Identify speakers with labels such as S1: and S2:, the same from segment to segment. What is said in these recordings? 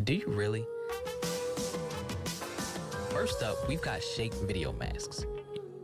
S1: Do you really? First up, we've got Shake video masks.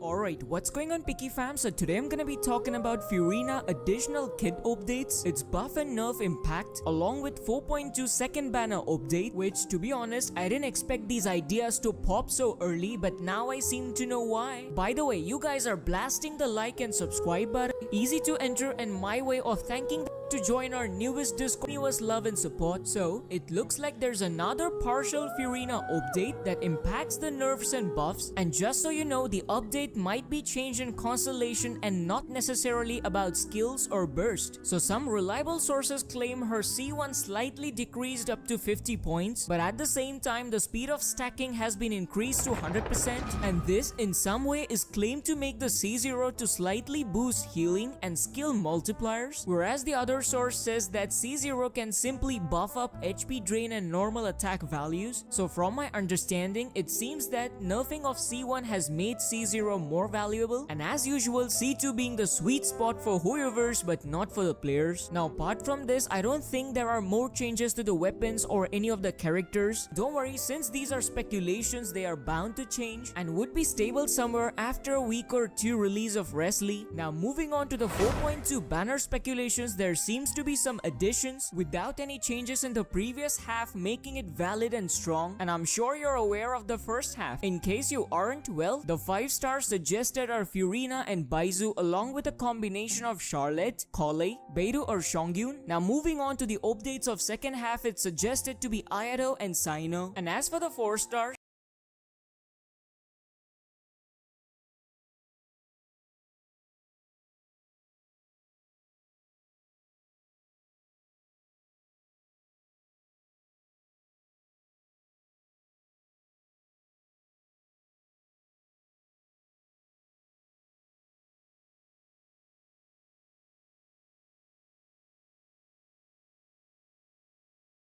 S2: Alright, what's going on Picky fam? So today I'm gonna be talking about Furina additional kit updates, its buff and nerf impact, along with 4.2 second banner update, which to be honest, I didn't expect these ideas to pop so early, but now I seem to know why. By the way, you guys are blasting the like and subscribe button, easy to enter and my way of thanking to join our newest Discord, newest love and support. So it looks like there's another partial Furina update that impacts the nerfs and buffs, and just so you know, the update might be changed in constellation and not necessarily about skills or burst. So some reliable sources claim her C1 slightly decreased up to 50 points, but at the same time the speed of stacking has been increased to 100%, and this in some way is claimed to make the C0 to slightly boost healing and skill multipliers, whereas the other source says that C0 can simply buff up HP drain and normal attack values. So from my understanding, it seems that nerfing of C1 has made C0 more valuable, and as usual C2 being the sweet spot for whoever's but not for the players. Now apart from this, I don't think there are more changes to the weapons or any of the characters. Don't worry, since these are speculations, they are bound to change and would be stable somewhere after a week or two release of Wrestly. Now moving on to the 4.2 banner speculations, there seems to be some additions without any changes in the previous half, making it valid and strong, and I'm sure you're aware of the first half. In case you aren't, well, the 5 stars suggested are Furina and Baizu along with a combination of Charlotte, Collei, Beidou or Xiongryun. Now moving on to the updates of second half, it's suggested to be Ayato and Sino, and as for the 4 stars,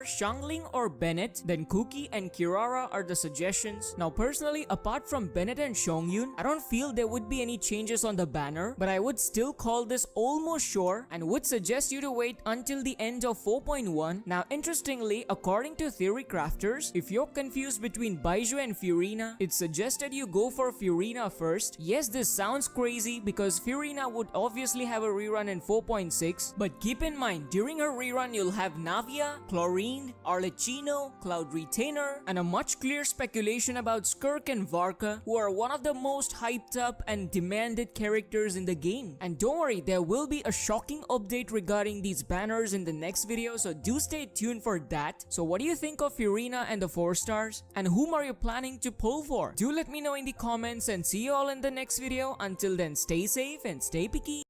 S2: Xiangling or Bennett, then Kuki and Kirara are the suggestions. Now personally, apart from Bennett and Xiongryun, I don't feel there would be any changes on the banner, but I would still call this almost sure and would suggest you to wait until the end of 4.1. Now interestingly, according to Theory Crafters, if you're confused between Baizu and Furina, it's suggested you go for Furina first. Yes, this sounds crazy because Furina would obviously have a rerun in 4.6, but keep in mind, during her rerun you'll have Navia, Chlorine, Arlecchino, Cloud Retainer, and a much clear speculation about Skirk and Varka, who are one of the most hyped up and demanded characters in the game. And don't worry, there will be a shocking update regarding these banners in the next video, so do stay tuned for that. So what do you think of Furina and the 4 stars? And whom are you planning to pull for? Do let me know in the comments, and see you all in the next video. Until then, stay safe and stay picky.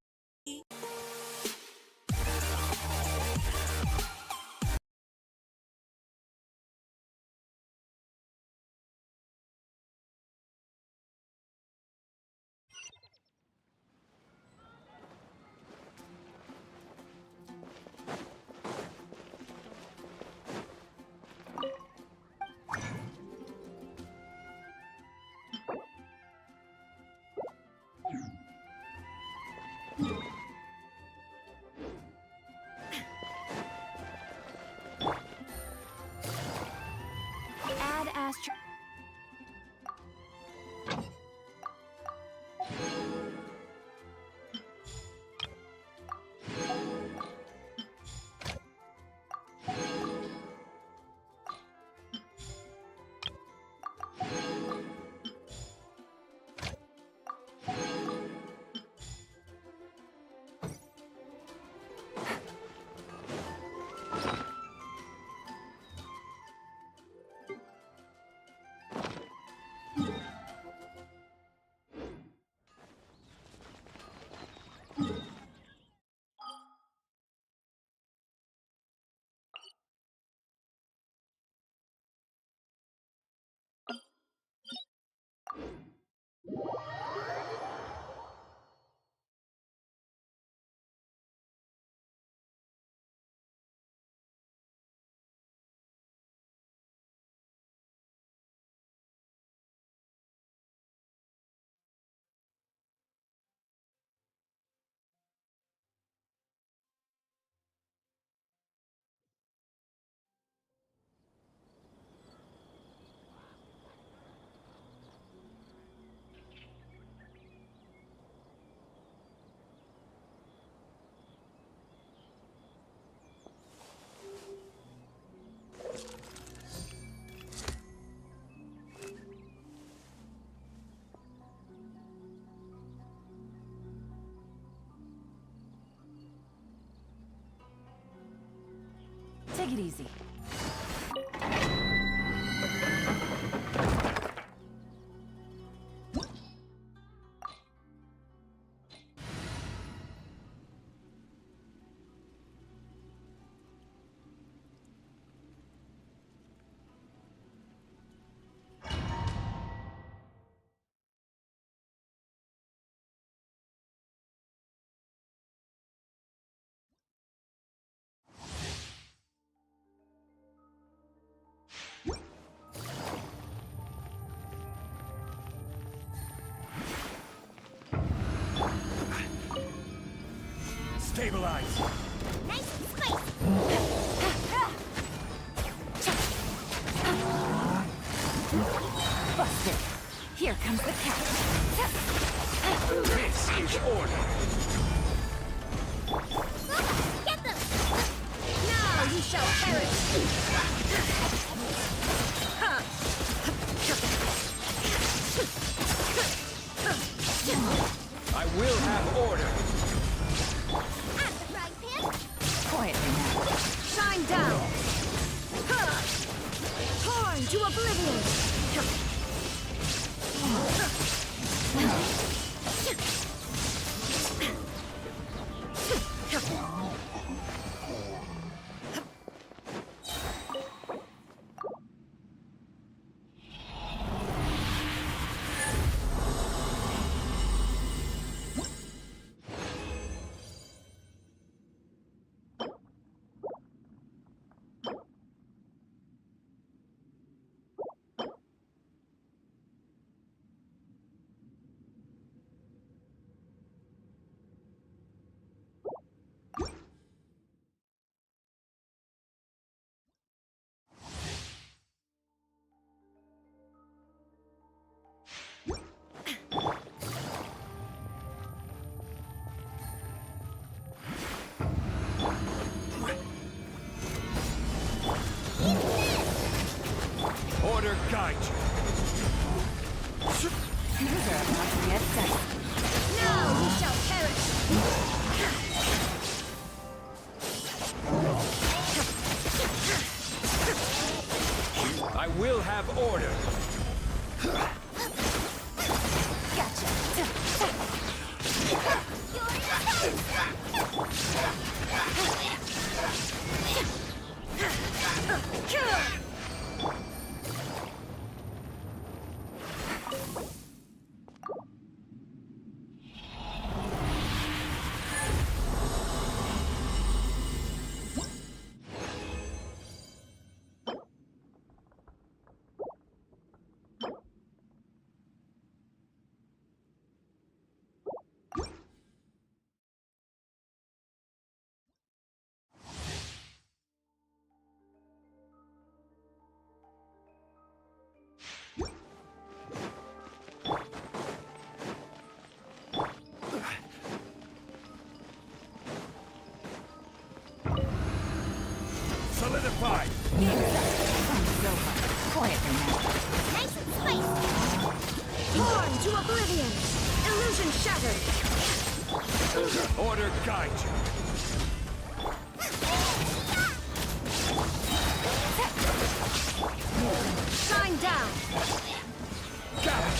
S3: Take it easy.
S4: Stabilize!
S5: Nice and spicy!
S3: Busted. Here comes the cat.
S4: This is order!
S5: Get them! Now you shall perish!
S4: I will have order!
S5: At the frying pan!
S3: Quietly now.
S5: Shine down! Torn to oblivion!
S4: Order guide you!
S3: Things are about to get dicey.
S5: Now you shall perish!
S4: I will have order! Solidified!
S3: Quietly now.
S5: Nice and spicy! Torn to oblivion! Illusion shattered!
S4: Order guide you!
S5: Shine down!
S4: Got it!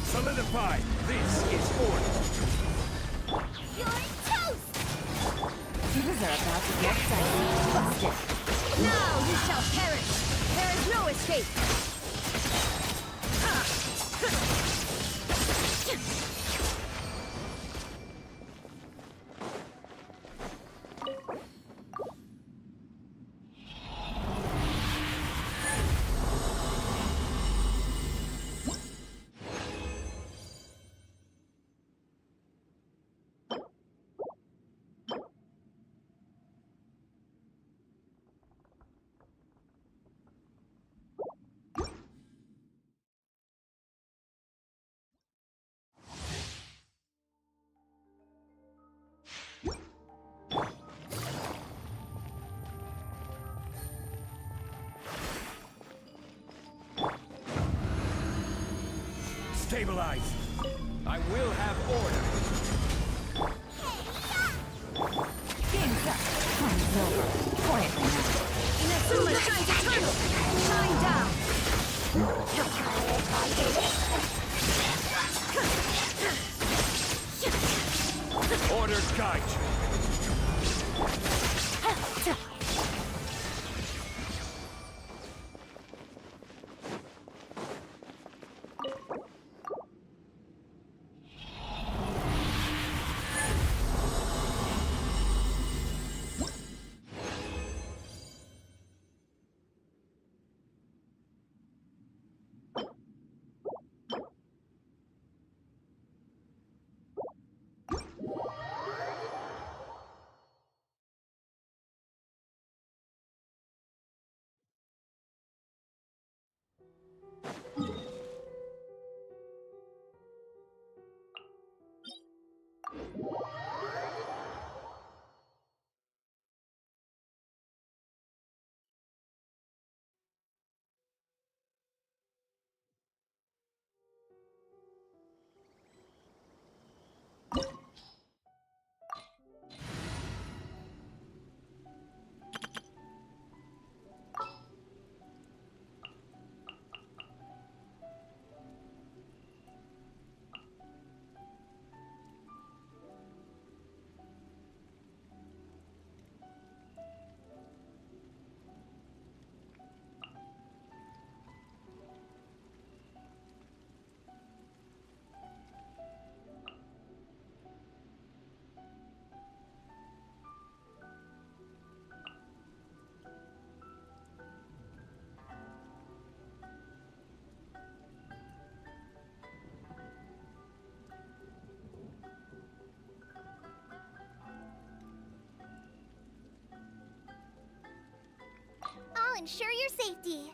S4: Solidified! This is order!
S5: You're toast!
S3: Things are about to get dicey. Busted.
S5: Now you shall perish! There is no escape!
S4: Stabilize! I will have order!
S3: Game's up. Time's over. Quietly now.
S5: Inazuma shines eternal! Shine down!
S4: Order guide you!
S5: I'll ensure your safety.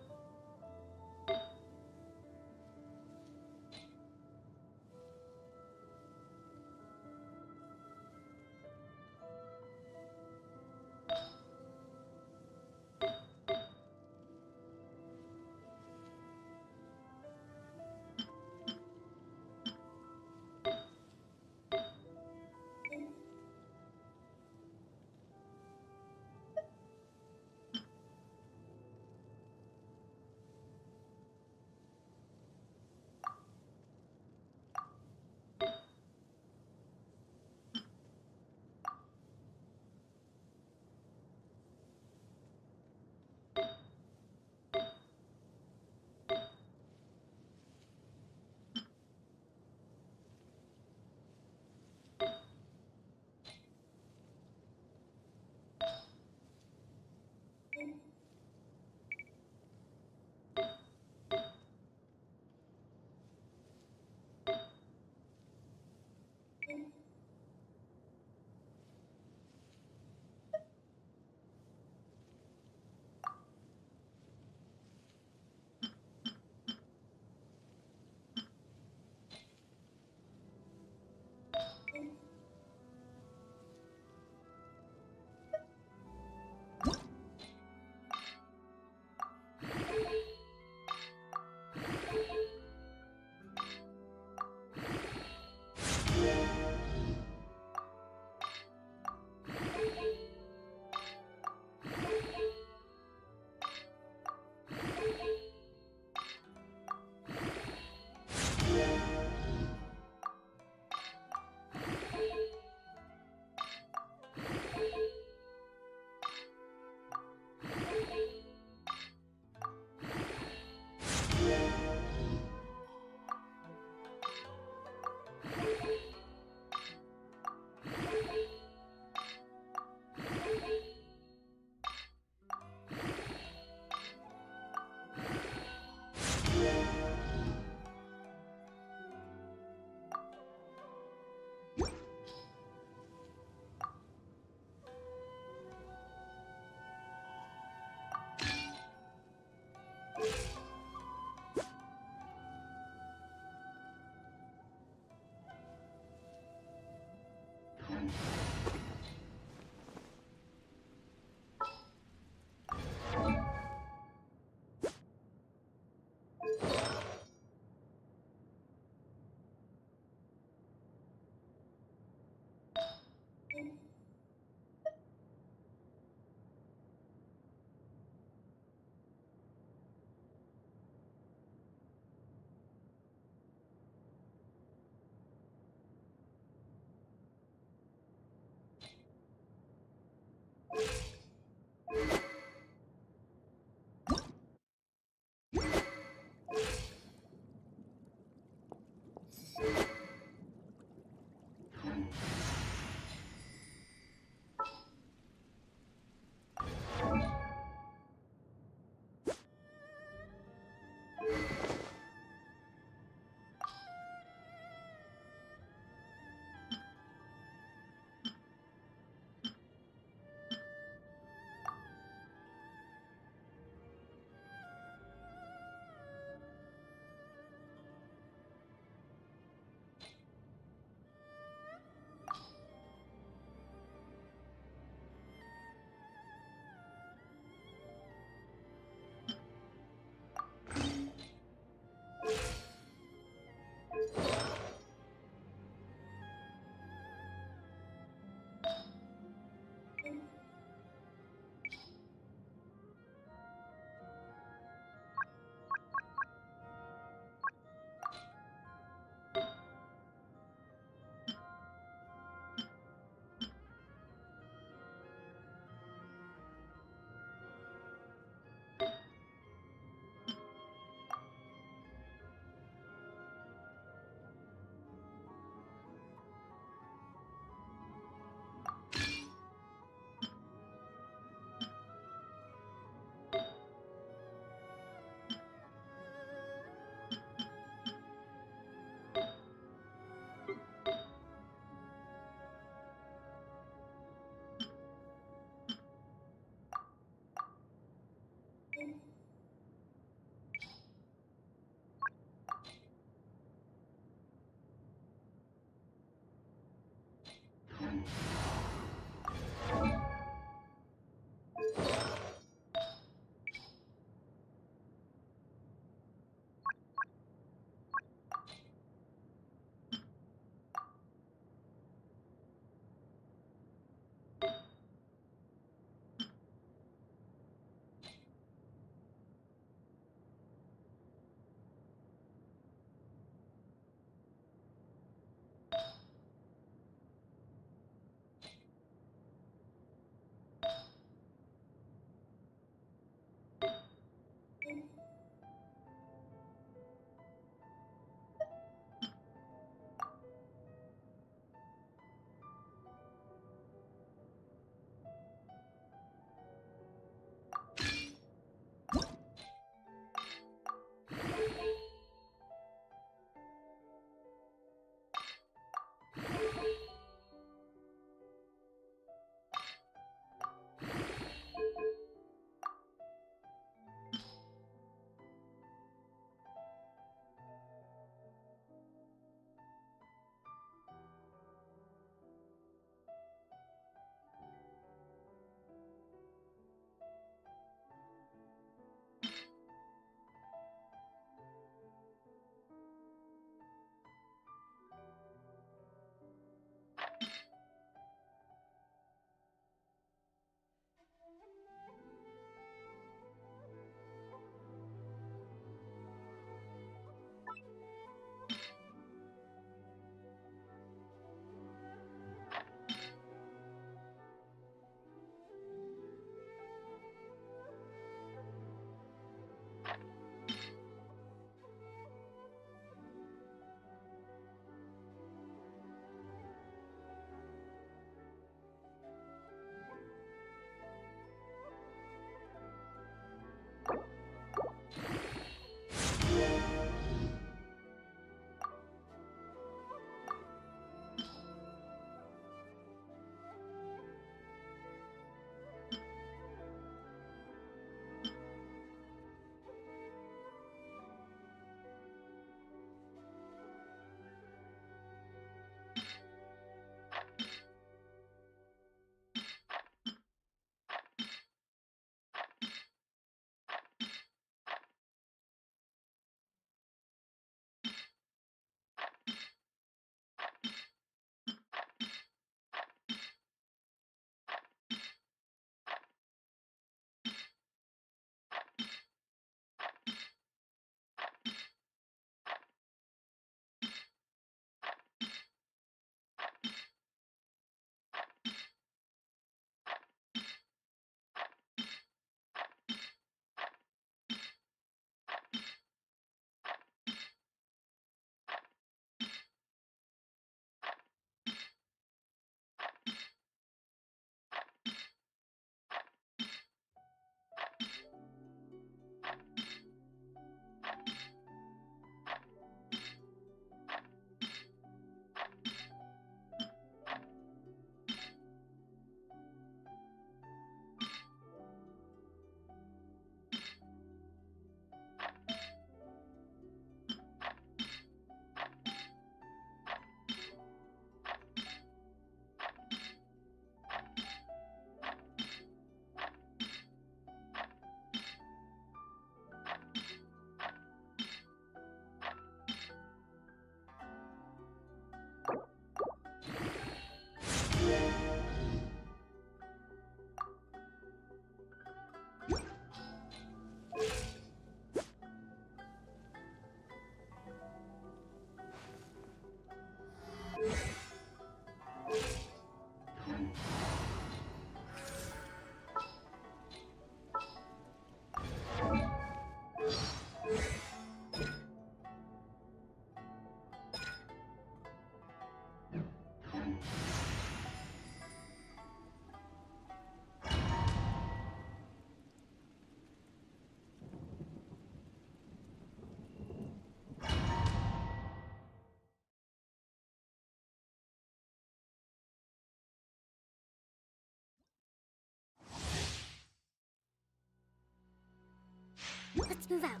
S5: Let's move out.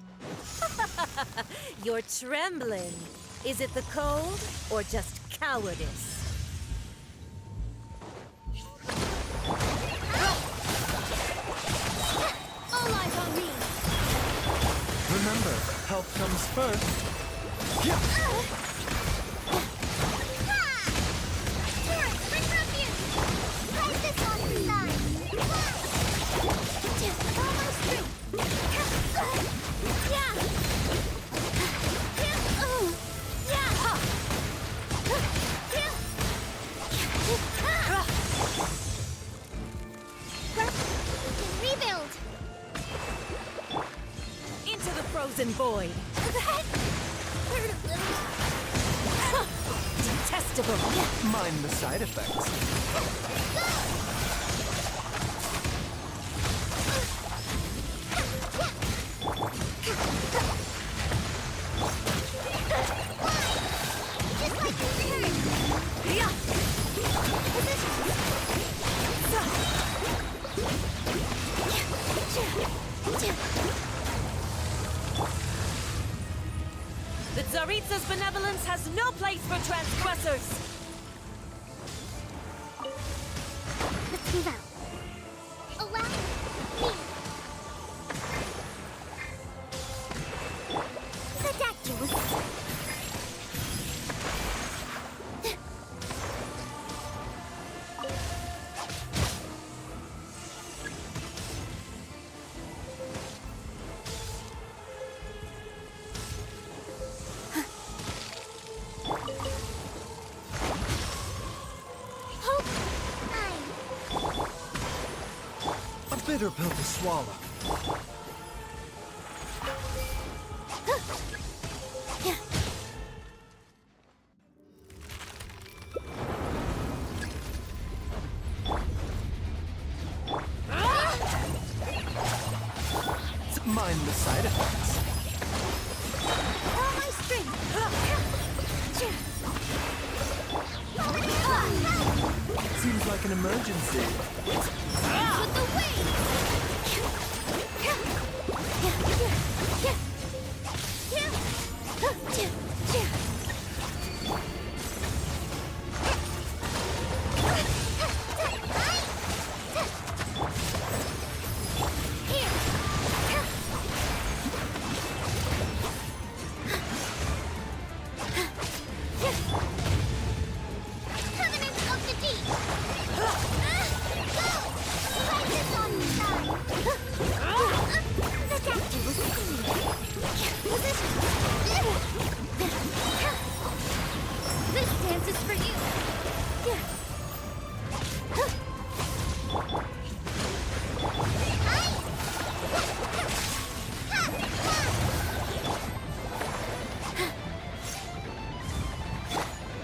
S6: You're trembling. Is it the cold or just cowardice?
S5: All eyes on me.
S7: Remember, health comes first.
S5: Turret, bring refuge. Place this on the side. All my strength. Yeah. Rebuild.
S6: Into the frozen void. Detestable.
S7: Mind the side effects.
S5: Just like you heard.
S6: The Tsaritsa's benevolence has no place for transgressors.
S5: Let's move out. Allow me. The dagger was...
S7: A bitter pill to swallow. Mind the side effects.
S5: All my strength.
S7: Seems like an emergency.
S5: With the Covenant of the Deep. Go! Place this on the side. The dagger was clean. Position. This dance is for you.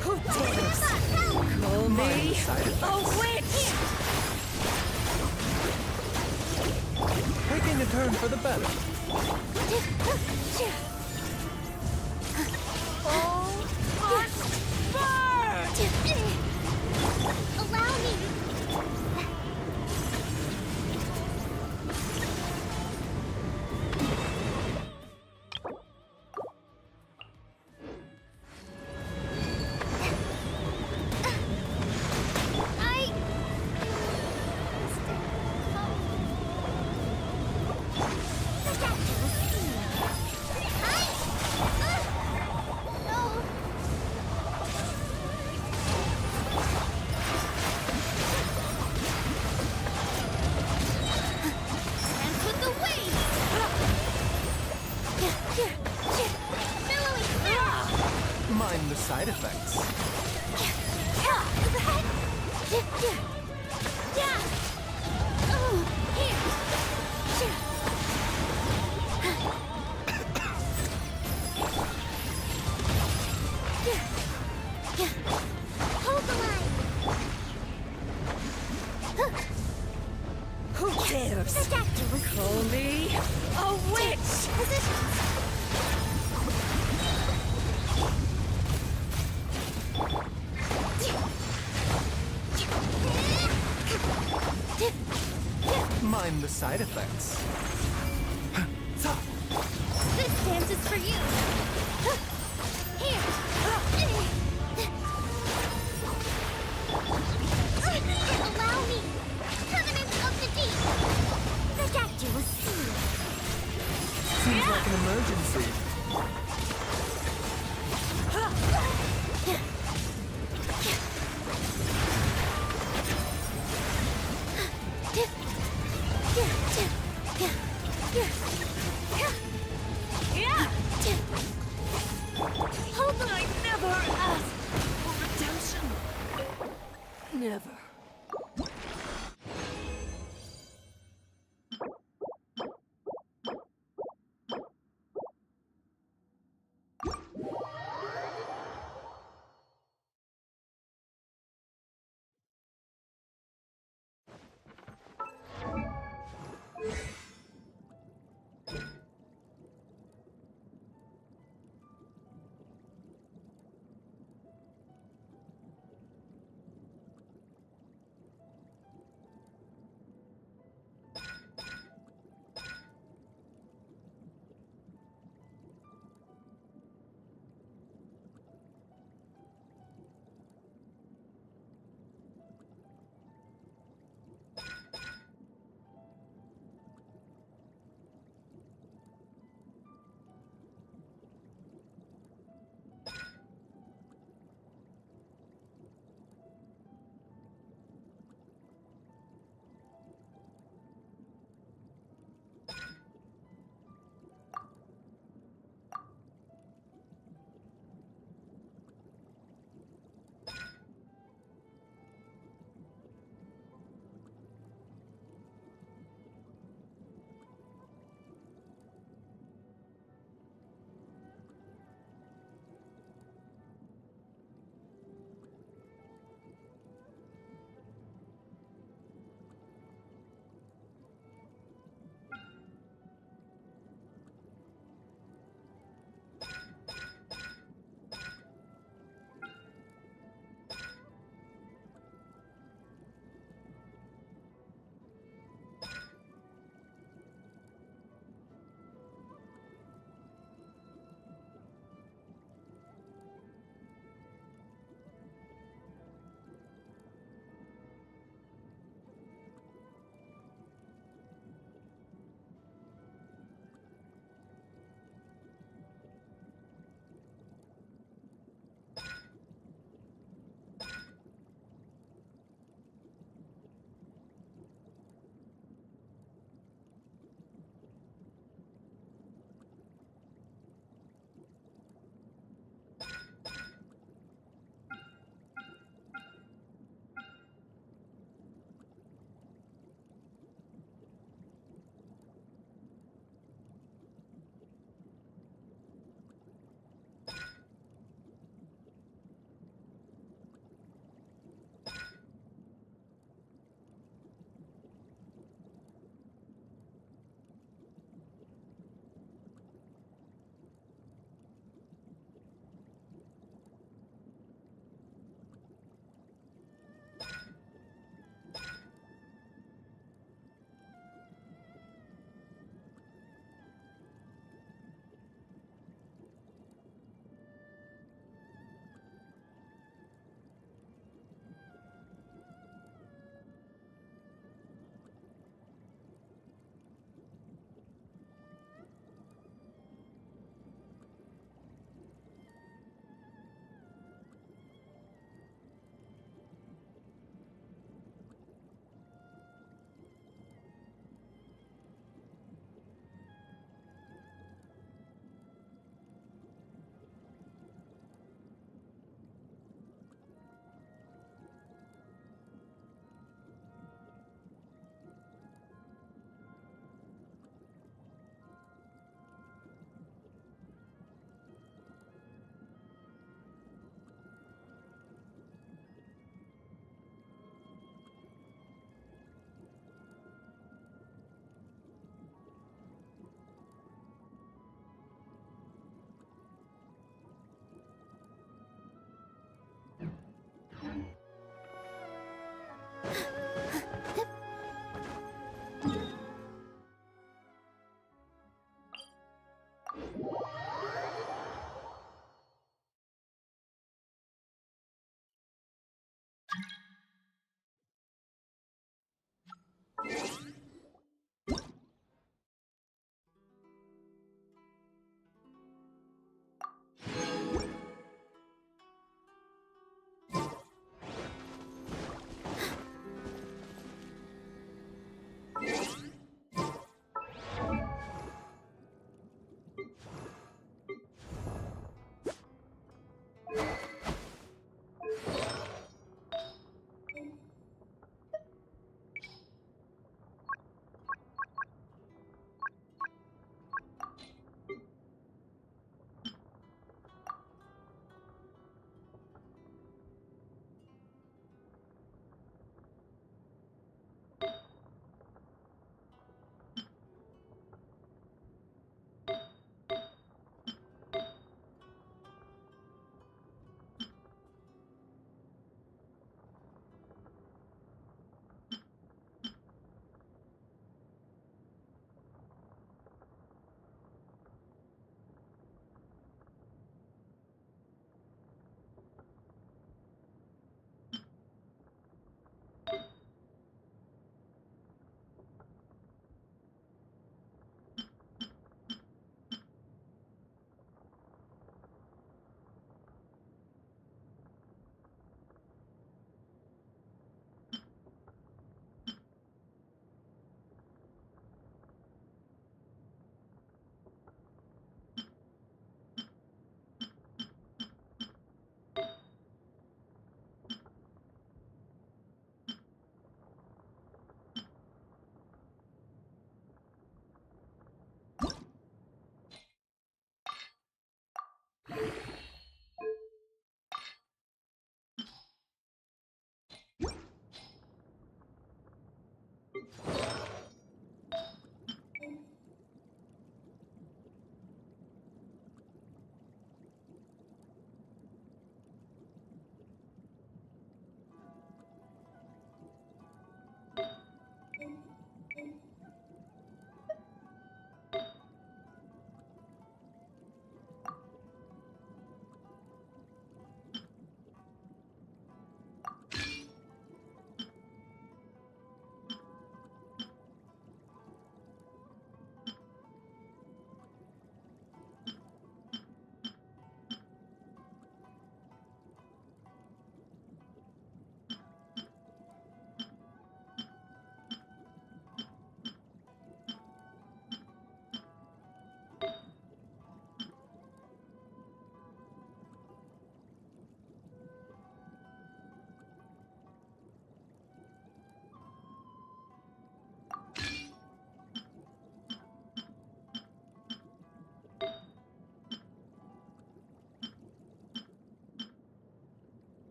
S6: Who dares call
S7: Mind
S6: me
S7: the side
S6: a
S7: effects.
S6: witch?
S7: Taking a turn for the better.
S6: Oh, must burn!
S5: Allow me. I... The dagger was clean. No. And with the waves! Billowing through!
S7: Mind the side effects.
S5: Hold the line!
S6: Who dares
S5: The dagger was
S6: call me a witch?
S5: Position!
S7: Mind the side effects.
S5: you. Here. Allow me. Covenant of the deep. Protect you with seal.
S7: Seems like an emergency.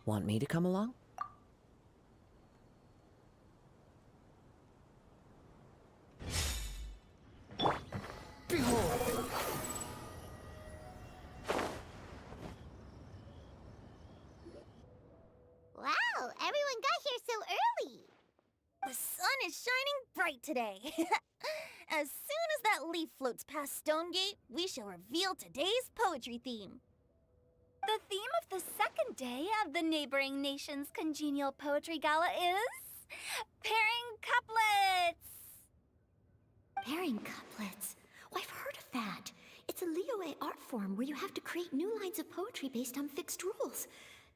S8: Want me to come along?
S5: Wow, everyone got here so early. The sun is shining bright today. As soon as that leaf floats past Stonegate, we shall reveal today's poetry theme. The theme of the second day of the neighboring nation's congenial poetry gala is pairing couplets.
S8: Pairing couplets? Oh, I've heard of that. It's a Liyue art form where you have to create new lines of poetry based on fixed rules.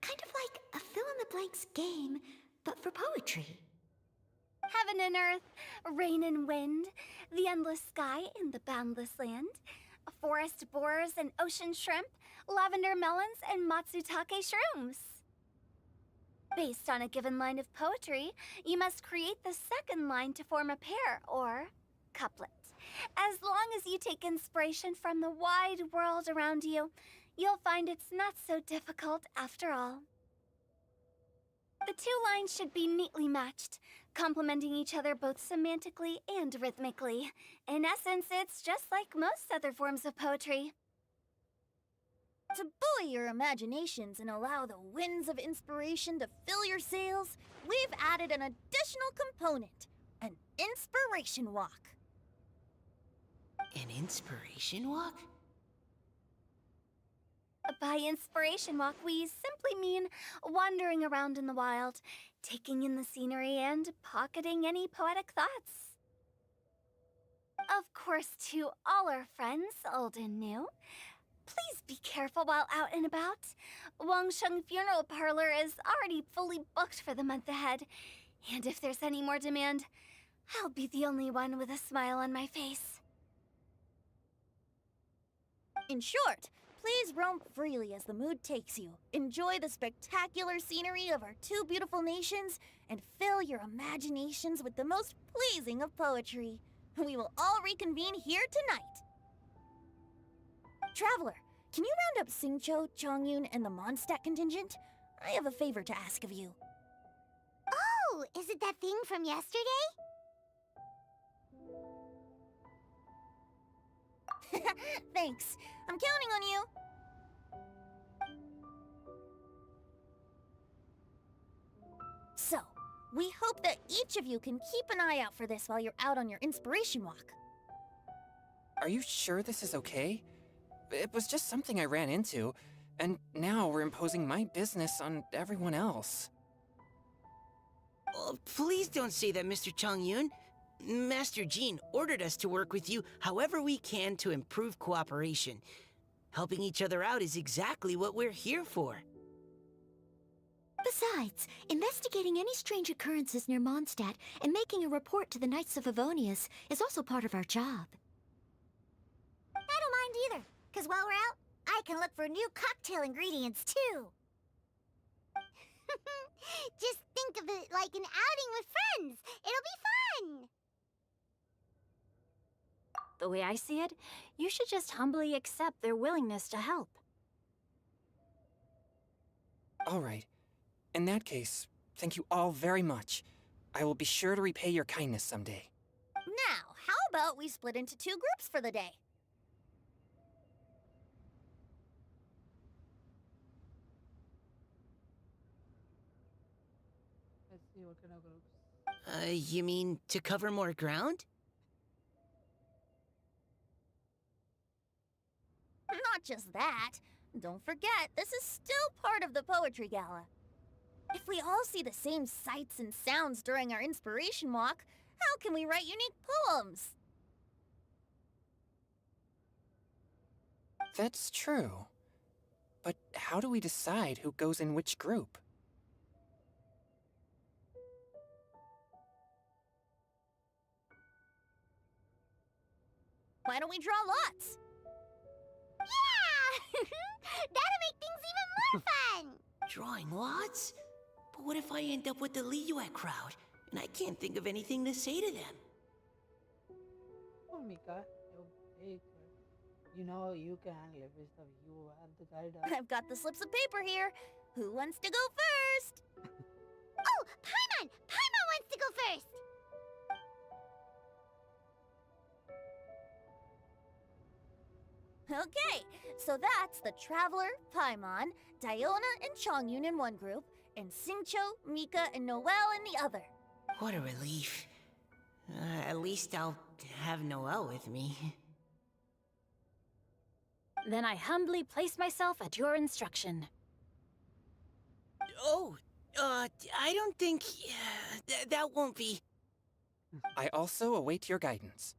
S8: Kind of like a fill-in-the-blanks game, but for poetry.
S5: Heaven and earth, rain and wind, the endless sky and the boundless land, forest borers and ocean shrimp, lavender melons and matsutake shrooms. Based on a given line of poetry, you must create the second line to form a pair, or couplet. As long as you take inspiration from the wide world around you, you'll find it's not so difficult after all. The two lines should be neatly matched, complementing each other both semantically and rhythmically. In essence, it's just like most other forms of poetry. To buoy your imaginations and allow the winds of inspiration to fill your sails, we've added an additional component, an inspiration walk.
S9: An inspiration walk?
S5: By inspiration walk, we simply mean wandering around in the wild, taking in the scenery and pocketing any poetic thoughts. Of course, to all our friends, old and new, please be careful while out and about. Wangsheng Funeral Parlor is already fully booked for the month ahead, and if there's any more demand, I'll be the only one with a smile on my face. In short, please roam freely as the mood takes you. Enjoy the spectacular scenery of our two beautiful nations and fill your imaginations with the most pleasing of poetry. We will all reconvene here tonight. Traveler, can you round up Xingqiu, Chongyun, and the Mondstadt contingent? I have a favor to ask of you.
S8: Oh, is it that thing from yesterday?
S5: Thanks. I'm counting on you. So, we hope that each of you can keep an eye out for this while you're out on your inspiration walk.
S10: Are you sure this is okay? It was just something I ran into, and now we're imposing my business on everyone else.
S9: Oh, please don't say that, Mr. Chongyun. Master Jean ordered us to work with you however we can to improve cooperation. Helping each other out is exactly what we're here for.
S8: Besides, investigating any strange occurrences near Mondstadt and making a report to the Knights of Favonius is also part of our job.
S5: I don't mind either, because while we're out, I can look for new cocktail ingredients too.
S8: Just think of it like an outing with friends. It'll be fun!
S3: The way I see it, you should just humbly accept their willingness to help.
S10: All right. In that case, thank you all very much. I will be sure to repay your kindness someday.
S5: Now, how about we split into two groups for the day?
S11: Let's see what kind of groups.
S9: You mean to cover more ground?
S5: Not just that. Don't forget, this is still part of the Poetry Gala. If we all see the same sights and sounds during our inspiration walk, how can we write unique poems?
S10: That's true. But how do we decide who goes in which group?
S5: Why don't we draw lots?
S8: Yeah! That'll make things even more fun!
S9: Drawing lots? But what if I end up with the Liyue crowd, and I can't think of anything to say to them?
S11: Oh, Mika, you know you can live with the you and the guide.
S5: I've got the slips of paper here. Who wants to go first?
S8: Oh, Paimon! Paimon wants to go first!
S5: Okay, so that's the Traveler, Paimon, Diona, and Chongyun in one group, and Xingqiu, Mika, and Noelle in the other.
S9: What a relief. At least I'll have Noelle with me.
S3: Then I humbly place myself at your instruction.
S9: Oh, I don't think... that won't be...
S10: I also await your guidance.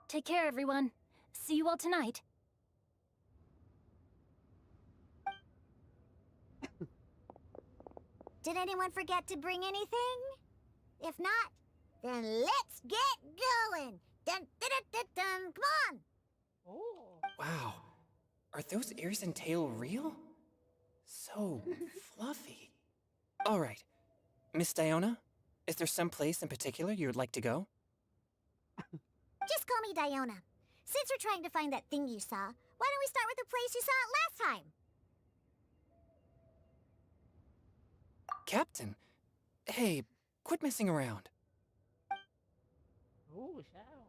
S3: Take care, everyone. See you all tonight.
S8: Did anyone forget to bring anything? If not, then let's get going! Dun dun dun dun dun! Come on!
S11: Oh.
S10: Wow. Are those ears and tail real? So fluffy. All right. Miss Diona, is there some place in particular you would like to go?
S8: Just call me Diona. Since we're trying to find that thing you saw, why don't we start with the place you saw it last time?
S10: Captain, hey, quit messing around.
S11: Oh, shadow.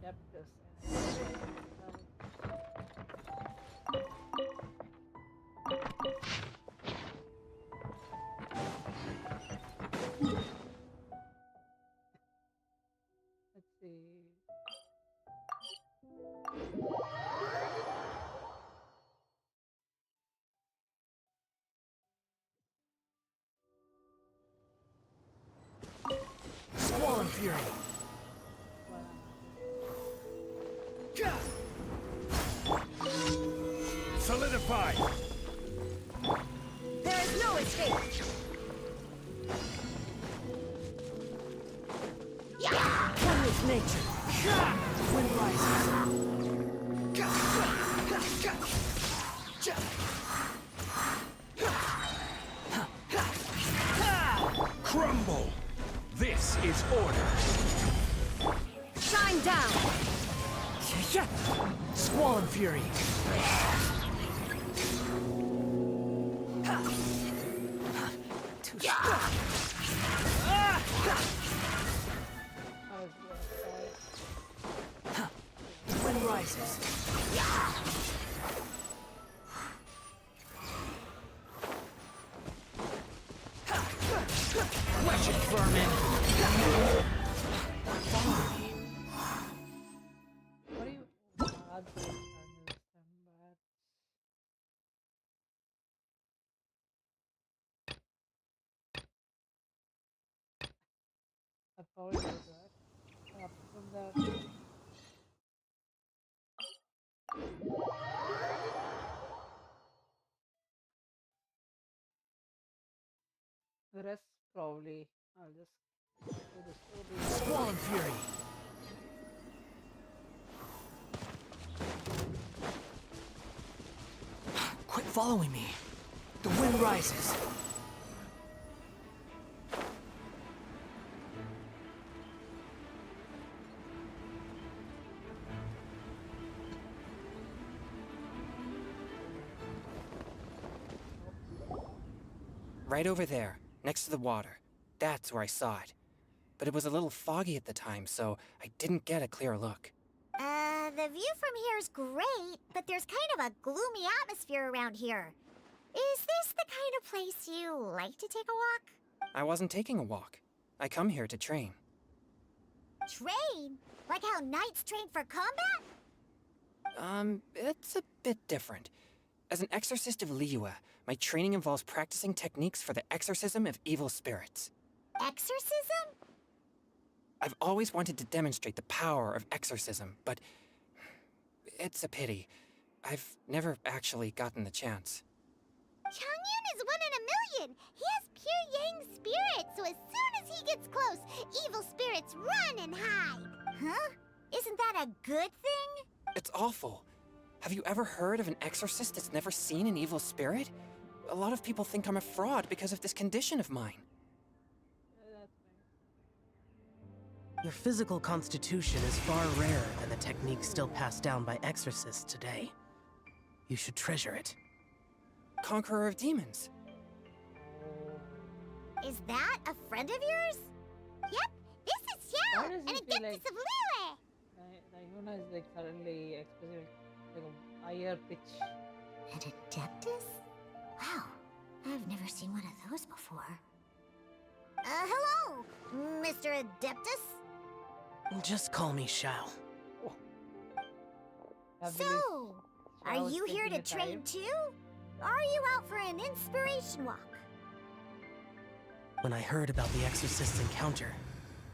S11: Adapters. Let's see.
S7: Squall and Fury!
S4: Solidify!
S6: There is no escape!
S7: One with nature! Wind rises!
S4: Crumble! This is order!
S6: Shine down!
S7: Squall and Fury! Wind rises! Wretched vermin!
S11: What do you... God, those channels and bats. I probably did that. From that... The rest probably I'll just do the story.
S7: Squall and Fury! Quit following me! The wind rises!
S10: Right over there, next to the water. That's where I saw it. But it was a little foggy at the time, so I didn't get a clear look.
S8: The view from here is great, but there's kind of a gloomy atmosphere around here. Is this the kind of place you like to take a walk?
S10: I wasn't taking a walk. I come here to train.
S8: Train? Like how knights train for combat?
S10: It's a bit different. As an exorcist of Liyue, my training involves practicing techniques for the exorcism of evil spirits.
S8: Exorcism?
S10: I've always wanted to demonstrate the power of exorcism, but it's a pity. I've never actually gotten the chance.
S8: Changyun is 1 in a million! He has pure yang spirit, so as soon as he gets close, evil spirits run and hide! Huh? Isn't that a good thing?
S10: It's awful. Have you ever heard of an exorcist that's never seen an evil spirit? A lot of people think I'm a fraud because of this condition of mine.
S12: Your physical constitution is far rarer than the techniques still passed down by exorcists today. You should treasure it.
S10: Conqueror of demons.
S8: Is that a friend of yours? Yep, this is Xiao,
S11: Why does
S8: an
S11: he feel
S8: adeptus
S11: like-
S8: of Liyue!
S11: Iona is like suddenly expressing like a higher pitch.
S8: An Adeptus? Wow, I've never seen one of those before. Hello, Mr. Adeptus?
S12: Just call me Shao.
S8: So, are
S11: Shao is
S8: you here
S11: taking
S8: to
S11: a time.
S8: trade too? Or are you out for an inspiration walk?
S12: When I heard about the Exorcist's encounter,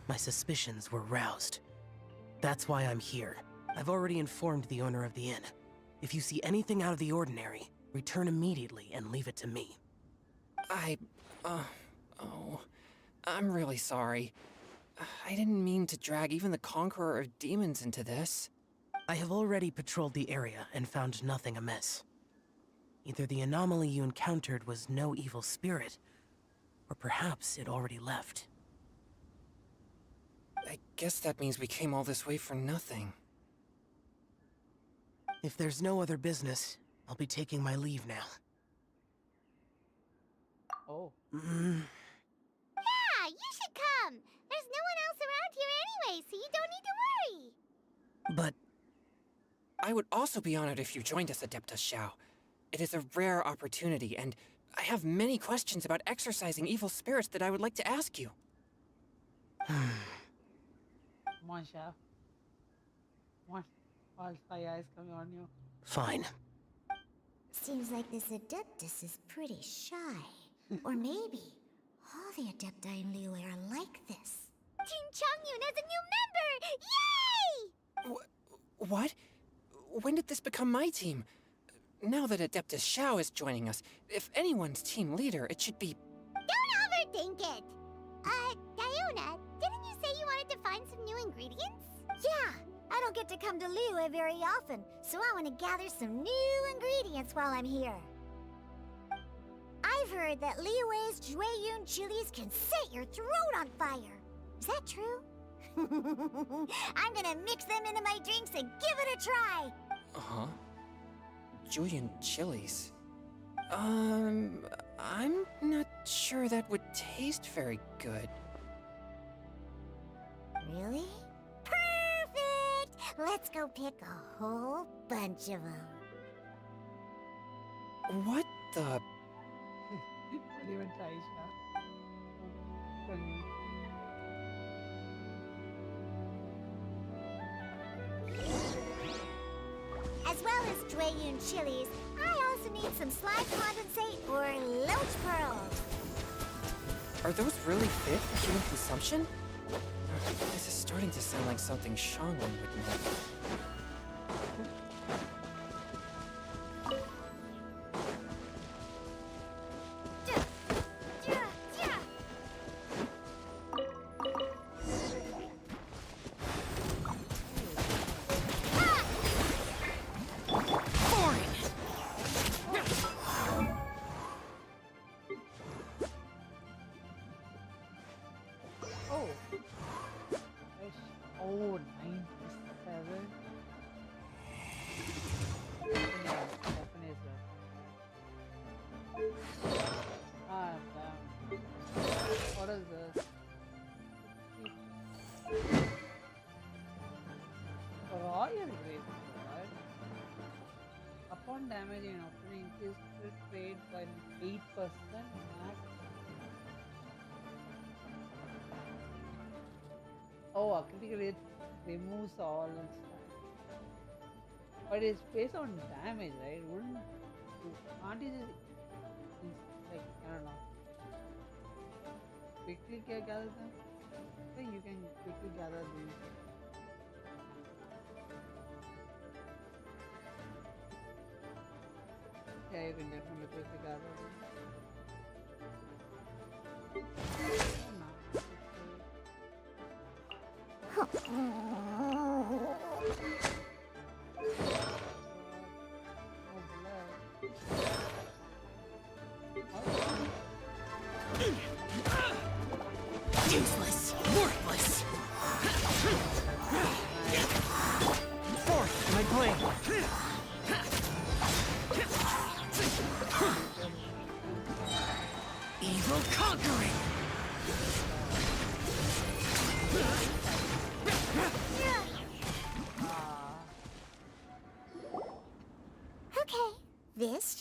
S12: my suspicions were roused. That's why I'm here. I've already informed the owner of the inn. If you see anything out of the ordinary, return immediately and leave it to me.
S10: I'm really sorry. I didn't mean to drag even the Conqueror of Demons into this.
S12: I have already patrolled the area and found nothing amiss. Either the anomaly you encountered was no evil spirit, or perhaps it already left.
S10: I guess that means we came all this way for nothing.
S12: If there's no other business, I'll be taking my leave now.
S11: Oh.
S8: Yeah, you should come. There's no one else around here anyway, so you don't need to worry.
S12: But
S10: I would also be honored if you joined us, Adeptus Shao. It is a rare opportunity, and I have many questions about exorcising evil spirits that I would like to ask you.
S11: Come on, Shao. Come on. All 5 eyes coming on you.
S12: fine.
S8: Seems like this Adeptus is pretty shy. Or maybe all the Adepti in Liyue are like this. Team Changyun has a new member! Yay!
S10: What? When did this become my team? Now that Adeptus Shao is joining us, if anyone's team leader, it should be...
S8: Don't overthink it! Diona, didn't you say you wanted to find some new ingredients? Yeah, I don't get to come to Liyue very often, so I want to gather some new ingredients while I'm here. I've heard that Liyue's Jueyun chilies can set your throat on fire. Is that true? I'm gonna mix them into my drinks and give it a try.
S10: Uh-huh. Julian chilies. I'm not sure that would taste very good.
S8: Really? Perfect! Let's go pick a whole bunch of them.
S10: What the...
S11: Not even try, Shao.
S8: As well as Jueyun chilies, I also need some slime condensate or loach pearls.
S10: Are those really fit for human consumption? This is starting to sound like something Shangwen would make.
S11: Oh. Oh, 97. Japanese weapon. Ah, damn. What is this? Royal grade, right? Upon damage in opening, increase crit rate by 8% max. Oh, a critical hit removes all and stuff. But it's based on damage, right? Wouldn't can't you just like I don't know. Quickly gather them? I think you can quickly gather these. Yeah, you can definitely quickly gather them.
S7: Useless! Worthless! Fourth, am I playing? Evil conquering!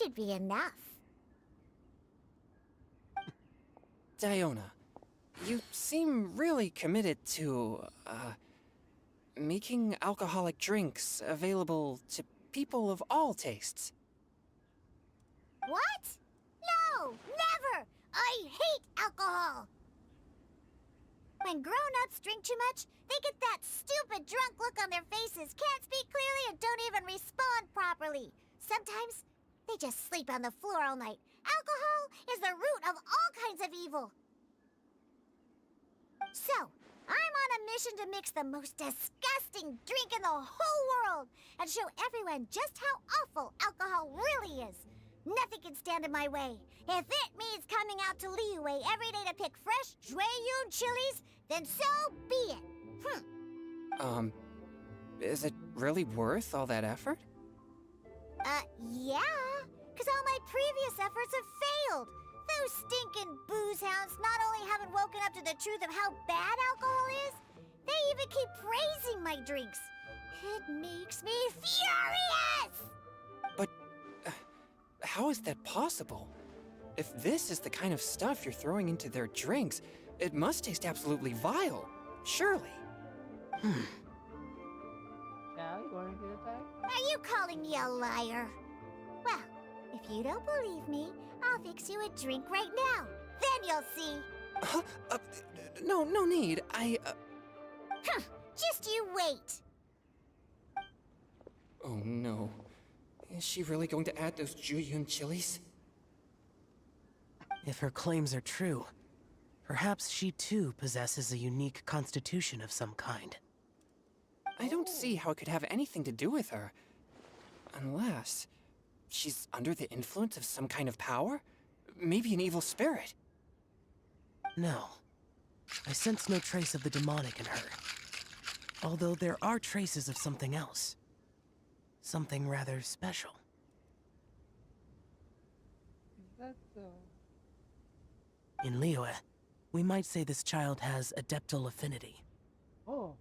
S8: should be enough.
S10: Diona, you seem really committed to, making alcoholic drinks available to people of all tastes.
S8: What? No, never! I hate alcohol! When grown-ups drink too much, they get that stupid drunk look on their faces, can't speak clearly, and don't even respond properly. Sometimes, they just sleep on the floor all night. Alcohol is the root of all kinds of evil. So, I'm on a mission to mix the most disgusting drink in the whole world and show everyone just how awful alcohol really is. Nothing can stand in my way. If it means coming out to Liyue every day to pick fresh Jueyun chilies, then so be it.
S10: Is it really worth all that effort?
S8: Yeah. Because all my previous efforts have failed. Those stinking booze hounds not only haven't woken up to the truth of how bad alcohol is, they even keep praising my drinks. It makes me furious!
S10: But how is that possible? If this is the kind of stuff you're throwing into their drinks, it must taste absolutely vile, surely.
S11: Yeah, you want to get it back?
S8: Are you calling me a liar? Well, if you don't believe me, I'll fix you a drink right now. Then you'll see.
S10: No need.
S8: Just you wait.
S10: Oh no. Is she really going to add those Jueyun chilies?
S12: If her claims are true, perhaps she too possesses a unique constitution of some kind.
S10: I don't see how it could have anything to do with her. Unless she's under the influence of some kind of power? Maybe an evil spirit.
S12: No. I sense no trace of the demonic in her. Although there are traces of something else. Something rather special.
S11: Is that so?
S12: In Liyue, we might say this child has adeptal affinity.
S11: Oh.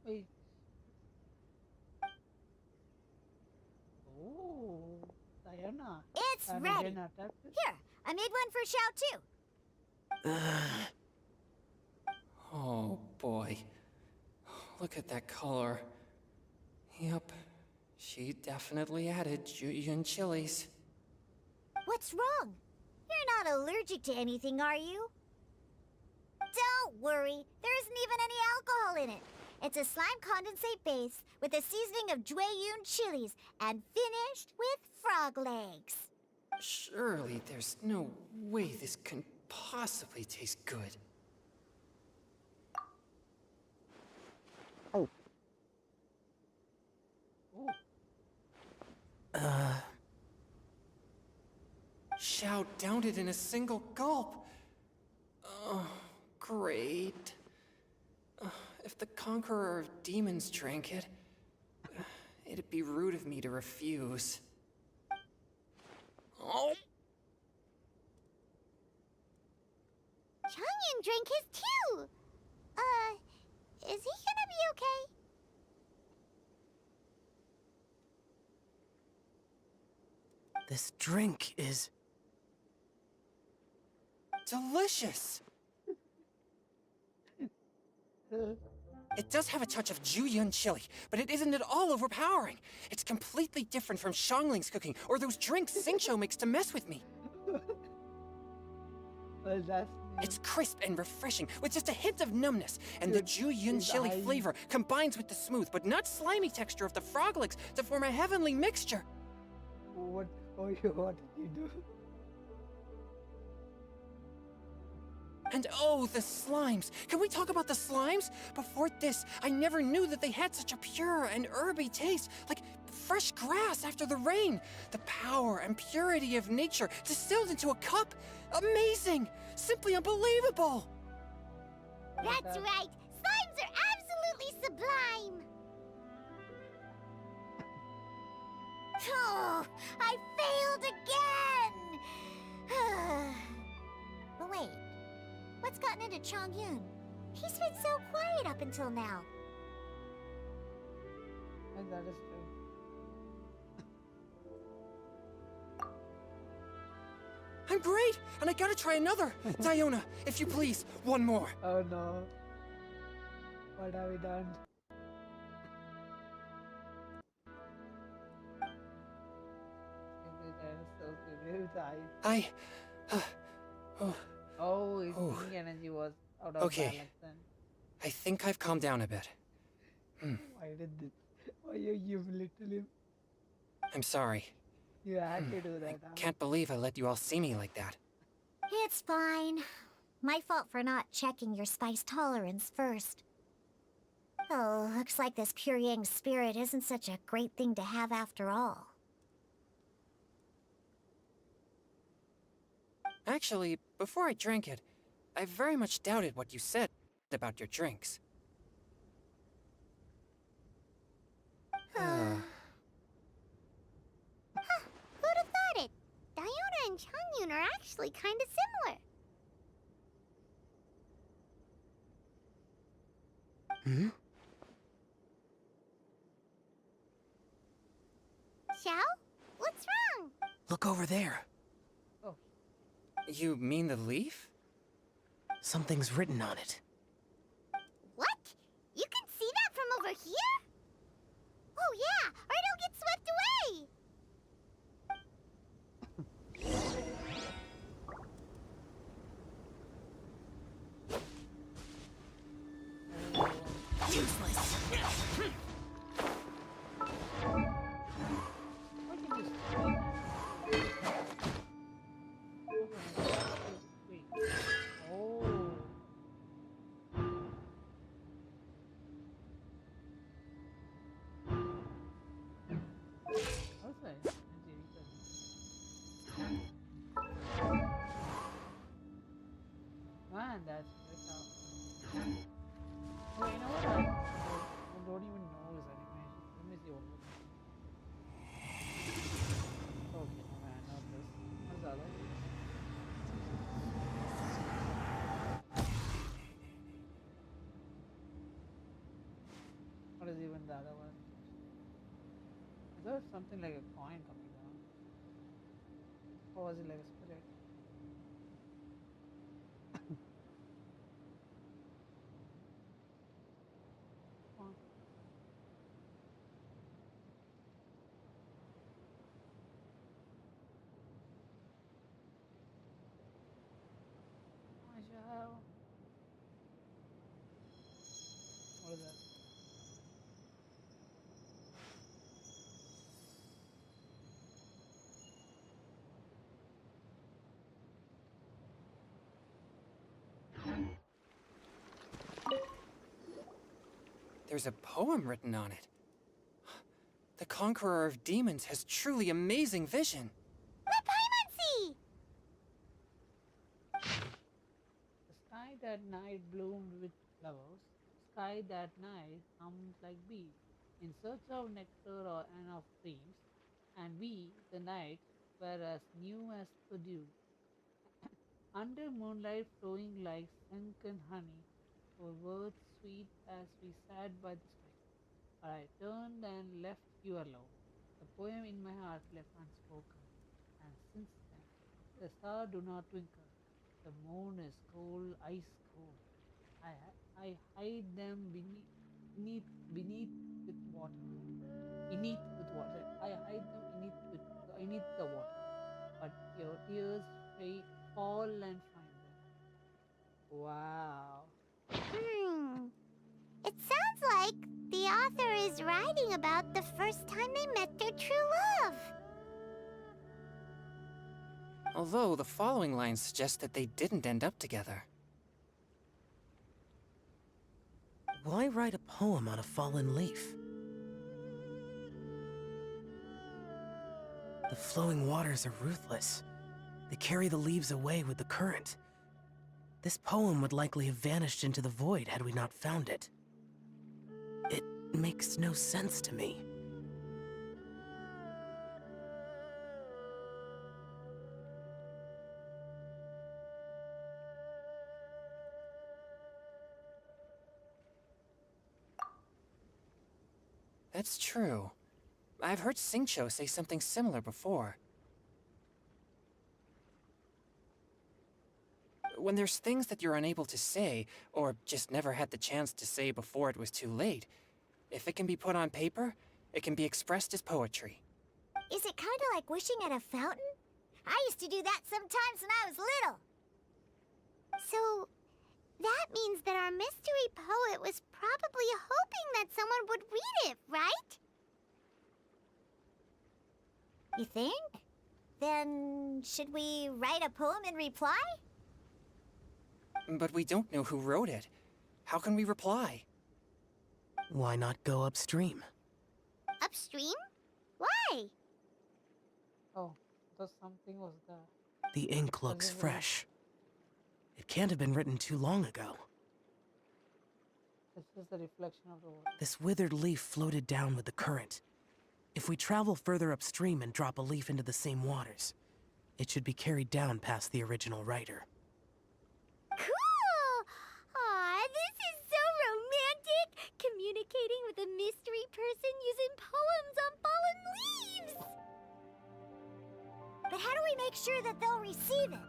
S11: Wait. Oh, Diana.
S8: It's ready. Here, I made one for Xiao too.
S10: Oh boy. Look at that color. Yep. She definitely added Jueyun chilies.
S8: What's wrong? You're not allergic to anything, are you? Don't worry, there isn't even any alcohol in it. It's a slime condensate base with a seasoning of Jueyun chilies and finished with frog legs.
S10: Surely there's no way this can possibly taste good.
S11: Oh.
S10: Xiao downed it in a single gulp. Oh, great. If the Conqueror of Demons drank it, it'd be rude of me to refuse. Oh!
S8: Changyan drank his too! Is he gonna be okay?
S12: This drink is...
S10: delicious! It does have a touch of Jueyun chili, but it isn't at all overpowering. It's completely different from Xiangling's cooking, or those drinks Xingqiu makes to mess with me.
S11: Well, that's...
S10: It's crisp and refreshing, with just a hint of numbness, and the Jueyun chili flavor combines with the smooth but not slimy texture of the frog legs to form a heavenly mixture.
S11: What did you do?
S10: And oh, the slimes! Can we talk about the slimes? Before this, I never knew that they had such a pure and herby taste, like fresh grass after the rain. The power and purity of nature distilled into a cup. Amazing! Simply unbelievable!
S8: That's right! Slimes are absolutely sublime! Oh, I failed again! But wait, what's gotten into Chongyun? He's been so quiet up until now.
S11: And that is
S10: I'm great, and I gotta try another. Diona, if you please, one more.
S11: Oh no. What have we done?
S10: I... oh,
S11: Oh, his
S10: oh.
S11: king energy was out of
S10: Okay.
S11: balance then.
S10: I think I've calmed down a bit.
S11: Why did this? Why you humiliated him?
S10: I'm sorry.
S11: You had to do that, huh?
S10: Can't believe I let you all see me like that.
S8: It's fine. My fault for not checking your spice tolerance first. Oh, looks like this pure yang spirit isn't such a great thing to have after all.
S10: Actually, before I drank it, I very much doubted what you said about your drinks.
S8: Who'd have thought it? Diona and Changyun are actually kinda similar.
S12: Hmm?
S8: Xiao? What's wrong?
S12: Look over there.
S10: You mean the leaf?
S12: Something's written on it.
S8: What? You can see that from over here? Oh yeah, or it'll get swept away!
S11: Man, that's very tough. Oh, you know what? I don't even know his animation. Let me see what. Okay, no man, not this. What's the other? What is even the other one? Is there something like a coin coming down? Or was it like a spirit? What is that?
S10: There's a poem written on it. The Conqueror of Demons has truly amazing vision.
S8: Let Paimon see!
S11: The sky that night bloomed with flowers. Sky that night hummed like bees, in search of nectar and of dreams. And we, the night, were as new as the dew. Under moonlight flowing like sunken honey, were words sweet as we sat by the spring. But I turned and left you alone. The poem in my heart left unspoken. And since then, the stars do not twinkle. The moon is cold, ice cold. I hide them beneath with water. Beneath with water. I hide them beneath the water. But your tears fall and find them. Wow.
S8: It sounds like the author is writing about the first time they met their true love.
S10: Although the following lines suggest that they didn't end up together.
S12: Why write a poem on a fallen leaf? The flowing waters are ruthless. They carry the leaves away with the current. This poem would likely have vanished into the void had we not found it. It makes no sense to me.
S10: That's true. I've heard Singcho say something similar before. when there's things that you're unable to say, or just never had the chance to say before it was too late, if it can be put on paper, it can be expressed as poetry.
S8: Is it kind of like wishing at a fountain? I used to do that sometimes when I was little. So, that means that our mystery poet was probably hoping that someone would read it, right? You think? Then, should we write a poem in reply?
S10: But we don't know who wrote it. How can we reply?
S12: Why not go upstream?
S8: Upstream? Why?
S11: Oh, thought something was there.
S12: The ink looks fresh. It can't have been written too long ago.
S11: This is the reflection of the world.
S12: This withered leaf floated down with the current. If we travel further upstream and drop a leaf into the same waters, it should be carried down past the original writer.
S8: Cool! Aw, this is so romantic! Communicating with a mystery person using poems on fallen leaves! But how do we make sure that they'll receive it?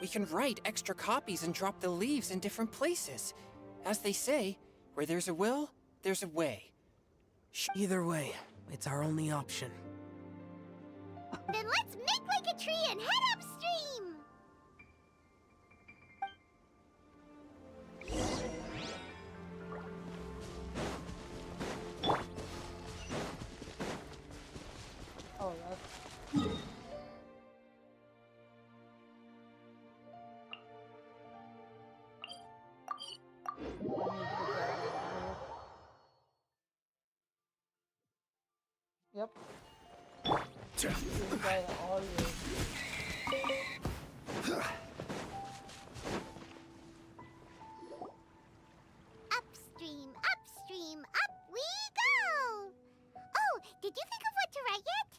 S10: We can write extra copies and drop the leaves in different places. As they say, where there's a will, there's a way.
S12: Either way, it's our only option.
S8: Then let's make like a tree and head upstream!
S11: Oh, that's... Yep. This guy always.
S8: Upstream, upstream, up we go! Oh, did you think of what to write yet?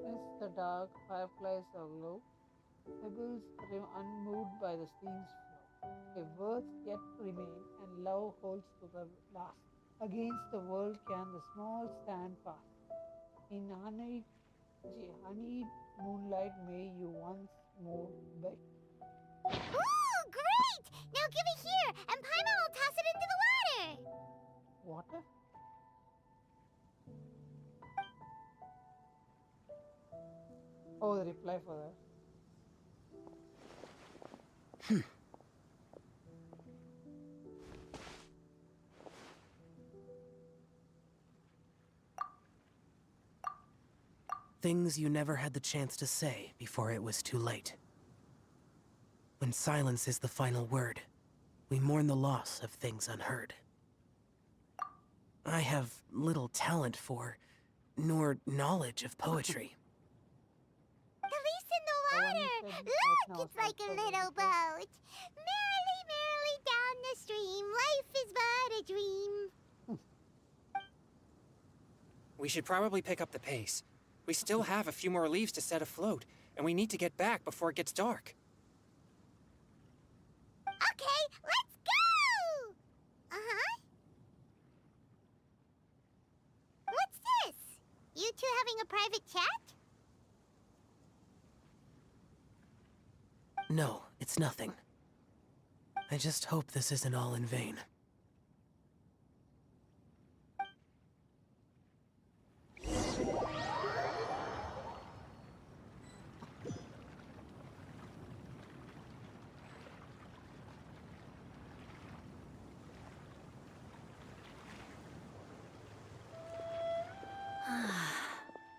S11: As the dark fireflies aglow, pebbles remain unmoved by the stream's flow. If words yet remain and love holds to the last, against the world can the small stand fast. In honeyed moonlight may you once more beg.
S8: Ooh, great! Now give it here, and Paimon will toss it into the water!
S11: Water? Oh, the reply for that.
S12: Things you never had the chance to say before it was too late. When silence is the final word, we mourn the loss of things unheard. I have little talent for, nor knowledge of poetry.
S8: The leaf's in the water! Look, it's like a little boat! Merrily, merrily down the stream, life is but a dream.
S10: We should probably pick up the pace. We still have a few more leaves to set afloat, and we need to get back before it gets dark.
S8: Okay, let's go! Uh-huh. What's this? You two having a private chat?
S12: No, it's nothing. I just hope this isn't all in vain.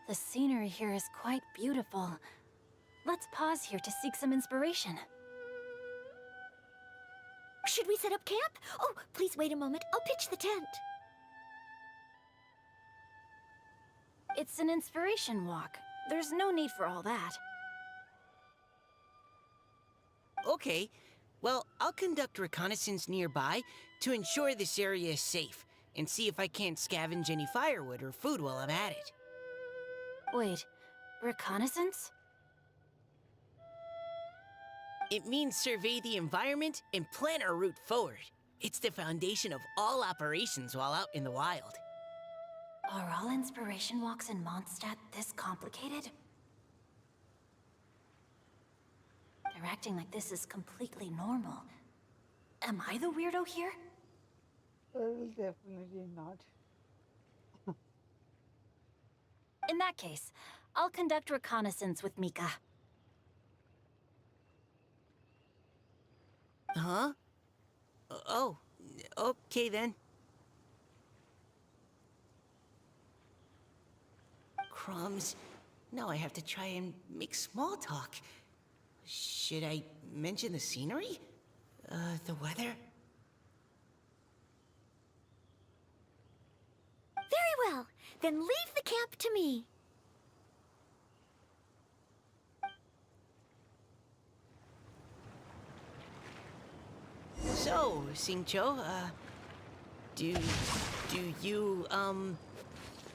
S3: The scenery here is quite beautiful. Let's pause here to seek some inspiration.
S8: Should we set up camp? Oh, please wait a moment. I'll pitch the tent.
S3: It's an inspiration walk. There's no need for all that.
S9: Okay, well, I'll conduct reconnaissance nearby to ensure this area is safe, and see if I can't scavenge any firewood or food while I'm at it.
S3: Wait, reconnaissance?
S9: It means survey the environment and plan our route forward. It's the foundation of all operations while out in the wild.
S3: Are all inspiration walks in Mondstadt this complicated? They're acting like this is completely normal. Am I the weirdo here?
S11: Well, definitely not.
S3: In that case, I'll conduct reconnaissance with Mika.
S9: Huh? Oh, okay then. Crumbs. Now I have to try and make small talk. Should I mention the scenery? The weather?
S8: Very well. Then leave the camp to me.
S9: So, Singcho, do you,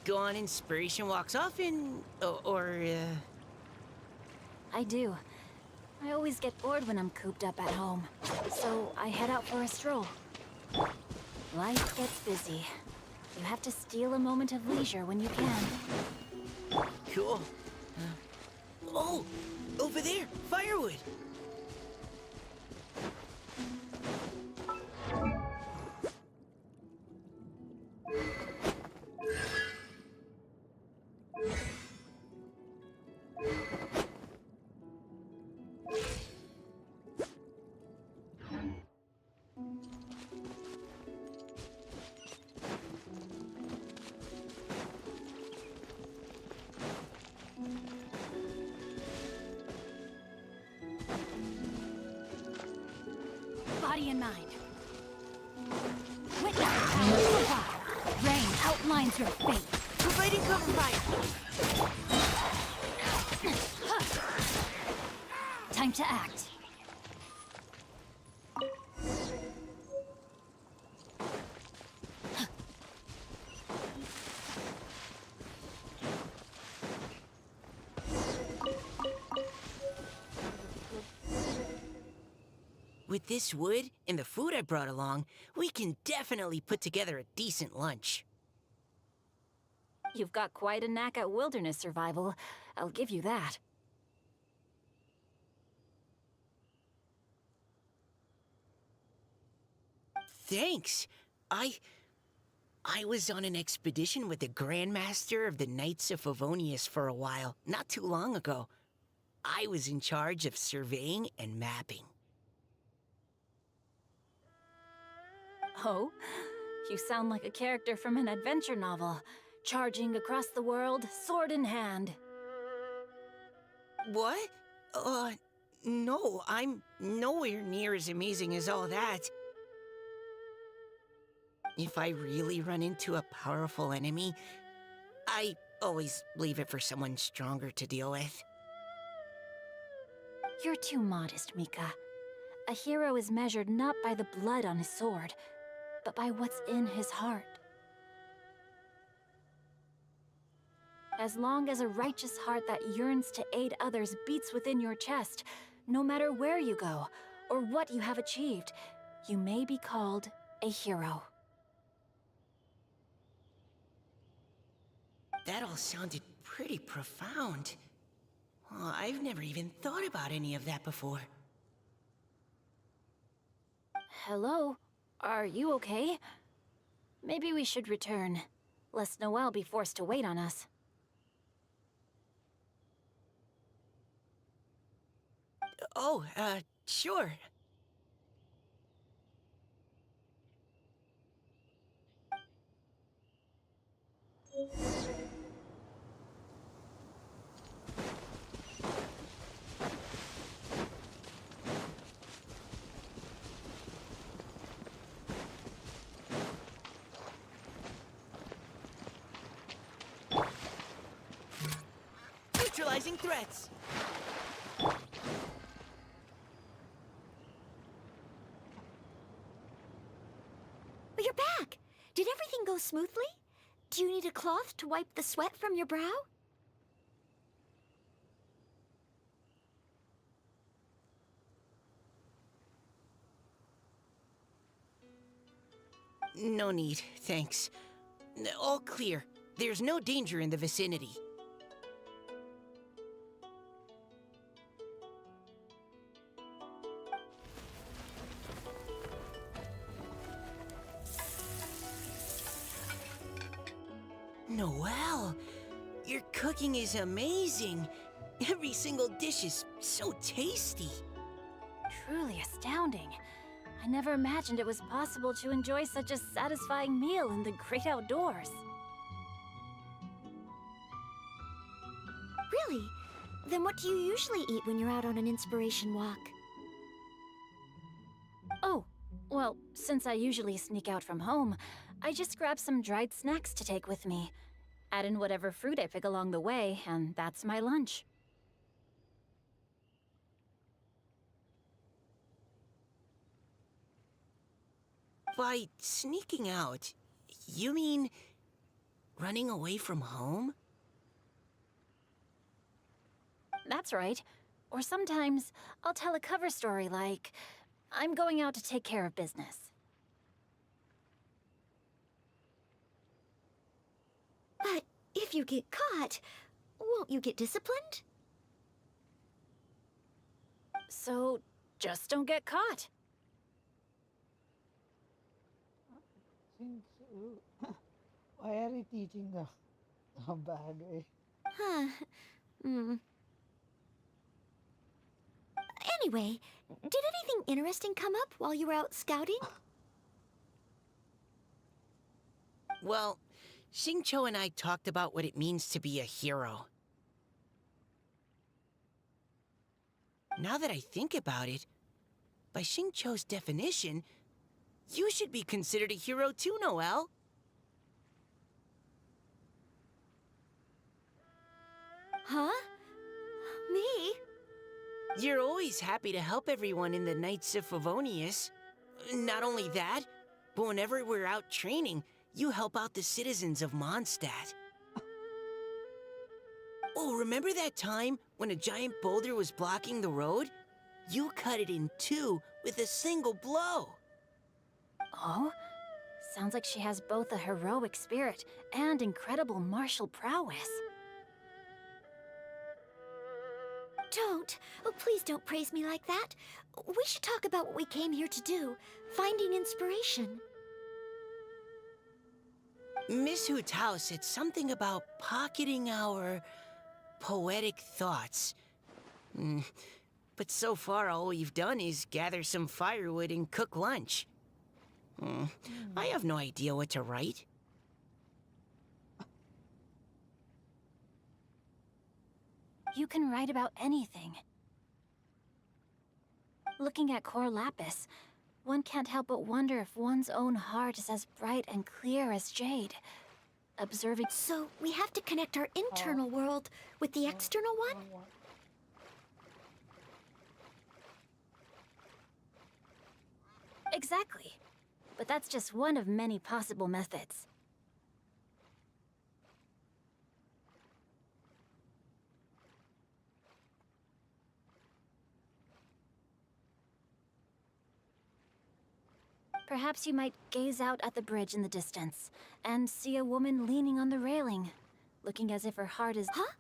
S9: go on inspiration walks often, or?
S3: I do. I always get bored when I'm cooped up at home, so I head out for a stroll. Life gets busy. You have to steal a moment of leisure when you can.
S9: Cool. Oh, over there, firewood.
S3: Body in mind. Witness the power of the fire. Rain outlines your fate.
S9: Providing cover fire.
S3: Time to act.
S9: With this wood and the food I brought along, we can definitely put together a decent lunch.
S3: You've got quite a knack at wilderness survival. I'll give you that.
S9: Thanks. I was on an expedition with the Grandmaster of the Knights of Favonius for a while, not too long ago. I was in charge of surveying and mapping.
S3: Oh? You sound like a character from an adventure novel, charging across the world, sword in hand.
S9: What? No, I'm nowhere near as amazing as all that. If I really run into a powerful enemy, I always leave it for someone stronger to deal with.
S3: You're too modest, Mika. A hero is measured not by the blood on his sword, but by what's in his heart. As long as a righteous heart that yearns to aid others beats within your chest, no matter where you go or what you have achieved, you may be called a hero.
S9: That all sounded pretty profound. Oh, I've never even thought about any of that before.
S3: Hello? Are you okay? Maybe we should return, lest Noelle be forced to wait on us.
S9: Oh, sure. Neutralizing threats.
S8: But you're back! Did everything go smoothly? Do you need a cloth to wipe the sweat from your brow?
S9: No need, thanks. All clear. There's no danger in the vicinity. Noelle, your cooking is amazing. Every single dish is so tasty.
S3: Truly astounding. I never imagined it was possible to enjoy such a satisfying meal in the great outdoors.
S8: Really? Then what do you usually eat when you're out on an inspiration walk?
S3: Oh, well, since I usually sneak out from home, I just grab some dried snacks to take with me. Add in whatever fruit I pick along the way, and that's my lunch.
S9: By sneaking out, you mean running away from home?
S3: That's right. Or sometimes I'll tell a cover story like, I'm going out to take care of business.
S8: But if you get caught, won't you get disciplined?
S3: So just don't get caught.
S11: Since why are you teaching a bad way?
S8: Huh. Anyway, did anything interesting come up while you were out scouting?
S9: Well, Xingqiu and I talked about what it means to be a hero. Now that I think about it, by Xingqiu's definition, you should be considered a hero too, Noelle.
S8: Huh? Me?
S9: You're always happy to help everyone in the Knights of Favonius. Not only that, but whenever we're out training, you help out the citizens of Mondstadt. Oh, remember that time when a giant boulder was blocking the road? You cut it in two with a single blow.
S3: Oh? Sounds like she has both a heroic spirit and incredible martial prowess.
S8: Don't. Oh, please don't praise me like that. We should talk about what we came here to do. Finding inspiration.
S9: Miss Hu Tao said something about pocketing our poetic thoughts. But so far, all we've done is gather some firewood and cook lunch. I have no idea what to write.
S3: You can write about anything. Looking at Core Lapis, one can't help but wonder if one's own heart is as bright and clear as jade. Observing...
S8: So, we have to connect our internal world with the external one?
S3: Exactly. But that's just one of many possible methods. Perhaps you might gaze out at the bridge in the distance and see a woman leaning on the railing, looking as if her heart is...
S8: Huh?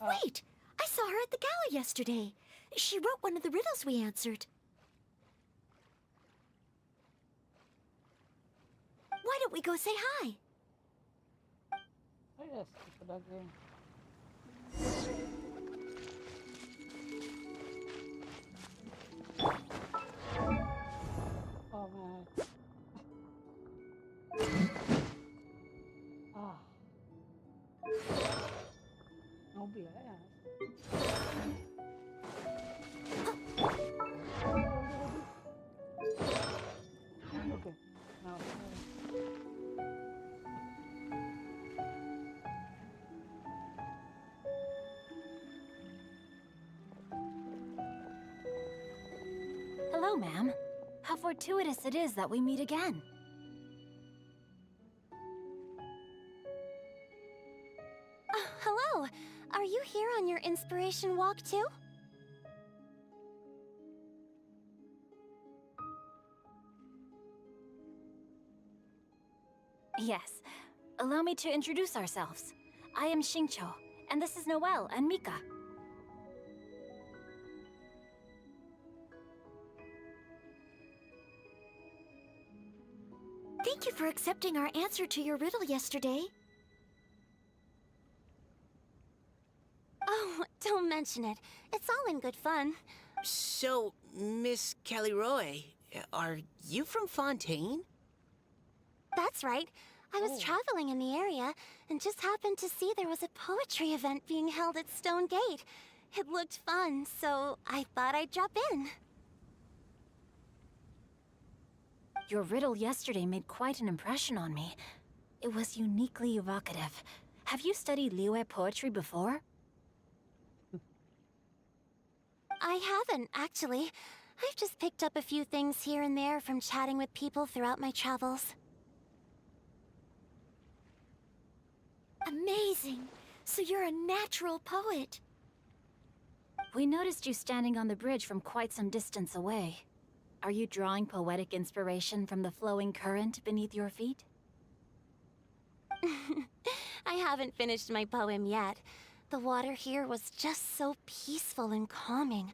S8: Wait! I saw her at the gala yesterday. She wrote one of the riddles we answered. Why don't we go say hi?
S11: Oh, yes, it's a game. Oh man. Ah. No be Okay. Now.
S3: Hello, ma'am. How fortuitous it is that we meet again.
S5: Hello! Are you here on your inspiration walk too?
S3: Yes. allow me to introduce ourselves. I am Xingqiu, and this is Noelle and Mika.
S8: Thank you for accepting our answer to your riddle yesterday.
S5: Oh, don't mention it. It's all in good fun.
S9: So, Miss Caliroe, are you from Fontaine?
S5: That's right. I was traveling in the area and just happened to see there was a poetry event being held at Stone Gate. It looked fun, so I thought I'd drop in.
S3: Your riddle yesterday made quite an impression on me. It was uniquely evocative. Have you studied Liyue poetry before?
S5: I haven't, actually. I've just picked up a few things here and there from chatting with people throughout my travels.
S8: Amazing! So you're a natural poet.
S3: We noticed you standing on the bridge from quite some distance away. Are you drawing poetic inspiration from the flowing current beneath your feet?
S5: I haven't finished my poem yet. The water here was just so peaceful and calming.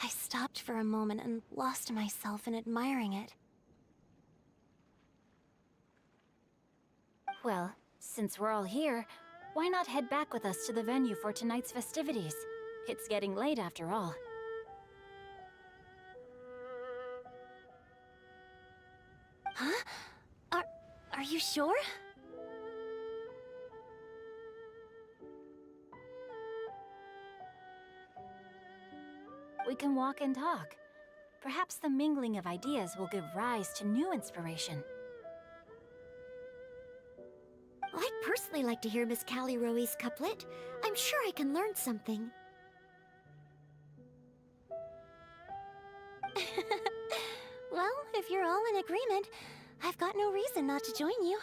S5: I stopped for a moment and lost myself in admiring it.
S3: Well, since we're all here, why not head back with us to the venue for tonight's festivities? It's getting late after all.
S5: Huh? Are you sure?
S3: We can walk and talk. Perhaps the mingling of ideas will give rise to new inspiration.
S8: I'd personally like to hear Miss Caliroe's couplet. I'm sure I can learn something.
S5: Well, if you're all in agreement, I've got no reason not to join you.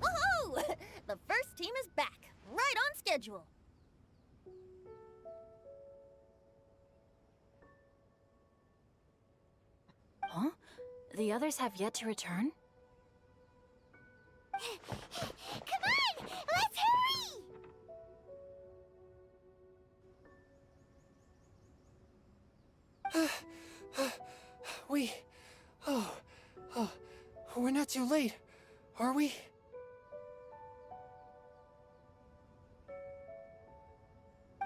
S6: Woohoo! The first team is back, right on schedule.
S3: Huh? The others have yet to return?
S5: Come on! Let's hurry!
S10: We're not too late, are we?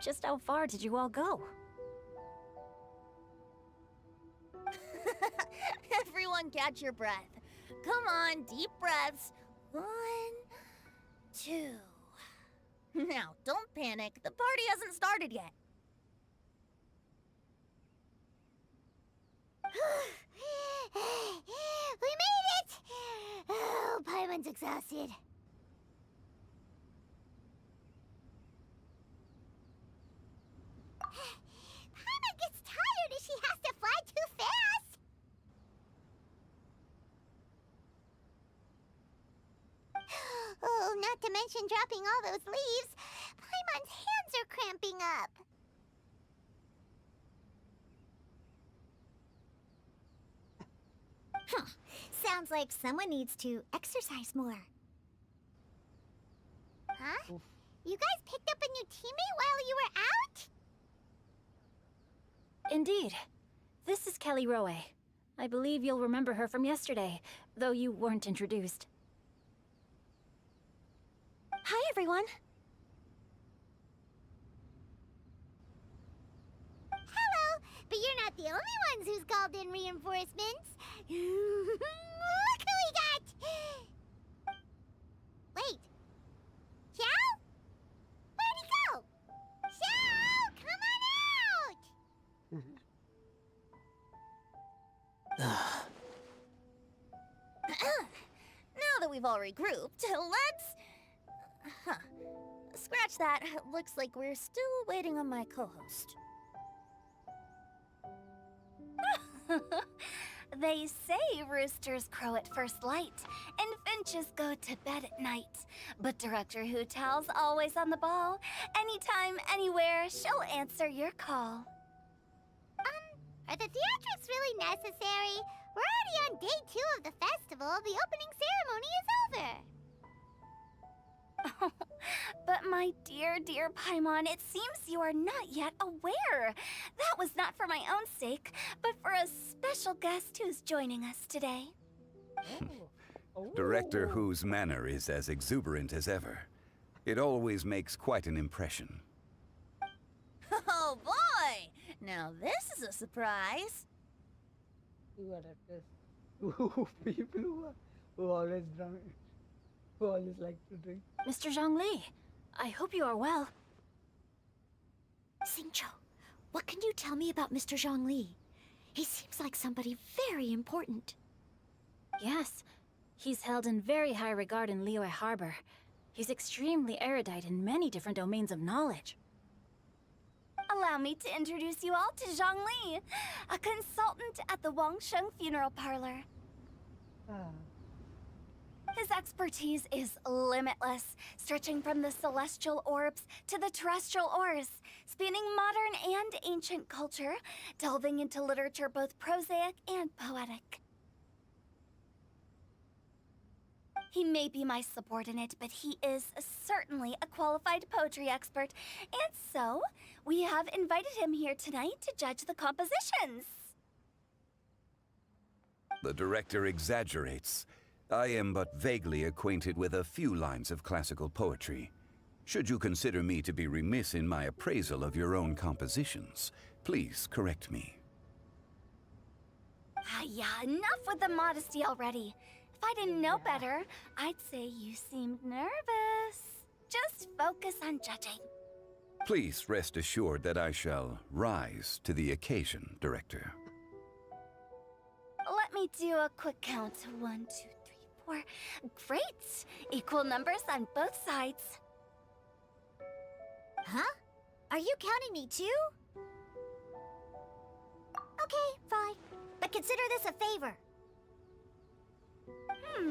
S3: Just how far did you all go?
S6: Everyone catch your breath. Come on, deep breaths. 1, 2. Now, don't panic. The party hasn't started yet.
S5: We made it! Oh, Paimon's exhausted. Paimon gets tired if she has to fly too fast. Oh, not to mention dropping all those leaves. Paimon's hands are cramping up. Sounds like someone needs to exercise more. Huh? You guys picked up a new teammate while you were out?
S3: Indeed. This is Caliroe. I believe you'll remember her from yesterday, though you weren't introduced.
S5: Hi, everyone. Hello, but you're not the only ones who's called in reinforcements. Look who we got! Wait. Xiao? Where'd he go? Xiao, come on out!
S6: Now that we've all regrouped, let's... Huh. Scratch that. Looks like we're still waiting on my co-host.
S5: They say roosters crow at first light, and finches go to bed at night. But Director Hootal's always on the ball. Anytime, anywhere, she'll answer your call.
S6: Are the theatrics really necessary? We're already on day 2 of the festival. The opening ceremony is over.
S5: But my dear, dear Paimon, it seems you are not yet aware. That was not for my own sake, but for a special guest who's joining us today.
S13: Director Who's manner is as exuberant as ever. It always makes quite an impression.
S6: Oh boy! Now this is a surprise.
S11: Who are actors? People who always drunk, who always like to drink.
S3: Mr. Zhongli, I hope you are well.
S8: Xingqiu, what can you tell me about Mr. Zhongli? He seems like somebody very important.
S3: Yes, he's held in very high regard in Liyue Harbor. He's extremely erudite in many different domains of knowledge.
S5: Allow me to introduce you all to Zhang Li, a consultant at the Wangsheng Funeral Parlor. His expertise is limitless, stretching from the celestial orbs to the terrestrial ores, spanning modern and ancient culture, delving into literature both prosaic and poetic. He may be my subordinate, but he is certainly a qualified poetry expert, and so we have invited him here tonight to judge the compositions.
S13: The director exaggerates. I am but vaguely acquainted with a few lines of classical poetry. Should you consider me to be remiss in my appraisal of your own compositions, please correct me.
S5: Yeah, enough with the modesty already. If I didn't know better, I'd say you seemed nervous. Just focus on judging.
S13: Please rest assured that I shall rise to the occasion, Director.
S5: Let me do a quick count. 1, 2, 3, 4. Great! Equal numbers on both sides.
S6: Huh? Are you counting me too? Okay, fine. But consider this a favor.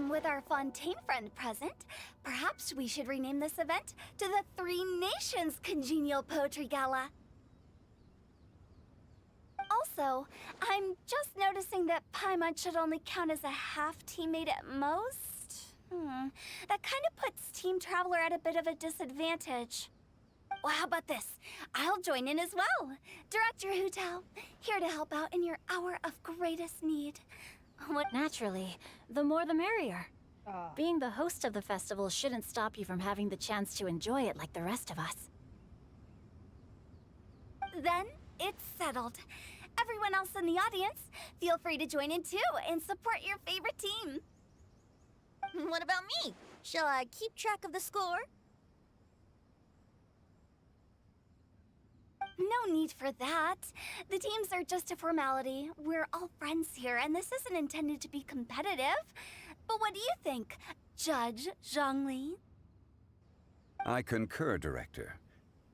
S5: With our Fontaine friend present, perhaps we should rename this event to the Three Nations Congenial Poetry Gala. Also, I'm just noticing that Paimon should only count as a half teammate at most. That kind of puts Team Traveler at a bit of a disadvantage. Well, how about this? I'll join in as well. Director Hootal, here to help out in your hour of greatest need.
S3: Naturally, the more the merrier. Being the host of the festival shouldn't stop you from having the chance to enjoy it like the rest of us.
S5: Then, it's settled. Everyone else in the audience, feel free to join in too and support your favorite team.
S6: What about me? Shall I keep track of the score?
S5: No need for that. The teams are just a formality. We're all friends here, and this isn't intended to be competitive. But what do you think, Judge Zhongli?
S13: I concur, Director.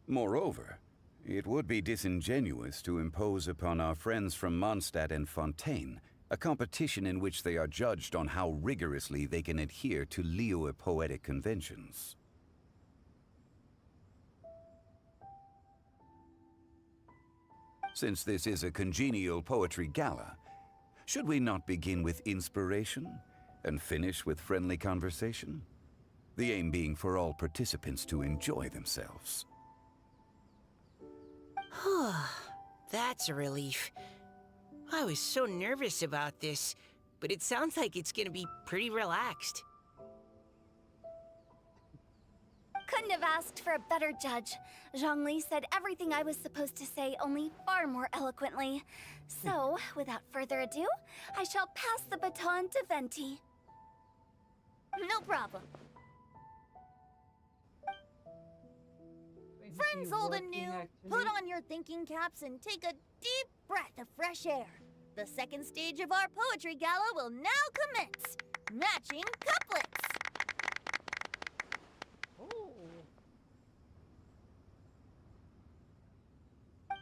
S13: Moreover, it would be disingenuous to impose upon our friends from Mondstadt and Fontaine a competition in which they are judged on how rigorously they can adhere to Liyue poetic conventions. Since this is a congenial poetry gala, should we not begin with inspiration and finish with friendly conversation? The aim being for all participants to enjoy themselves.
S9: That's a relief. I was so nervous about this, but it sounds like it's gonna be pretty relaxed.
S5: Couldn't have asked for a better judge. Zhongli said everything I was supposed to say, only far more eloquently. So, without further ado, I shall pass the baton to Venti.
S6: No problem. Friends old and new, put on your thinking caps and take a deep breath of fresh air. The second stage of our poetry gala will now commence. Matching couplets.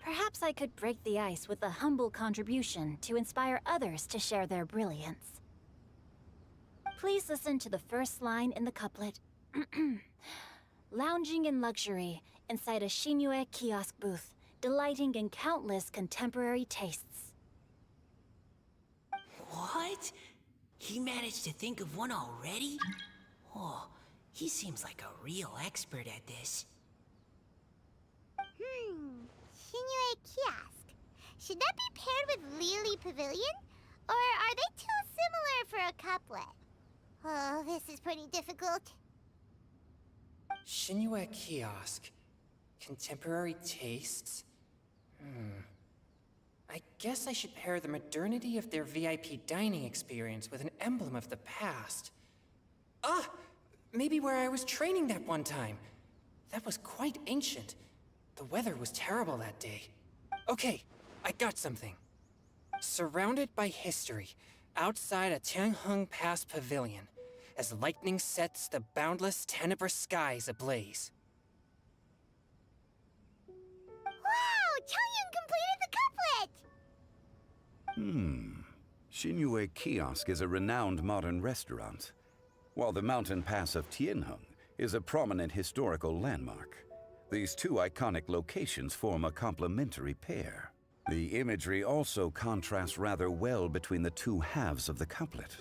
S3: Perhaps I could break the ice with a humble contribution to inspire others to share their brilliance. Please listen to the first line in the couplet. Lounging in luxury inside a Shinue kiosk booth, delighting in countless contemporary tastes.
S9: What? He managed to think of one already? Oh, he seems like a real expert at this.
S6: Shinue Kiosk. Should that be paired with Lily Pavilion? Or are they too similar for a couplet? Oh, this is pretty difficult.
S10: Shinue Kiosk. Contemporary tastes? I guess I should pair the modernity of their VIP dining experience with an emblem of the past. Ah! Maybe where I was training that one time. That was quite ancient. The weather was terrible that day. Okay, I got something. Surrounded by history, outside a Tianheng Pass pavilion, as lightning sets the boundless tenebrous skies ablaze.
S6: Wow! Chongyun completed the couplet!
S13: Shinue Kiosk is a renowned modern restaurant, while the Mountain Pass of Tianheng is a prominent historical landmark. These two iconic locations form a complementary pair. The imagery also contrasts rather well between the two halves of the couplet.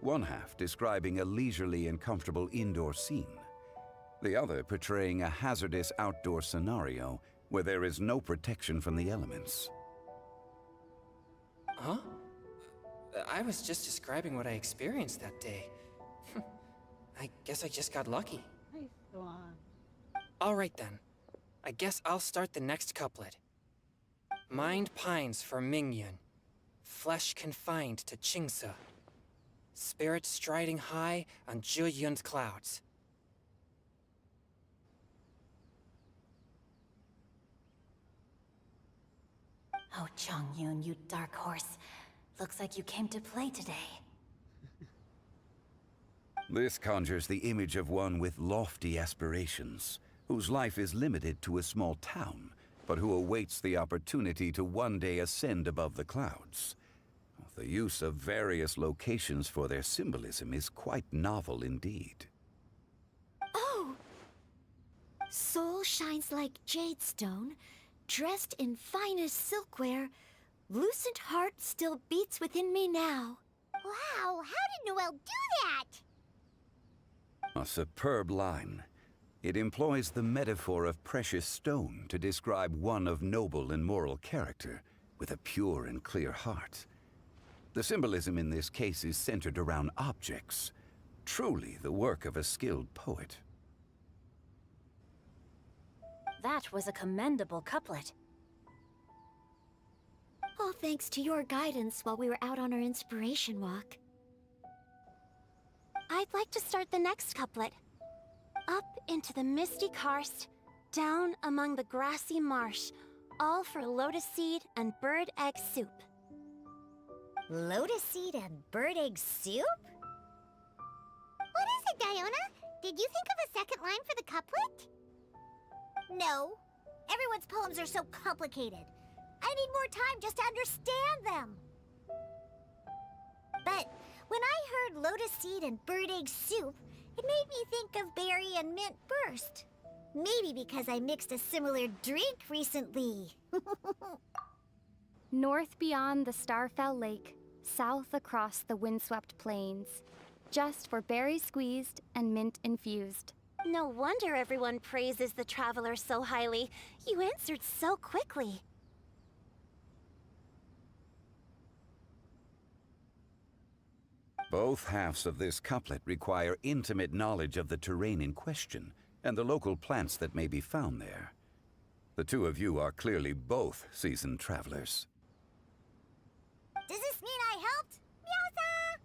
S13: One half describing a leisurely and comfortable indoor scene, the other portraying a hazardous outdoor scenario where there is no protection from the elements.
S10: Huh? I was just describing what I experienced that day. I guess I just got lucky.
S11: Nice one.
S10: Alright then. I guess I'll start the next couplet. Mind pines for Mingyun. Flesh confined to Qingse. Spirit striding high on Zheyun's clouds.
S3: Oh, Chongyun, you dark horse. Looks like you came to play today.
S13: This conjures the image of one with lofty aspirations, whose life is limited to a small town, but who awaits the opportunity to one day ascend above the clouds. The use of various locations for their symbolism is quite novel indeed.
S8: Oh! Soul shines like jade stone, dressed in finest silkware. Lucent heart still beats within me now.
S6: Wow, how did Noelle do that?
S13: A superb line. It employs the metaphor of precious stone to describe one of noble and moral character, with a pure and clear heart. The symbolism in this case is centered around objects, truly the work of a skilled poet.
S3: That was a commendable couplet.
S8: All thanks to your guidance while we were out on our inspiration walk.
S5: I'd like to start the next couplet. Up into the misty karst, down among the grassy marsh, all for lotus seed and bird egg soup.
S6: Lotus seed and bird egg soup? What is it, Diona? Did you think of a second line for the couplet? No. Everyone's poems are so complicated. I need more time just to understand them. But when I heard lotus seed and bird egg soup, it made me think of berry and mint burst. Maybe because I mixed a similar drink recently.
S14: North beyond the Starfell Lake, south across the windswept plains. Just for berry squeezed and mint infused.
S5: No wonder everyone praises the traveler so highly. You answered so quickly.
S13: Both halves of this couplet require intimate knowledge of the terrain in question and the local plants that may be found there. The two of you are clearly both seasoned travelers.
S6: Does this mean I helped? Meowsa!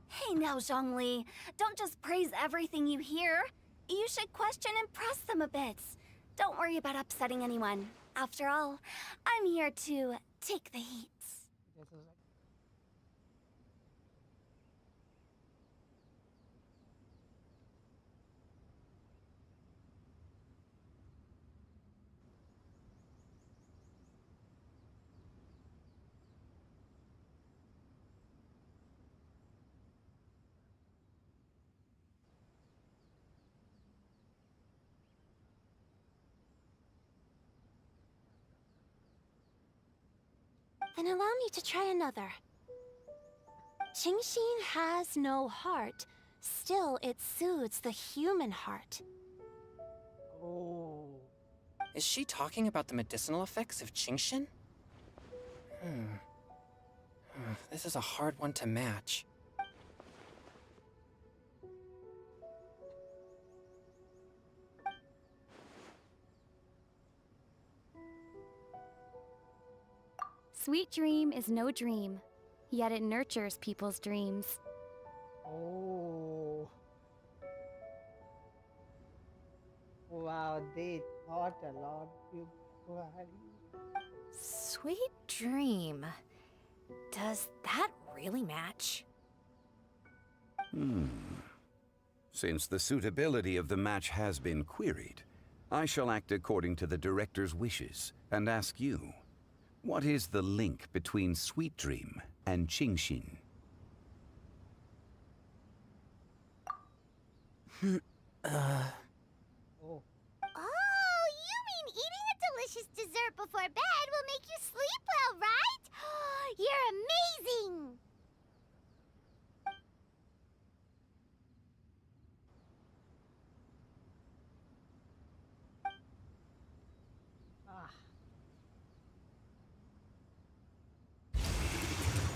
S5: Hey now, Zhongli. Don't just praise everything you hear. You should question and press them a bit. Don't worry about upsetting anyone. After all, I'm here to take the heat. Then allow me to try another. Qingxin has no heart. Still, it soothes the human heart.
S11: Oh.
S10: Is she talking about the medicinal effects of Qingxin? This is a hard one to match.
S14: Sweet dream is no dream, yet it nurtures people's dreams.
S11: Oh. Wow, they thought a lot. You
S6: Sweet dream. Does that really match?
S13: Since the suitability of the match has been queried, I shall act according to the director's wishes and ask you, what is the link between Sweet Dream and Qingxin?
S6: Oh, you mean eating a delicious dessert before bed will make you sleep well, right? You're amazing!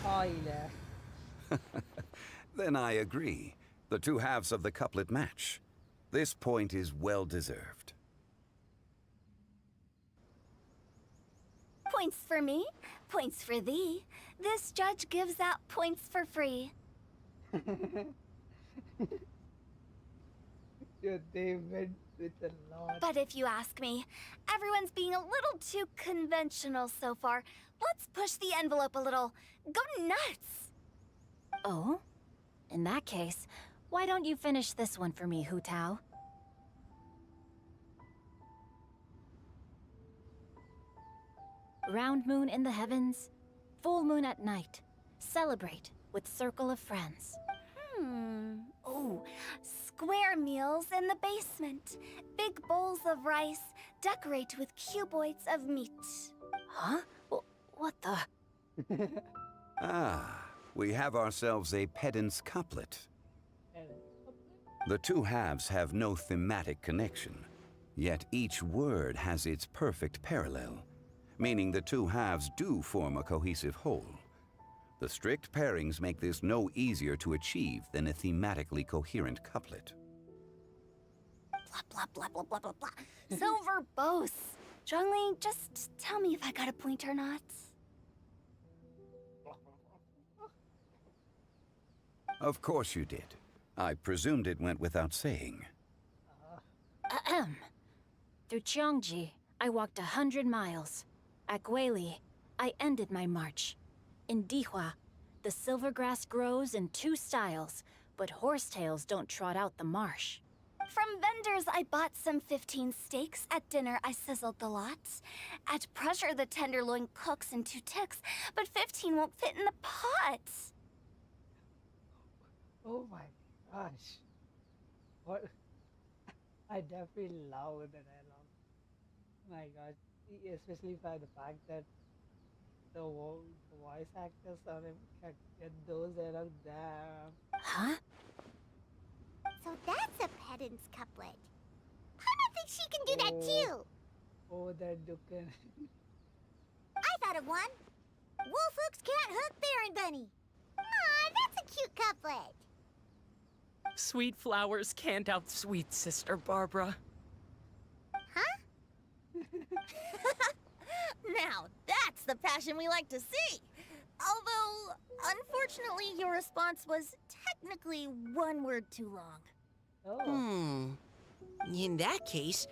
S11: Spoiler.
S13: Then I agree. The two halves of the couplet match. This point is well deserved.
S5: Points for me, points for thee. This judge gives out points for free.
S11: Yeah, they went with a lot.
S5: But if you ask me, everyone's being a little too conventional so far. Let's push the envelope a little. Go nuts!
S3: Oh? In that case, why don't you finish this one for me, Hu Tao? Round moon in the heavens, full moon at night. Celebrate with circle of friends.
S5: Oh, square meals in the basement. Big bowls of rice, decorate with cuboids of meat.
S3: Huh? What the?
S13: Ah, we have ourselves a pedant's couplet. The two halves have no thematic connection, yet each word has its perfect parallel, meaning the two halves do form a cohesive whole. The strict pairings make this no easier to achieve than a thematically coherent couplet.
S5: Blah, blah, blah, blah, blah, blah, blah. So verbose. Zhongli, just tell me if I got a point or not.
S13: Of course you did. I presumed it went without saying.
S3: Ahem. Through Cheongji, I walked 100 miles. At Guili, I ended my march. In Dihua, the silver grass grows in 2 styles, but horsetails don't trot out the marsh.
S5: From vendors, I bought some 15 steaks. At dinner, I sizzled the lots. At pressure, the tenderloin cooks in 2 ticks, but 15 won't fit in the pots.
S11: Oh my gosh. What? I definitely love the dialogue. My gosh. Especially by the fact that the voice actors on him can get those dialogues down.
S3: Huh?
S6: So that's a pedant's couplet. I don't think she can do that too.
S11: Oh, that Dukan.
S6: I thought of one. Wolf hooks can't hook Baron Bunny. Aw, that's a cute couplet.
S12: Sweet flowers can't outsweet Sister Barbara.
S6: Huh? Now, that's the passion we like to see. Although, unfortunately, your response was technically 1 word too long.
S11: Oh.
S9: In that case,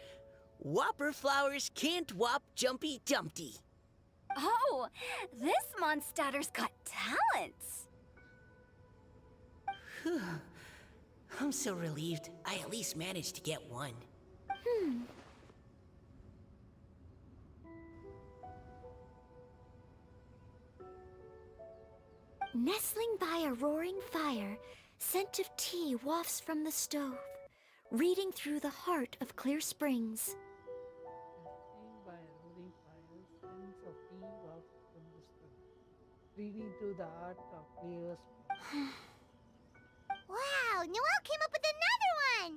S9: Whopper flowers can't whop Jumpy Dumpty.
S5: Oh, this monster's got talents.
S9: I'm so relieved. I at least managed to get one.
S8: Nestling by a roaring fire, scent of tea wafts from the stove, reading through the heart of clear springs.
S11: Seen by a roaring fire, sense of tea wafts from the stove. reading through the art of clear.
S6: Wow, Noelle came up with another one!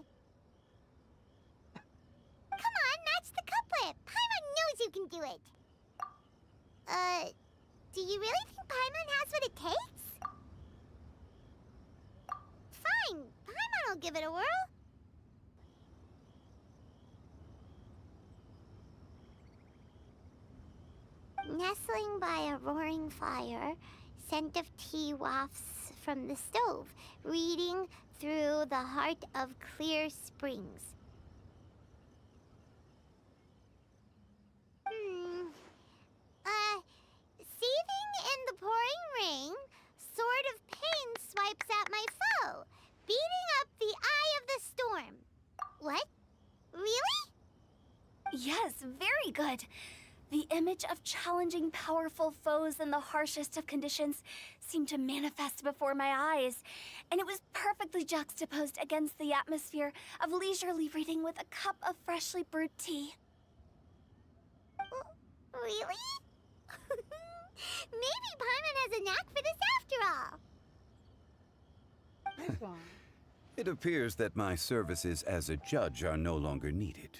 S6: Come on, match the couplet. Paimon knows you can do it. Do you really think Paimon has what it takes? Fine, Paimon will give it a whirl. Nestling by a roaring fire, scent of tea wafts from the stove, reading through the heart of clear springs. Seething in the pouring rain, sword of pain swipes at my foe, beating up the eye of the storm. What? Really?
S5: Yes, very good. The image of challenging powerful foes in the harshest of conditions seemed to manifest before my eyes, and it was perfectly juxtaposed against the atmosphere of leisurely reading with a cup of freshly brewed tea.
S6: Really? Maybe Paimon has a knack for this after all.
S11: Nice one.
S13: It appears that my services as a judge are no longer needed.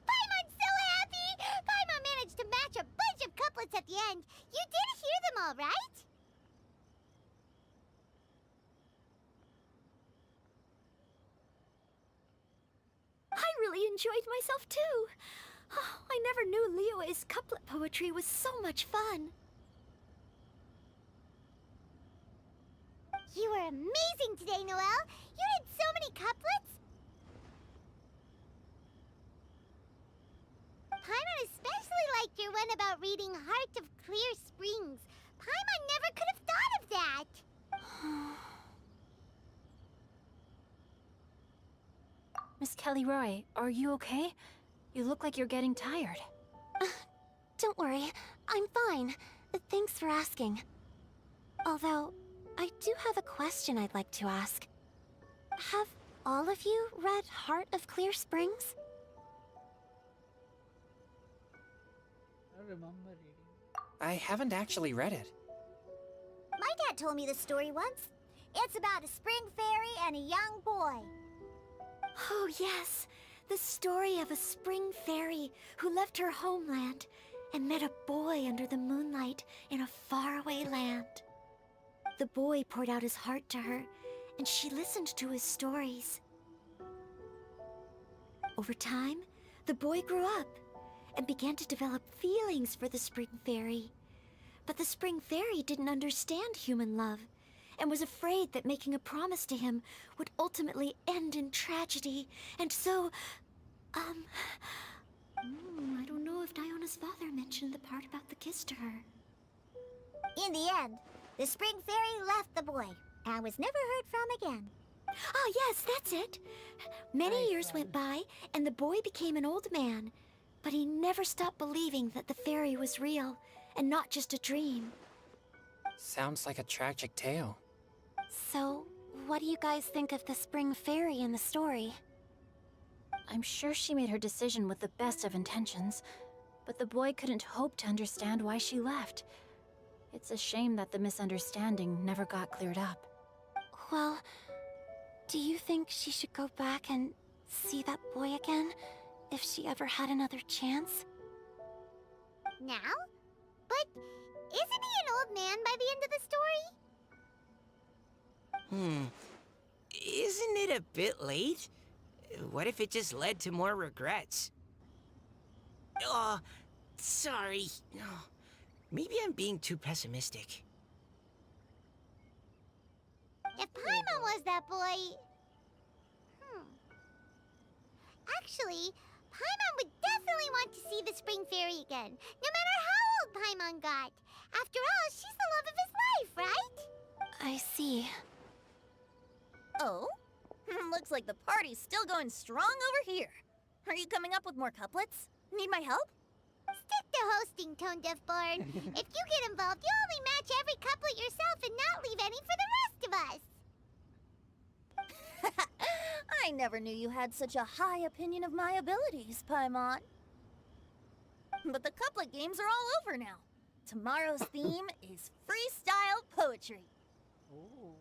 S6: Paimon's so happy! Paimon managed to match a bunch of couplets at the end. You did hear them all, right?
S8: I really enjoyed myself too. Oh, I never knew Liyue's couplet poetry was so much fun.
S6: You were amazing today, Noelle. You did so many couplets. Paimon especially liked your one about reading Heart of Clear Springs. Paimon never could have thought of that.
S3: Miss Kelly Roy, are you okay? You look like you're getting tired.
S8: Don't worry, I'm fine. Thanks for asking. Although, I do have a question I'd like to ask. Have all of you read Heart of Clear Springs?
S11: I remember reading.
S10: I haven't actually read it.
S6: My dad told me the story once. It's about a spring fairy and a young boy.
S8: Oh yes, the story of a spring fairy who left her homeland and met a boy under the moonlight in a faraway land. The boy poured out his heart to her, and she listened to his stories. Over time, the boy grew up and began to develop feelings for the spring fairy. But the spring fairy didn't understand human love and was afraid that making a promise to him would ultimately end in tragedy. And so, I don't know if Diona's father mentioned the part about the kiss to her.
S6: In the end, the spring fairy left the boy and was never heard from again.
S8: Oh yes, that's it. Many years went by, and the boy became an old man. But he never stopped believing that the fairy was real, and not just a dream.
S10: Sounds like a tragic tale.
S14: So, what do you guys think of the spring fairy in the story?
S3: I'm sure she made her decision with the best of intentions, but the boy couldn't hope to understand why she left. It's a shame that the misunderstanding never got cleared up.
S14: Well, do you think she should go back and see that boy again, if she ever had another chance?
S6: Now? But isn't he an old man by the end of the story?
S9: Isn't it a bit late? What if it just led to more regrets? Oh, sorry. Oh, maybe I'm being too pessimistic.
S6: If Paimon was that boy... Actually, Paimon would definitely want to see the spring fairy again, no matter how old Paimon got. After all, she's the love of his life, right?
S14: I see.
S6: Oh?
S15: Looks like the party's still going strong over here. Are you coming up with more couplets? Need my help?
S6: Stick to
S8: the hosting, Tone Deaf Bard. If you get involved, you only match every couplet yourself and not leave any for the rest of us.
S6: I never knew you had such a high opinion of my abilities, Paimon. But the couplet games are all over now. Tomorrow's theme is freestyle poetry.
S11: Oh.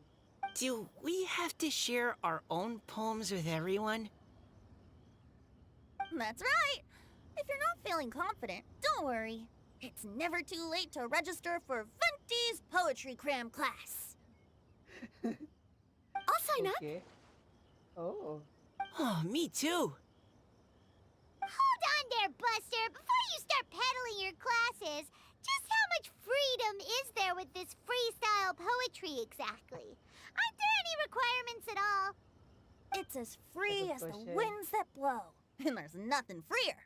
S9: Do we have to share our own poems with everyone?
S6: That's right. If you're not feeling confident, don't worry. It's never too late to register for Venti's Poetry Cram class.
S8: I'll sign up.
S11: Oh.
S9: Oh, me too.
S8: Hold on there, Buster. Before you start peddling your classes, just how much freedom is there with this freestyle poetry exactly? Aren't there any requirements at all?
S6: It's as free as the winds that blow, and there's nothing freer.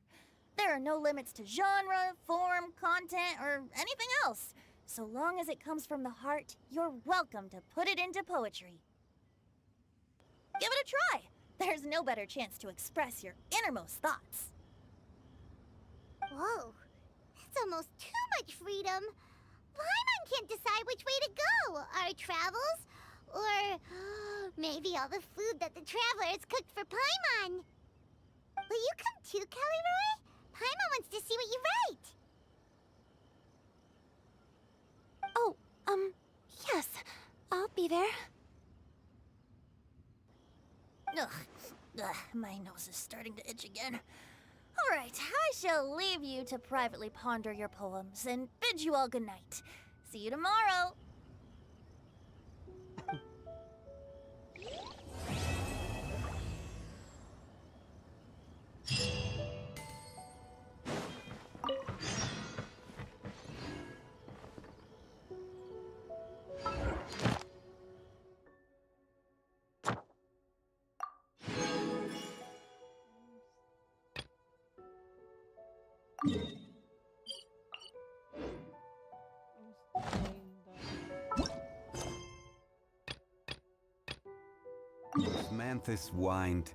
S6: There are no limits to genre, form, content, or anything else. So long as it comes from the heart, you're welcome to put it into poetry. Give it a try. There's no better chance to express your innermost thoughts.
S8: Whoa, that's almost too much freedom. Paimon can't decide which way to go. Our travels? Or maybe all the food that the travelers cooked for Paimon. Will you come too, Kelly Roy? Paimon wants to see what you write.
S5: Oh, yes. I'll be there.
S6: Ugh, my nose is starting to itch again. All right, I shall leave you to privately ponder your poems and bid you all good night. See you tomorrow.
S13: Manthus whined.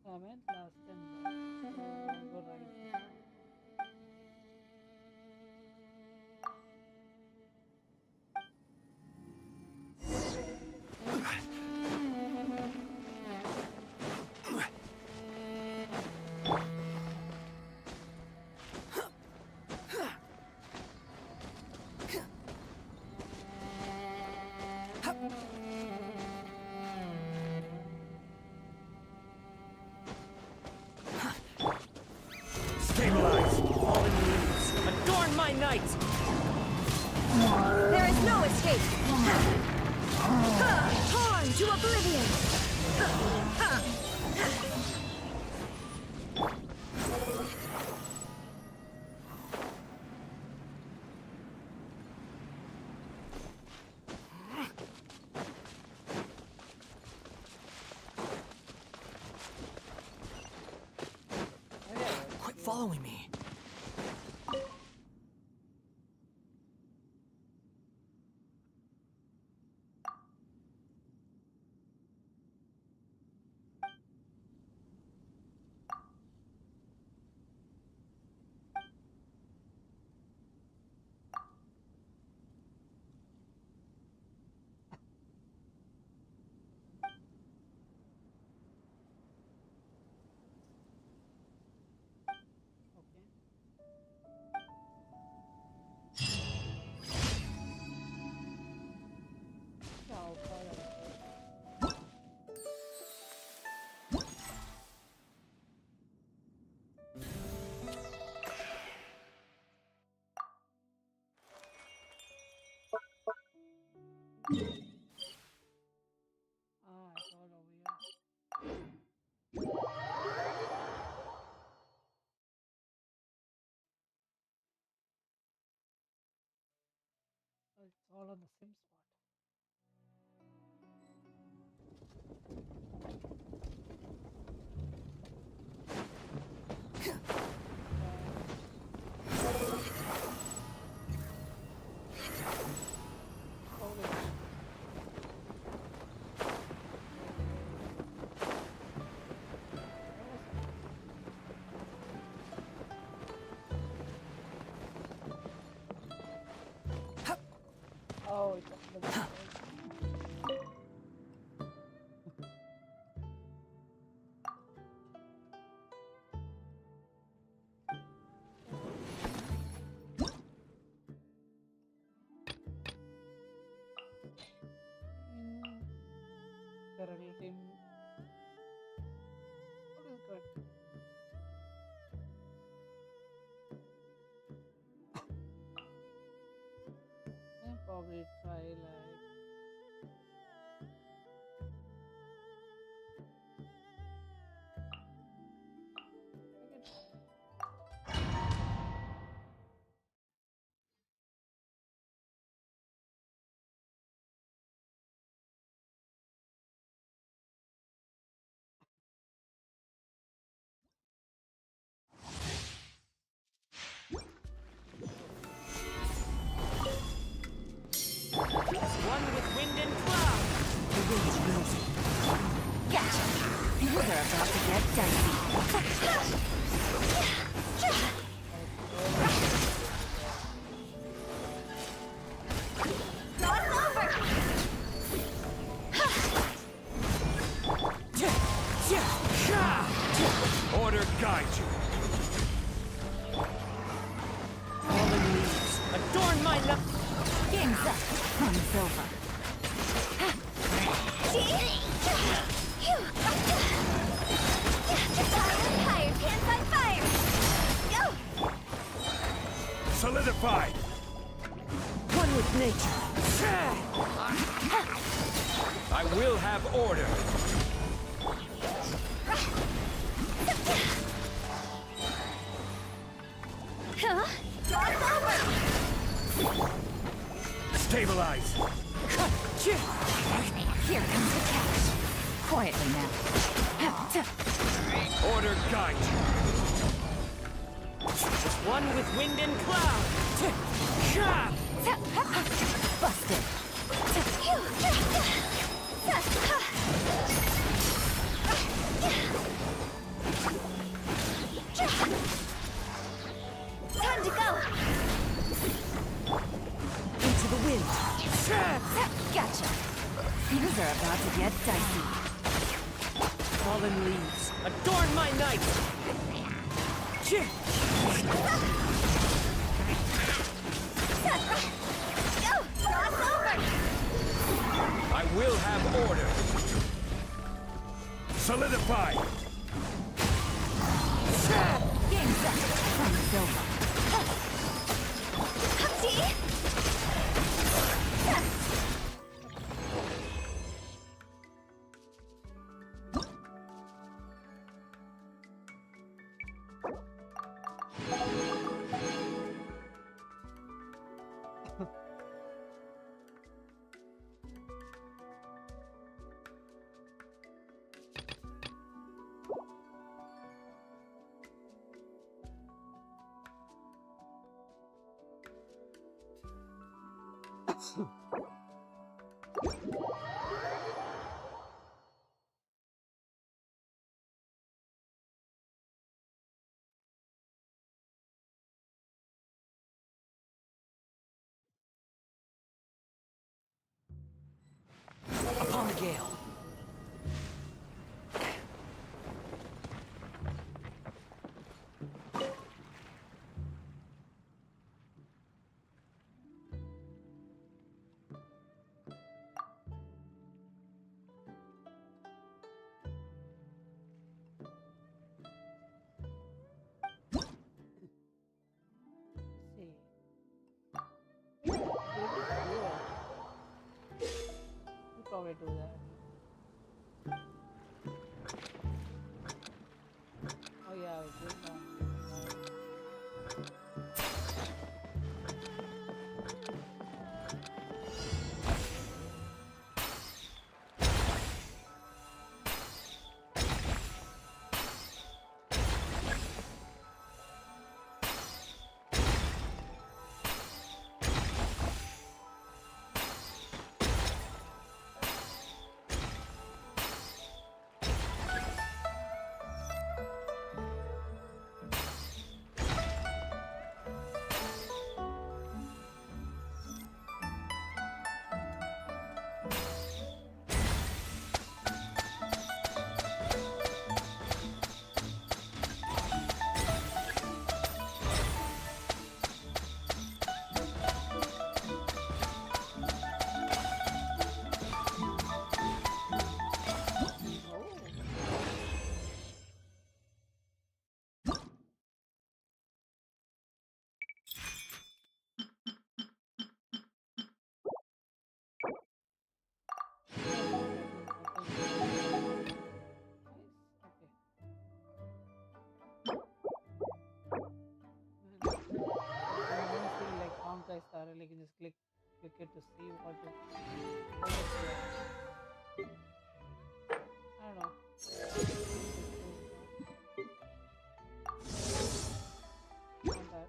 S11: Comment last and go right.
S4: Stabilize!
S2: Fallen leaves, adorn my night!
S6: There is no escape.
S8: Torn to oblivion!
S12: Quit following me.
S11: It's all over here. all on the same spot. Oh, it's up the the relative. What is good? I'll probably try like
S2: One with wind and cloud. The wind is rosy.
S3: Gotcha. Things are about to get dicey.
S5: Cross over!
S4: Order guide you.
S2: Fallen leaves adorn my love.
S3: Game's up. Fun's over.
S5: Fire, hands on fire! Go!
S4: Solidified.
S2: One with nature.
S4: I will have order.
S5: Huh? Cross over!
S4: Stabilize.
S3: Here comes the catch. Quietly now.
S4: Order guide you.
S2: One with wind and cloud.
S3: Busted.
S5: Time to go!
S3: Into the wind. Gotcha. Things are about to get dicey.
S2: Fallen leaves adorn my night.
S5: Go! Cross over!
S4: I will have order. Solidified.
S3: Game's up. Fun's over.
S2: Upon the gale.
S11: Probably do that. Oh yeah, I was doing that. you get to see what it's like. I don't know. Not bad.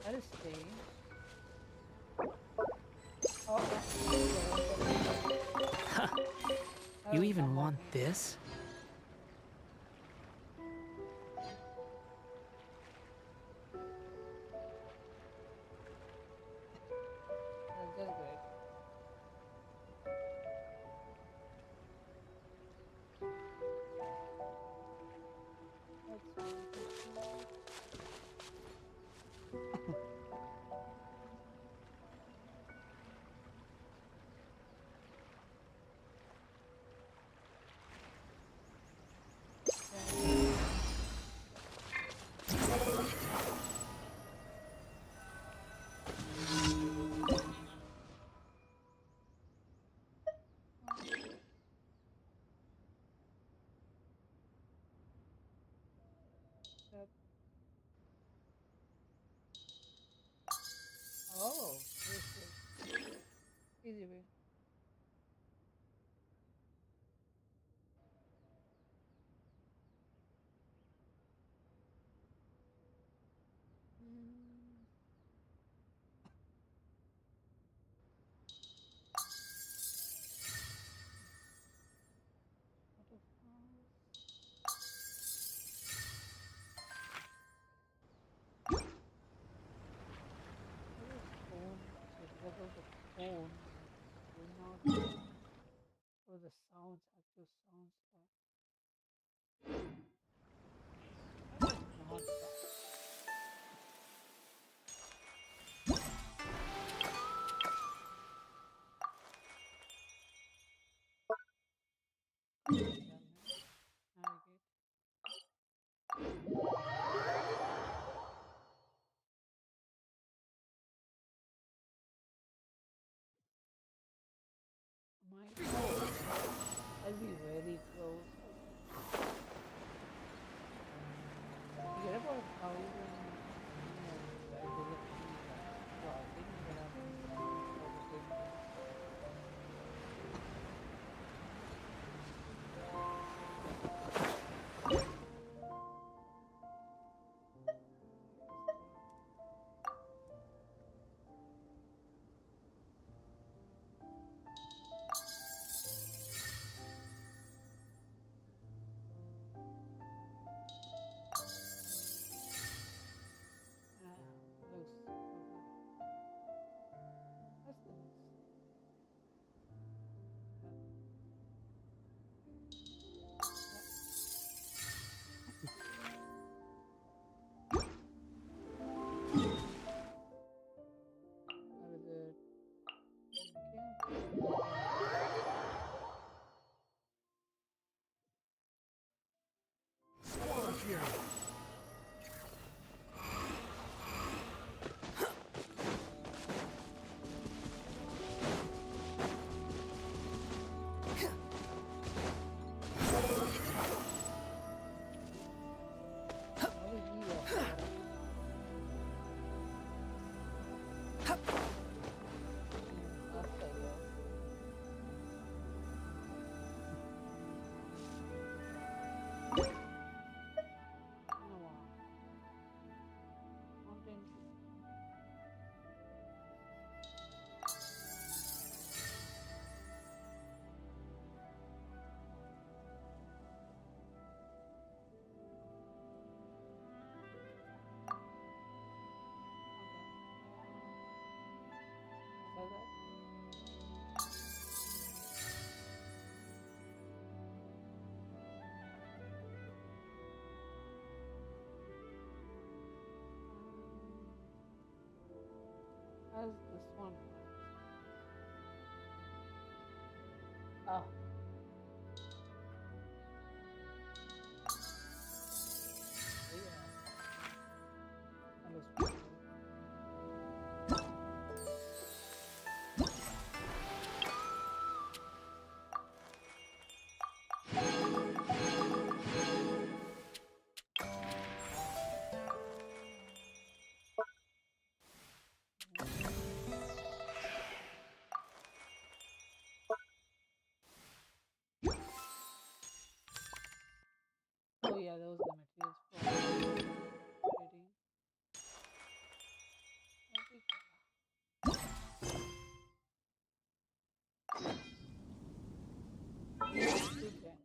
S11: That is strange.
S12: You even want this?
S11: That's just great. That's that. Oh, this is easy way. What was the phone? Will not. What the sounds? Actual sounds like. That is not that. Navigate. My God, I'll be very close. Forget about 1,000 right? There's a few crossing that happens for the same thing. As this one. Oh. Yeah. That looks pretty good. Oh yeah, those are the materials for creating. Good then.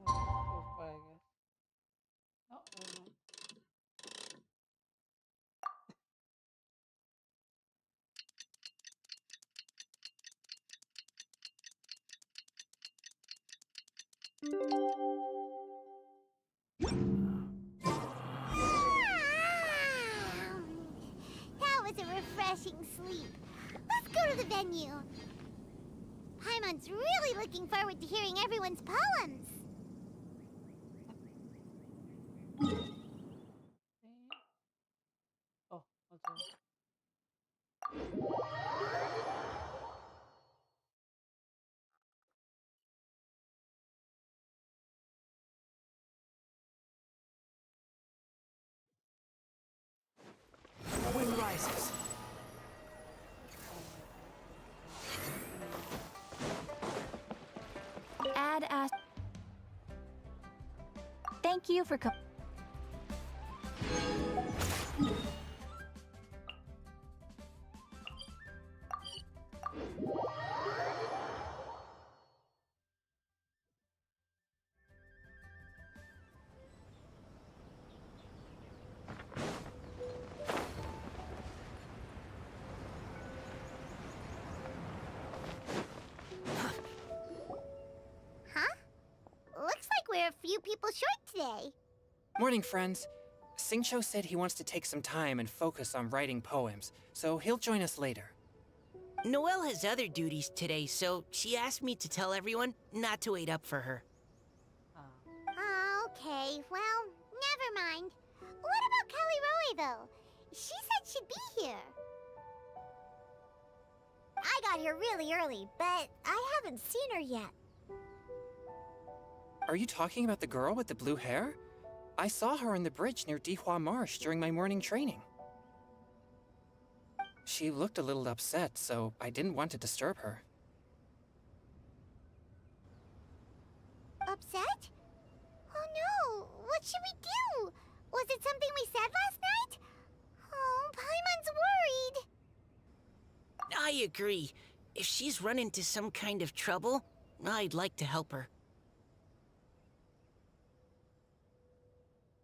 S11: Almost close by, I guess. No, never mind.
S8: That was a refreshing sleep. Let's go to the venue. Paimon's really looking forward to hearing everyone's poems.
S11: Oh, okay.
S12: The wind rises.
S14: Add as. Thank you for
S8: Huh? Looks like we're a few people short today.
S10: Morning, friends. Singcho said he wants to take some time and focus on writing poems, so he'll join us later.
S9: Noelle has other duties today, so she asked me to tell everyone not to wait up for her.
S8: Okay, well, never mind. What about Kelly Roe, though? She said she'd be here. I got here really early, but I haven't seen her yet.
S10: Are you talking about the girl with the blue hair? I saw her on the bridge near Dihua Marsh during my morning training. She looked a little upset, so I didn't want to disturb her.
S8: Upset? Oh no, what should we do? Was it something we said last night? Oh, Paimon's worried.
S9: I agree. If she's run into some kind of trouble, I'd like to help her.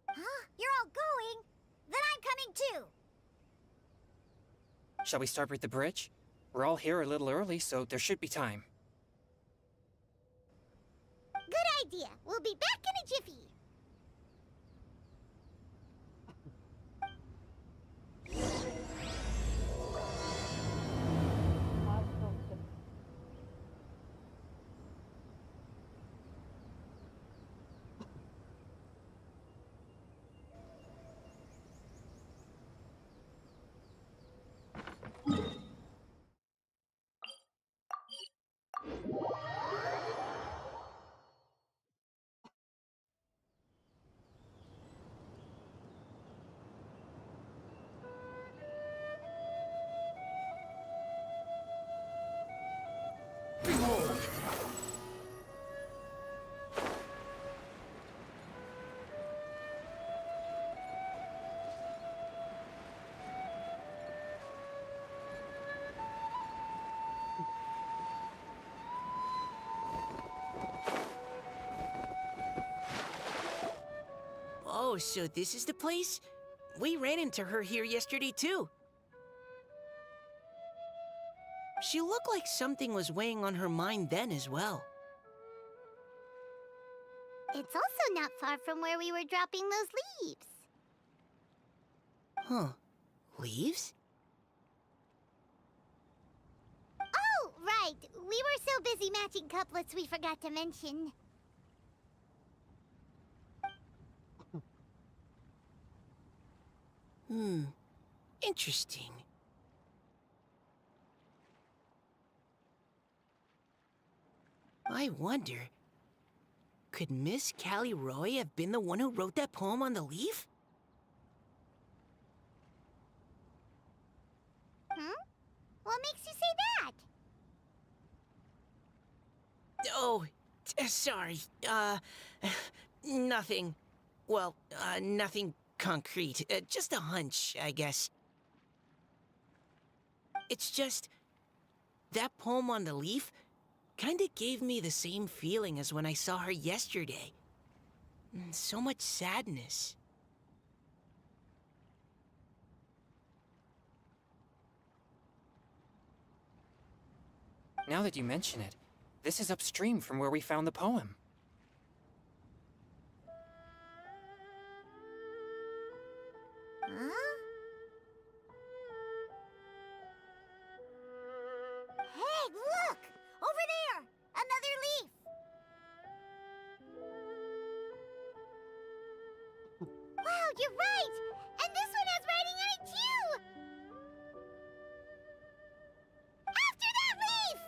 S8: Huh? You're all going? Then I'm coming too.
S10: Shall we start with the bridge? We're all here a little early, so there should be time.
S8: Good idea. We'll be back in a jiffy.
S9: Oh, so this is the place? We ran into her here yesterday, too. She looked like something was weighing on her mind then as well.
S8: It's also not far from where we were dropping those leaves.
S9: Huh. Leaves?
S8: right. We were so busy matching couplets we forgot to mention.
S9: Interesting. I wonder, could Miss Callie Roy have been the one who wrote that poem on the leaf?
S8: What makes you say that?
S9: Oh, sorry. Nothing. Well, nothing concrete. Just a hunch, I guess. It's just, that poem on the leaf kinda gave me the same feeling as when I saw her yesterday. So much sadness.
S10: Now that you mention it, this is upstream from where we found the poem.
S8: Huh? Hey, look! Over there! Another leaf! Wow, you're right! And this one has writing on it too! After that leaf!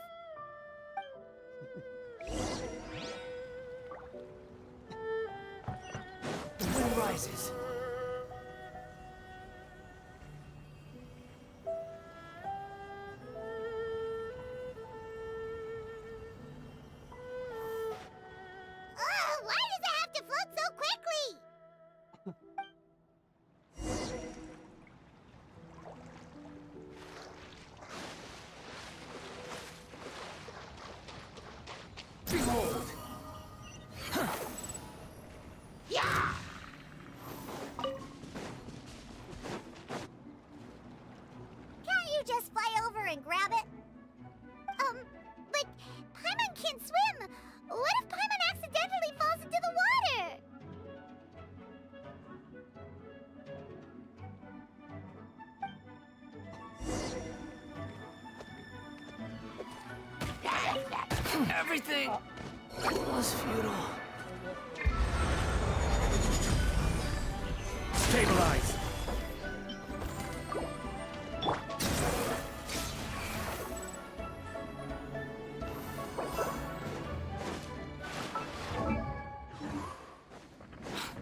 S12: The wind rises.
S8: Why does it have to float so quickly?
S4: Behold!
S8: Yeah! Can't you just fly over and grab it? But Paimon can't swim! What if Paimon accidentally falls into the water?
S12: Everything was futile.
S4: Stabilize!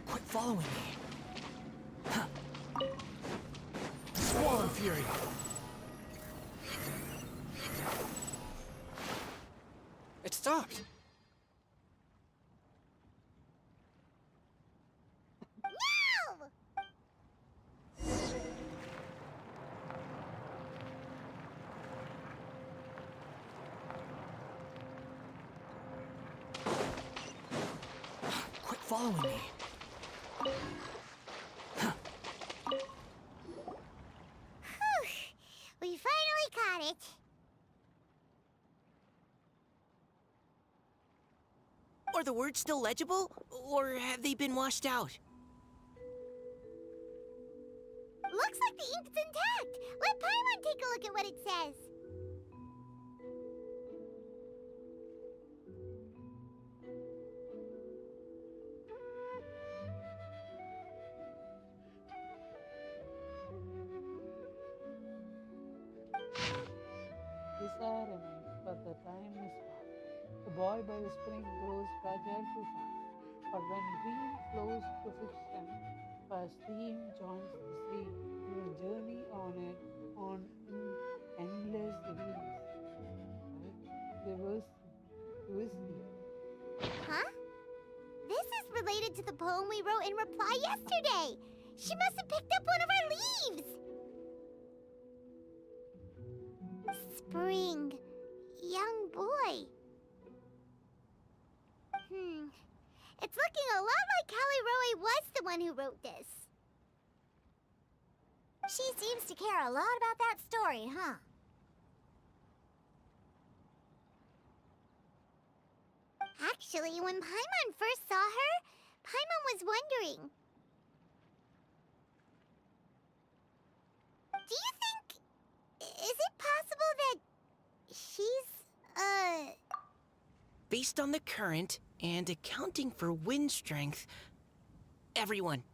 S12: Quit following me.
S4: Swarm Fury!
S10: It stopped.
S8: No!
S12: Quit following me.
S8: Whew. We finally caught it.
S9: Are the words still legible? Or have they been washed out?
S8: Looks like the ink's intact. Let Paimon take a look at what it says.
S11: These are remains, but the time is past. The boy by the spring grows fragile too fast. But when dream flows to fiction, a stream joins the sea, we will journey on it on in endless reveries. Right? Rivers,
S8: Huh? This is related to the poem we wrote in reply yesterday. She must have picked up one of our leaves. Spring. Young boy. It's looking a lot like Callie Roy was the one who wrote this. She seems to care a lot about that story, huh? Actually, when Paimon first saw her, Paimon was wondering. Do you think... Is it possible that she's
S9: based on the current and accounting for wind strength. Everyone,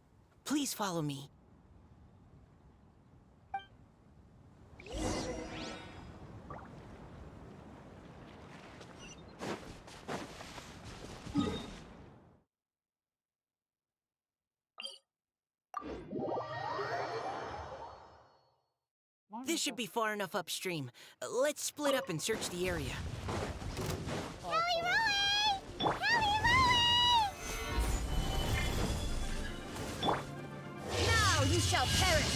S9: please follow me. This should be far enough upstream. Let's split up and search the area.
S5: Kelly Roe! Kelly Roe!
S6: Now you shall perish!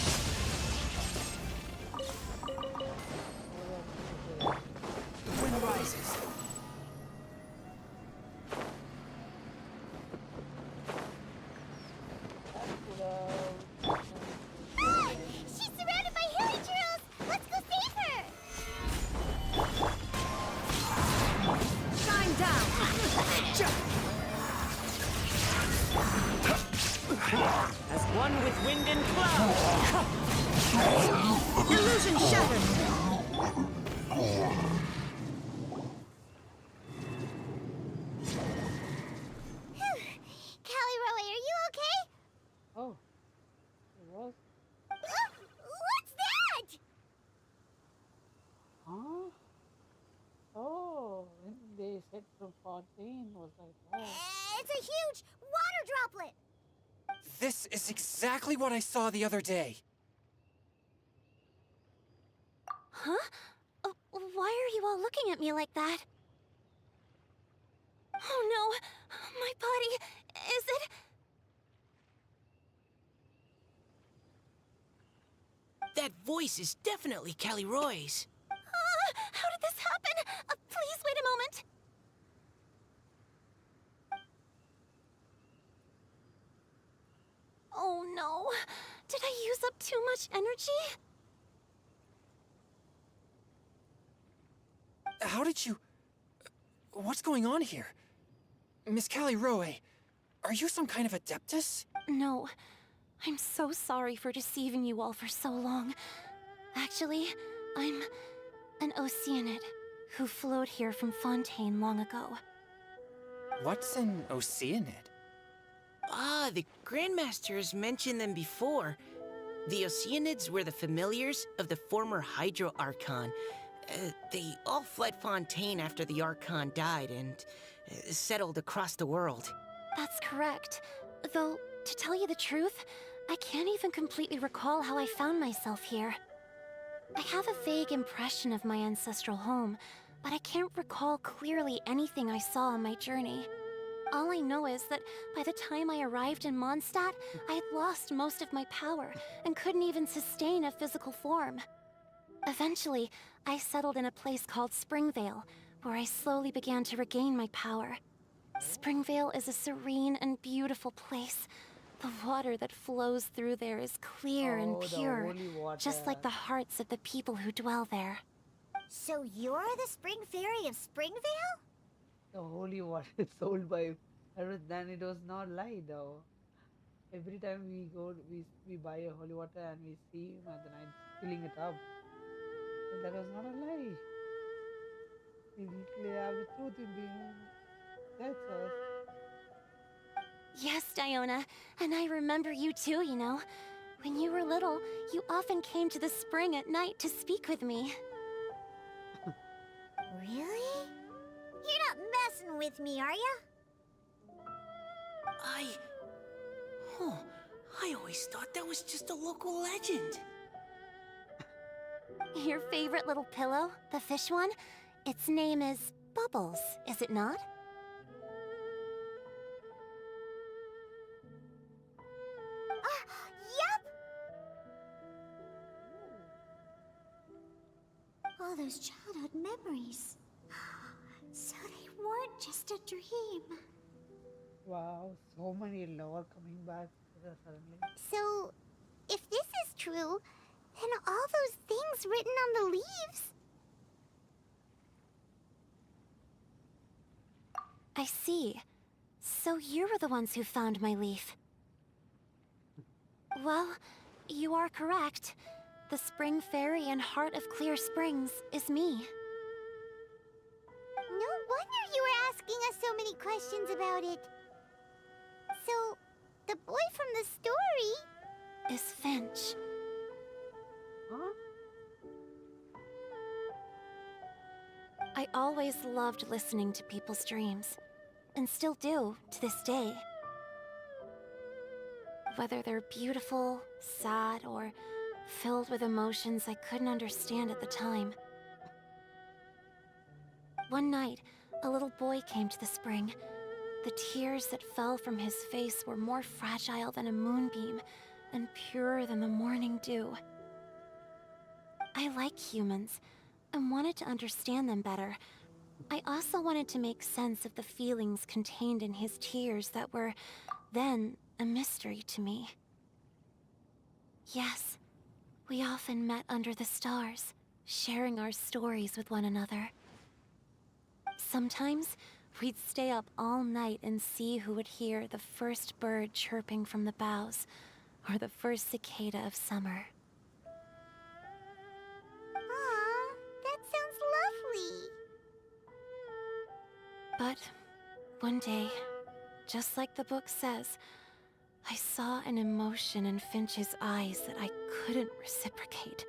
S9: The wind rises.
S5: She's surrounded by hilly churls! Let's go save her!
S6: Shine down!
S2: As one with wind and cloud.
S6: Illusion shattered!
S5: Callie Roe, are you okay?
S11: Oh, it was.
S5: What's that?
S11: Huh? Oh, when they said from Fontaine was like, oh.
S5: It's a huge water droplet.
S10: This is exactly what I saw the other day.
S5: Huh? Why are you all looking at me like that? Oh no! My body... Is it...
S9: That voice is definitely Callie Roy's.
S5: How did this happen? Please wait a moment. Oh no. Did I use up too much energy?
S10: How did you... What's going on here? Miss Callie Roe, are you some kind of adeptus?
S3: No. I'm so sorry for deceiving you all for so long. Actually, I'm an Oceanid who flowed here from Fontaine long ago.
S10: What's an Oceanid?
S9: Ah, the Grandmasters mentioned them before. The Oceanids were the familiars of the former Hydro Archon. They all fled Fontaine after the Archon died and settled across the world.
S3: That's correct. Though, to tell you the truth, I can't even completely recall how I found myself here. I have a vague impression of my ancestral home, but I can't recall clearly anything I saw on my journey. All I know is that by the time I arrived in Mondstadt, I had lost most of my power and couldn't even sustain a physical form. Eventually, I settled in a place called Springvale, where I slowly began to regain my power. Springvale is a serene and beautiful place. The water that flows through there is clear and
S11: the
S3: pure,
S11: holy water.
S3: just like the hearts of the people who dwell there.
S5: So you're the Spring Fairy of Springvale?
S11: The holy water is sold by then it was not lie though. Every time we go, we buy a holy water and we see him at the night filling it up. So that was not a lie. We literally have the truth in being. That's us.
S3: Yes, Diona, and I remember you too, you know. When you were little, you often came to the spring at night to speak with me.
S5: Really? You're not messing with me, are ya?
S9: I always thought that was just a local legend.
S3: Your favorite little pillow, the fish one? Its name is Bubbles, is it not?
S5: Yep! All those childhood memories. So they weren't just a dream.
S11: Wow, so many lore coming back suddenly.
S5: So, if this is true, then all those things written on the leaves...
S3: I see. So you were the ones who found my leaf. Well, you are correct. The Spring Fairy and Heart of Clear Springs is me.
S5: No wonder you were
S8: asking us so many questions about it. So, the boy from the story
S3: is Finch.
S11: Huh?
S3: I always loved listening to people's dreams, and still do to this day. Whether they're beautiful, sad, or filled with emotions I couldn't understand at the time. One night, a little boy came to the spring. The tears that fell from his face were more fragile than a moonbeam and purer than the morning dew. I like humans and wanted to understand them better. I also wanted to make sense of the feelings contained in his tears that were, then, a mystery to me. Yes, we often met under the stars, sharing our stories with one another. Sometimes, we'd stay up all night and see who would hear the first bird chirping from the boughs, or the first cicada of summer.
S8: Aw, that sounds lovely.
S3: But one day, just like the book says, I saw an emotion in Finch's eyes that I couldn't reciprocate.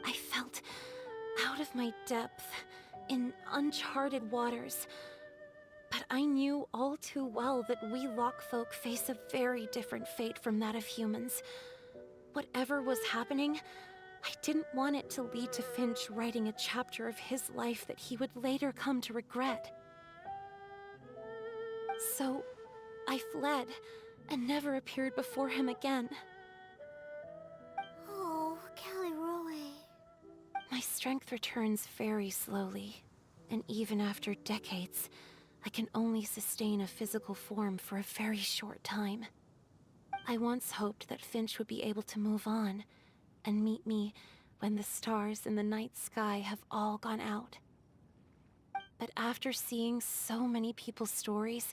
S3: I felt out of my depth, in uncharted waters. But I knew all too well that we Lockfolk face a very different fate from that of humans. Whatever was happening, I didn't want it to lead to Finch writing a chapter of his life that he would later come to regret. So, I fled, and never appeared before him again.
S8: Oh, Caliroe.
S3: My strength returns very slowly, and even after decades, I can only sustain a physical form for a very short time. I once hoped that Finch would be able to move on, and meet me when the stars in the night sky have all gone out. But after seeing so many people's stories,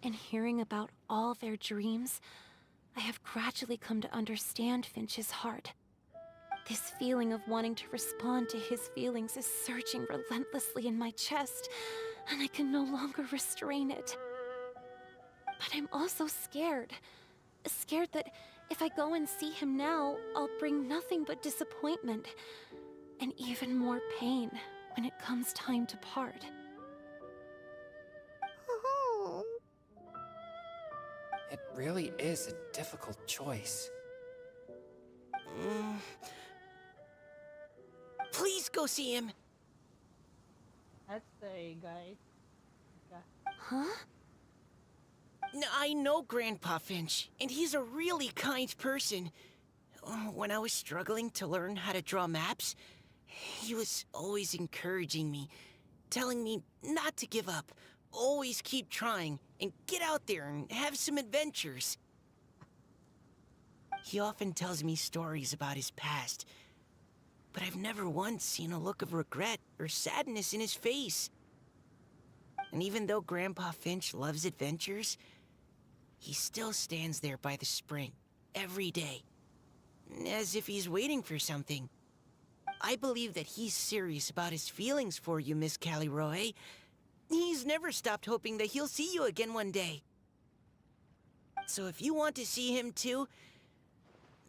S3: and hearing about all their dreams, I have gradually come to understand Finch's heart. This feeling of wanting to respond to his feelings is surging relentlessly in my chest, and I can no longer restrain it. But I'm also scared. Scared that if I go and see him now, I'll bring nothing but disappointment, and even more pain when it comes time to part.
S8: Oh.
S10: It really is a difficult choice.
S9: Please go see him.
S11: That's the guy. Okay.
S3: Huh?
S9: I know Grandpa Finch, and he's a really kind person. When I was struggling to learn how to draw maps, he was always encouraging me, telling me not to give up, always keep trying, and get out there and have some adventures. He often tells me stories about his past, but I've never once seen a look of regret or sadness in his face. And even though Grandpa Finch loves adventures, he still stands there by the spring, every day, as if he's waiting for something. I believe that he's serious about his feelings for you, Miss Caliroe. He's never stopped hoping that he'll see you again one day. So if you want to see him too,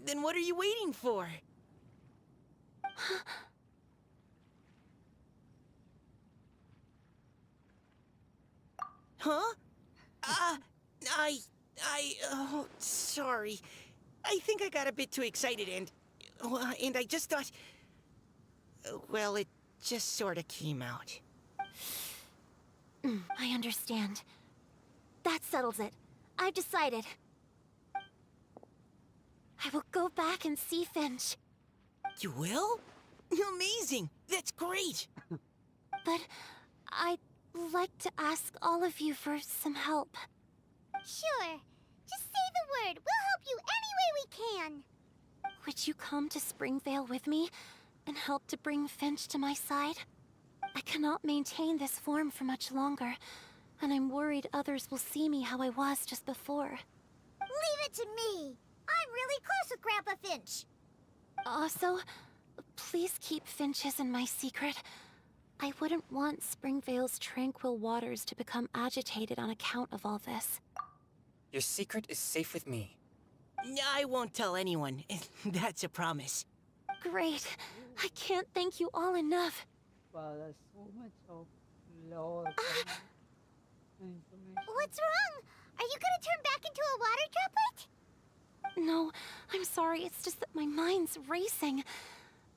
S9: then what are you waiting for? Huh? Oh, sorry. I think I got a bit too excited and I just thought... Well, it just sort of came out.
S3: I understand. That settles it. I've decided. I will go back and see Finch.
S9: You will? Amazing! That's great!
S3: But I'd like to ask all of you for some help.
S8: Sure. Just say the word. We'll help you any way we can.
S3: Would you come to Springvale with me and help to bring Finch to my side? I cannot maintain this form for much longer, and I'm worried others will see me how I was just before.
S8: Leave it to me. I'm really close with Grandpa Finch.
S3: Also, please keep Finch in my secret.
S8: I wouldn't want Springvale's tranquil waters to become agitated on account of all this.
S10: Your secret is safe with me.
S9: I won't tell anyone. That's a promise.
S8: Great. I can't thank you all enough.
S11: Wow, there's so much of lore and information.
S5: What's wrong? Are you gonna turn back into a water droplet?
S8: No, I'm sorry. It's just that my mind's racing.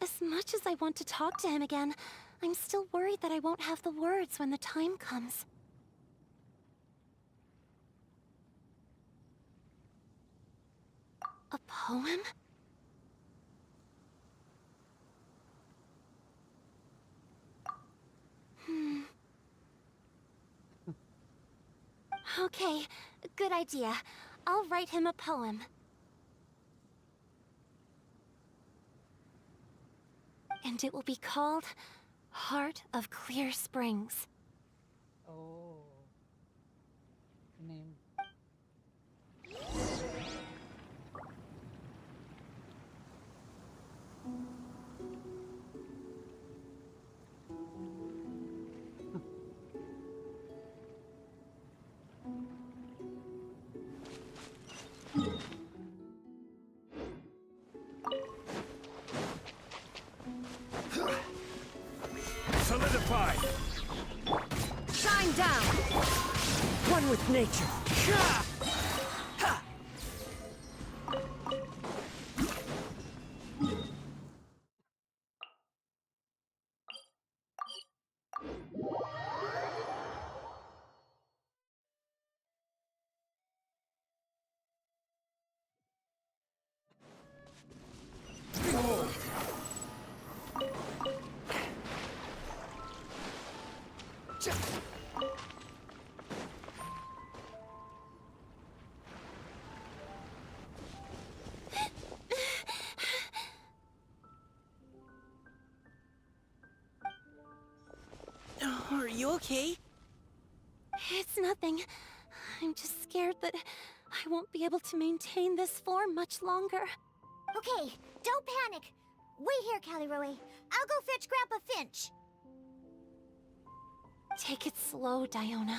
S8: As much as I want to talk to him again, I'm still worried that I won't have the words when the time comes. A poem? Okay, good idea. I'll write him a poem. And it will be called Heart of Clear Springs.
S11: Oh. Name.
S4: Solidify!
S16: Shine down! One with nature.
S9: Are you okay?
S8: It's nothing. I'm just scared that I won't be able to maintain this form much longer.
S5: Okay, don't panic. Wait here, Caliroe. I'll go fetch Grandpa Finch.
S8: Take it slow, Diona.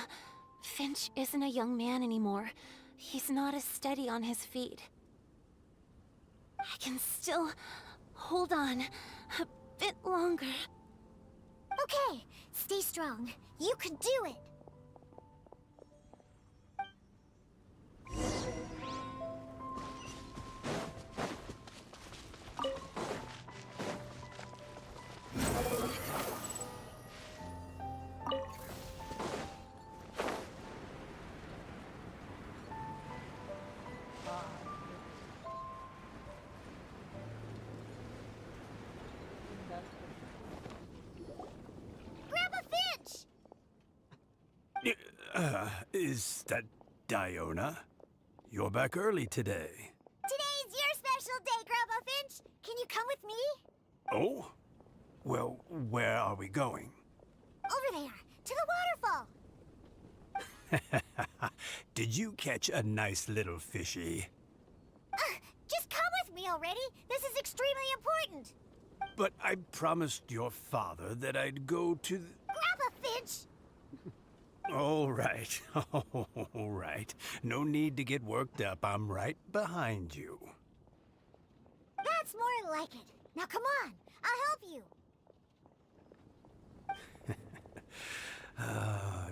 S8: Finch isn't a young man anymore. He's not as steady on his feet. I can still hold on a bit longer.
S5: Okay, stay strong. You can do it. Grandpa Finch!
S4: Is that Diona? You're back early today.
S5: Today's your special day, Grandpa Finch. Can you come with me?
S4: Oh? Well, where are we going?
S5: Over there, to the waterfall.
S4: Did you catch a nice little fishy?
S5: Just come with me already. This is extremely important.
S4: But I promised your father that I'd go to the...
S5: Grandpa Finch!
S4: All right. All right. No need to get worked up. I'm right behind you.
S5: That's more like it. Now come on, I'll help you.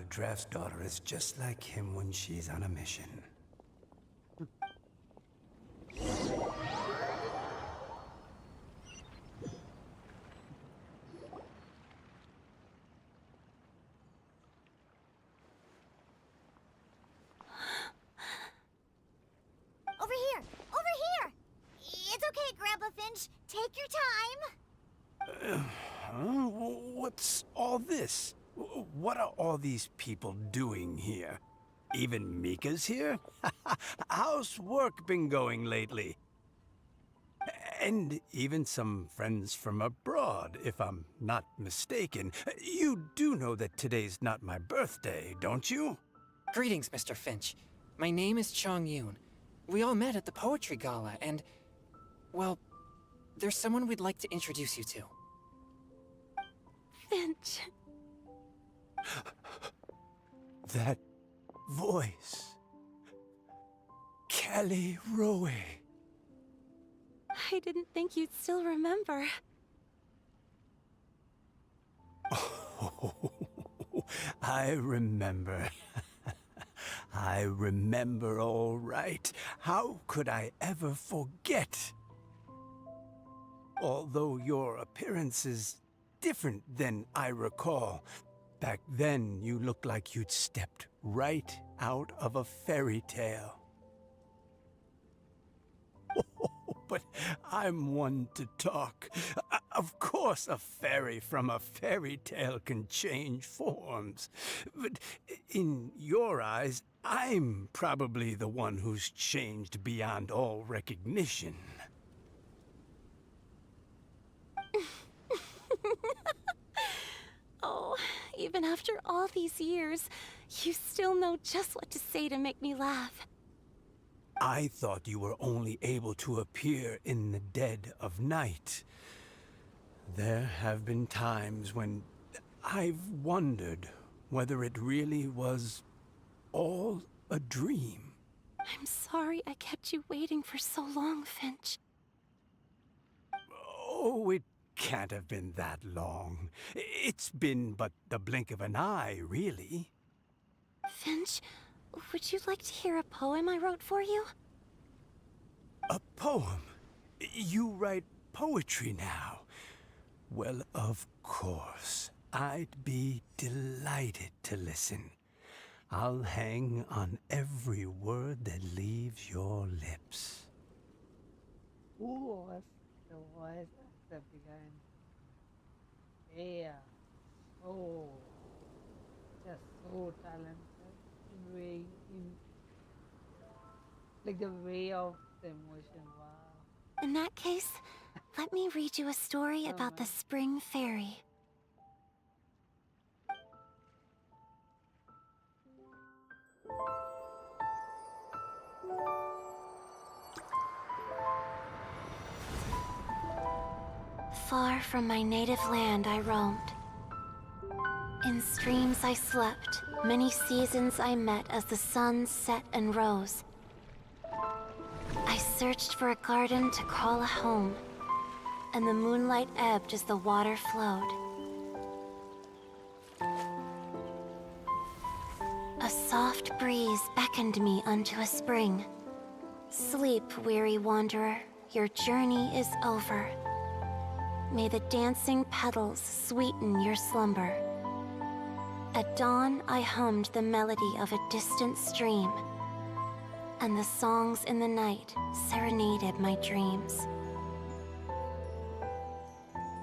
S4: Draft's daughter is just like him when she's on a mission.
S5: Over here! Over here! It's okay, Grandpa Finch. Take your time.
S4: What's all this? What are all these people doing here? Even Mika's here? How's work been going lately? And even some friends from abroad, if I'm not mistaken. You do know that today's not my birthday, don't you?
S10: Greetings, Mr. Finch. My name is Chong Yoon. We all met at the poetry gala, and... well, there's someone we'd like to introduce you to.
S8: Finch.
S4: That voice. Kelly Rowe.
S8: I didn't think you'd still remember.
S4: Oh, I remember. I remember all right. How could I ever forget? Although your appearance is different than I recall, back then you looked like you'd stepped right out of a fairy tale. But I'm one to talk. Of course a fairy from a fairy tale can change forms. But in your eyes, I'm probably the one who's changed beyond all recognition.
S8: Oh, even after all these years, you still know just what to say to make me laugh.
S4: I thought you were only able to appear in the dead of night. There have been times when I've wondered whether it really was all a dream.
S8: I'm sorry I kept you waiting for so long, Finch.
S4: Oh, it can't have been that long. It's been but the blink of an eye, really.
S8: Finch, would you like to hear a poem I wrote for you?
S4: A poem? You write poetry now? Well, of course. I'd be delighted to listen. I'll hang on every word that leaves your lips.
S11: Who was the voice actor behind? Yeah, so just so talented in way in like the way of the emotion. Wow.
S8: In that case, let me read you a story about the Spring Fairy. Far from my native land I roamed. In streams I slept, many seasons I met as the sun set and rose. I searched for a garden to call a home, and the moonlight ebbed as the water flowed. A soft breeze beckoned me unto a spring. Sleep, weary wanderer, your journey is over. May the dancing petals sweeten your slumber. At dawn, I hummed the melody of a distant stream, and the songs in the night serenaded my dreams.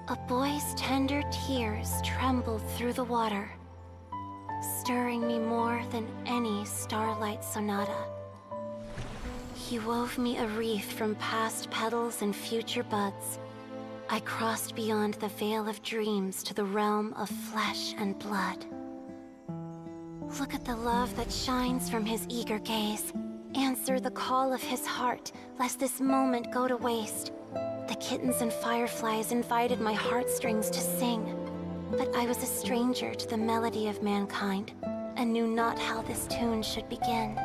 S8: A boy's tender tears trembled through the water, stirring me more than any starlight sonata. He wove me a wreath from past petals and future buds. I crossed beyond the veil of dreams to the realm of flesh and blood. Look at the love that shines from his eager gaze. Answer the call of his heart, lest this moment go to waste. The kittens and fireflies invited my heartstrings to sing, but I was a stranger to the melody of mankind, and knew not how this tune should begin.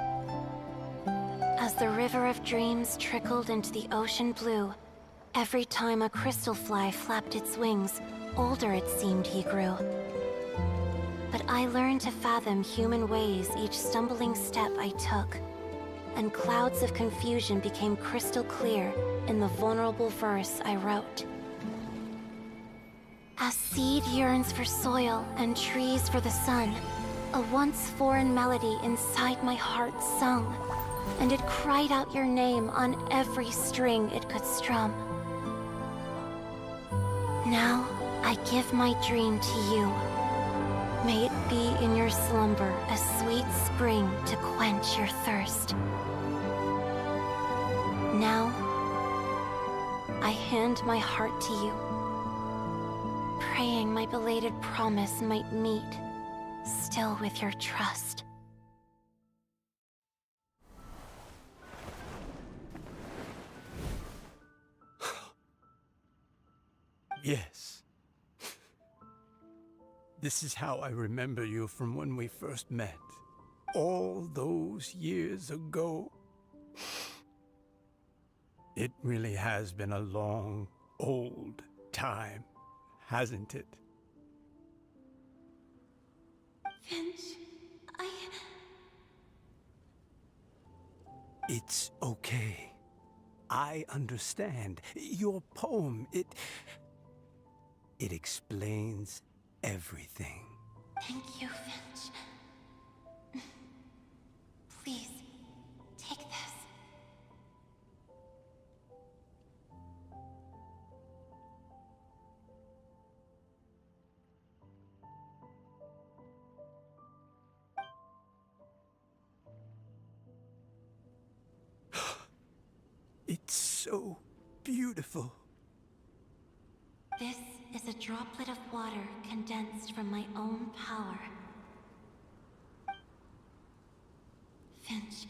S8: As the river of dreams trickled into the ocean blue, every time a crystal fly flapped its wings, older it seemed he grew. But I learned to fathom human ways each stumbling step I took, and clouds of confusion became crystal clear in the vulnerable verse I wrote. As seed yearns for soil and trees for the sun, a once foreign melody inside my heart sung, and it cried out your name on every string it could strum. Now, I give my dream to you. May it be in your slumber a sweet spring to quench your thirst. Now, I hand my heart to you, praying my belated promise might meet, still with your trust.
S4: Yes. This is how I remember you from when we first met. all those years ago. It really has been a long, old time, hasn't it?
S8: Finch,
S4: It's okay. I understand. Your poem, it explains everything.
S8: Thank you, Finch. Please, take this.
S4: It's so beautiful.
S8: This is a droplet of water condensed from my own power. Finch,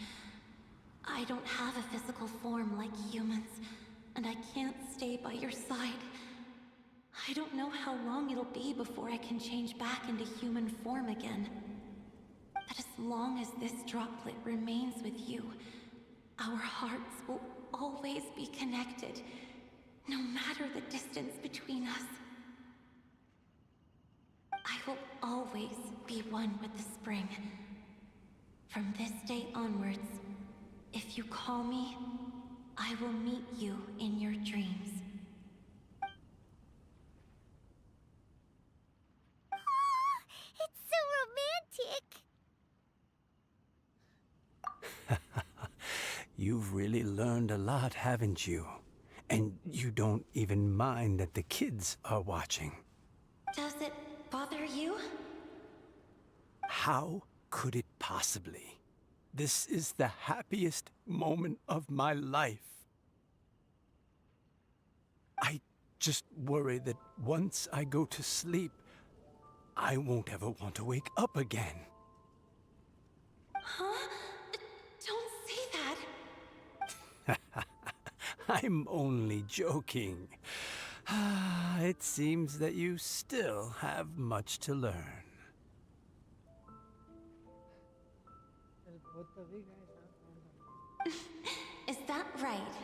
S8: I don't have a physical form like humans, and I can't stay by your side. I don't know how long it'll be before I can change back into human form again. But as long as this droplet remains with you, our hearts will always be connected, no matter the distance between us. I will always be one with the spring. From this day onwards, if you call me, I will meet you in your dreams.
S6: It's so romantic!
S4: You've really learned a lot, haven't you? And you don't even mind that the kids are watching.
S8: Does it bother you?
S4: How could it possibly? This is the happiest moment of my life. I just worry that once I go to sleep, I won't ever want to wake up again.
S8: Huh? Don't say that.
S4: I'm only joking. It seems that you still have much to learn.
S11: Well, both of you guys are random.
S8: Is that right?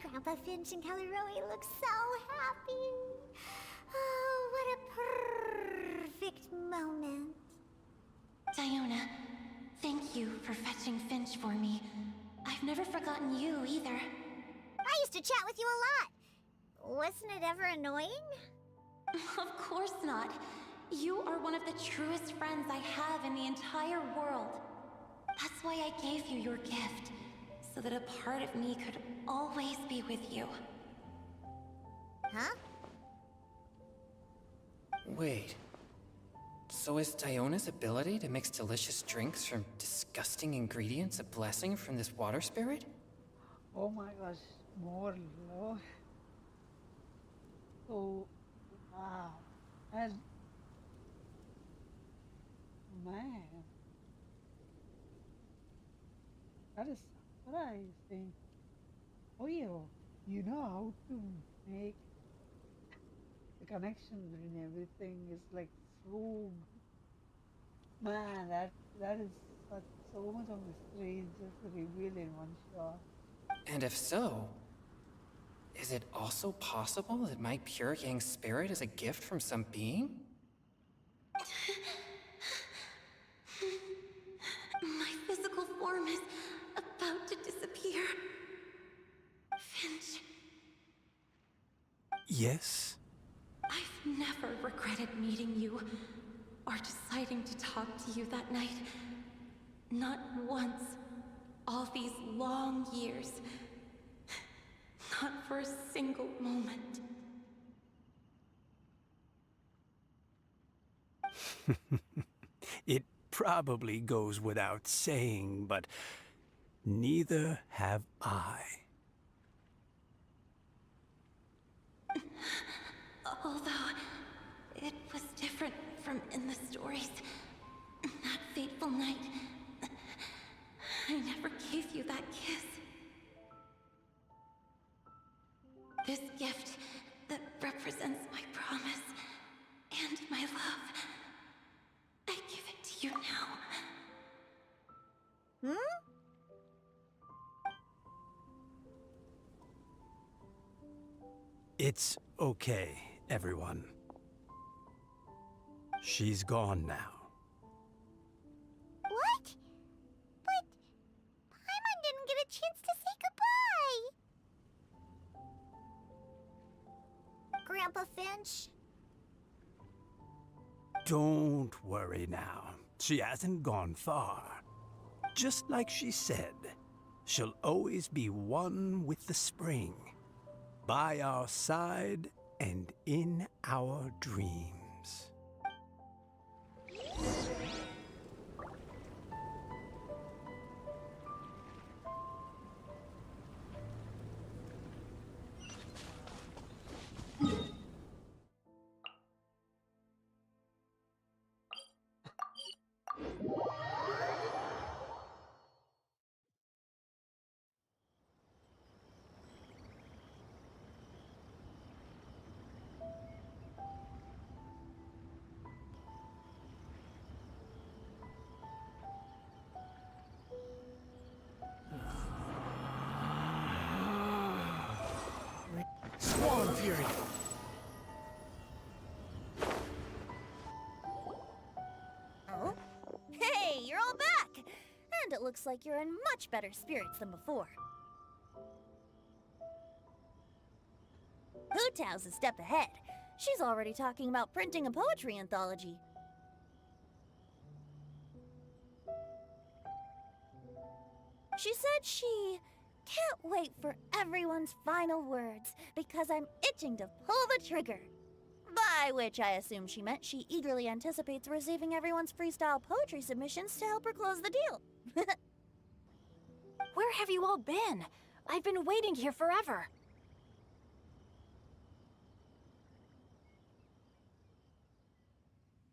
S6: Grandpa Finch and Caleroe look so happy. Oh, what a perfect moment.
S8: Diona, thank you for fetching Finch for me. I've never forgotten you either.
S6: I used to chat with you a lot. Wasn't it ever annoying?
S8: Of course not. You are one of the truest friends I have in the entire world. That's why I gave you your gift, so that a part of me could always be with you.
S6: Huh?
S10: Wait. So is Diona's ability to mix delicious drinks from disgusting ingredients a blessing from this water spirit?
S11: Oh my gosh, more love. So, wow. And, man, that is surprising. Oh yeah, you know how to make the connection between everything is like so, man, that is such so much of mystery just revealed in one shot.
S10: And if so, is it also possible that my pure yang spirit is a gift from some being?
S8: My physical form is about to disappear. Finch,
S4: Yes?
S8: I've never regretted meeting you or deciding to talk to you that night. Not once. All these long years. Not for a single moment.
S4: It probably goes without saying, but neither have I.
S8: Although, it was different from in the stories. That fateful night, I never gave you that kiss. This gift that represents my promise and my love.
S4: It's okay, everyone. She's gone now.
S5: What? But Paimon didn't get a chance to say goodbye.
S6: Grandpa Finch?
S4: Don't worry now. She hasn't gone far. Just like she said, she'll always be one with the spring, by our side and in our dreams.
S12: Swan Fury!
S6: Oh? Hey, you're all back! And it looks like you're in much better spirits than before. Hu Tao's a step ahead. She's already talking about printing a poetry anthology. She said she can't wait for everyone's final words because I'm itching to pull the trigger. By which I assume she meant she eagerly anticipates receiving everyone's freestyle poetry submissions to help her close the deal.
S3: Where have you all been? I've been waiting here forever.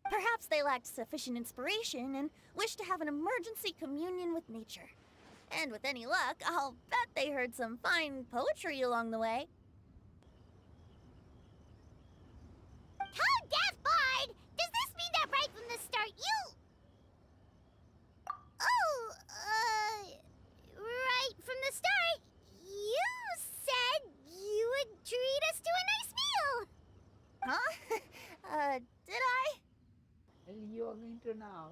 S6: Perhaps they lacked sufficient inspiration and wished to have an emergency communion with nature. And with any luck, I'll bet they heard some fine poetry along the way.
S5: Toad Death Bard! Does this mean that right from the start you... Oh, right from the start, you said you would treat us to a nice meal!
S6: Huh? Did I?
S11: Well, you are going to now.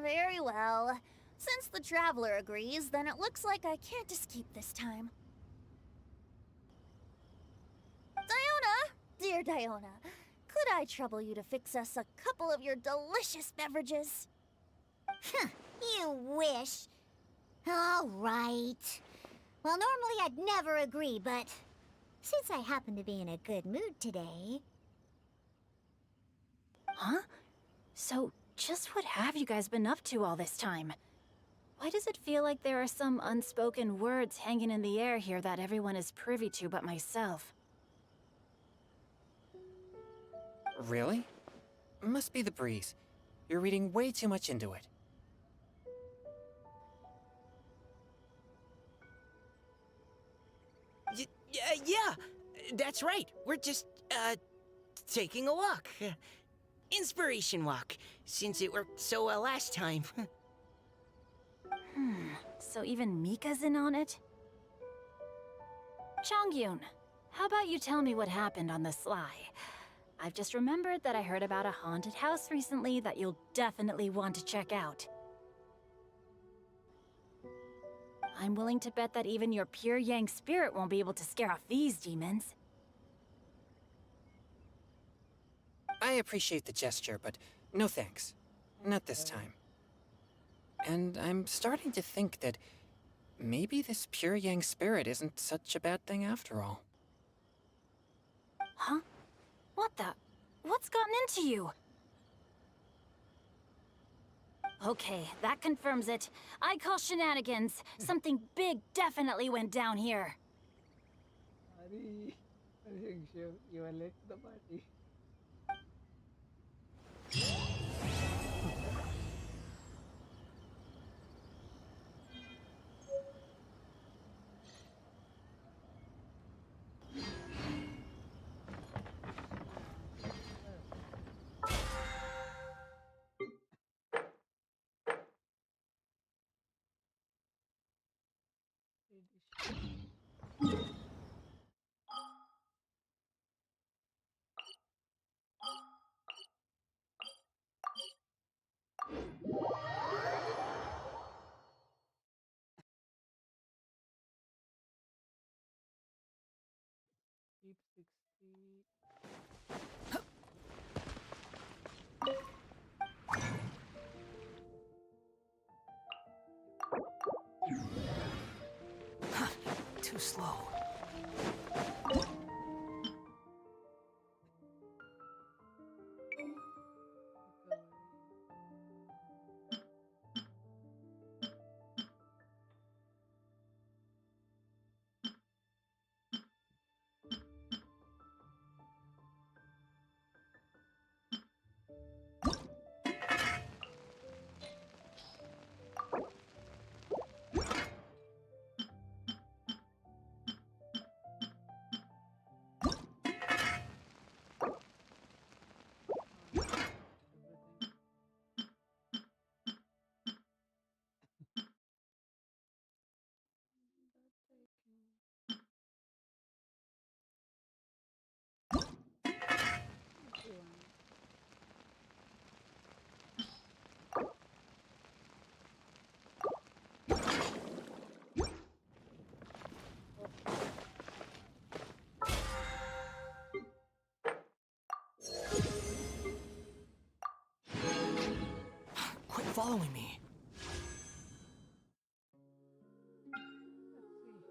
S6: Very well. Since the Traveler agrees, then it looks like I can't escape this time. Diona! Dear Diona, could I trouble you to fix us a couple of your delicious beverages?
S8: You wish. All right. Well, normally I'd never agree, but since I happen to be in a good mood today...
S3: Huh? So, just what have you guys been up to all this time? Why does it feel like there are some unspoken words hanging in the air here that everyone is privy to but myself?
S10: Really? Must be the breeze. You're reading way too much into it.
S9: Yeah, that's right. We're just, taking a walk. Inspiration walk, since it worked so well last time.
S3: So even Mika's in on it? Chongyun, how about you tell me what happened on the sly? I've just remembered that I heard about a haunted house recently that you'll definitely want to check out. I'm willing to bet that even your pure Yang spirit won't be able to scare off these demons.
S10: I appreciate the gesture, but no thanks. Not this time. And I'm starting to think that maybe this pure Yang spirit isn't such a bad thing after all.
S3: Huh? What the? What's gotten into you? Okay, that confirms it. I call shenanigans. Something big definitely went down here.
S11: Sorry, you are late to the party. keep 60.
S12: Too slow. Quit following me.
S11: Let's see.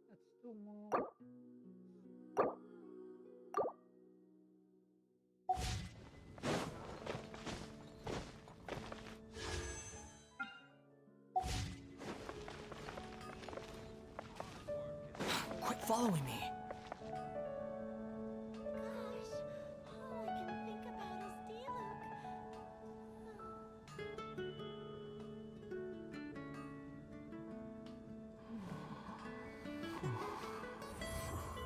S11: That's two more.
S12: Quit following me.
S6: Gosh, all I can think about is D-Luke.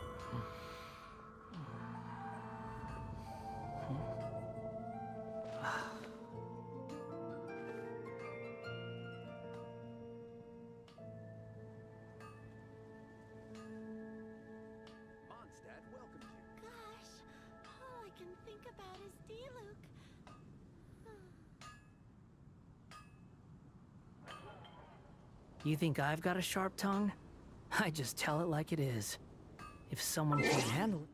S4: Mondstadt welcomes you.
S6: Gosh, all I can think about is D-Luke.
S12: You think I've got a sharp tongue? I just tell it like it is. If someone can't handle it...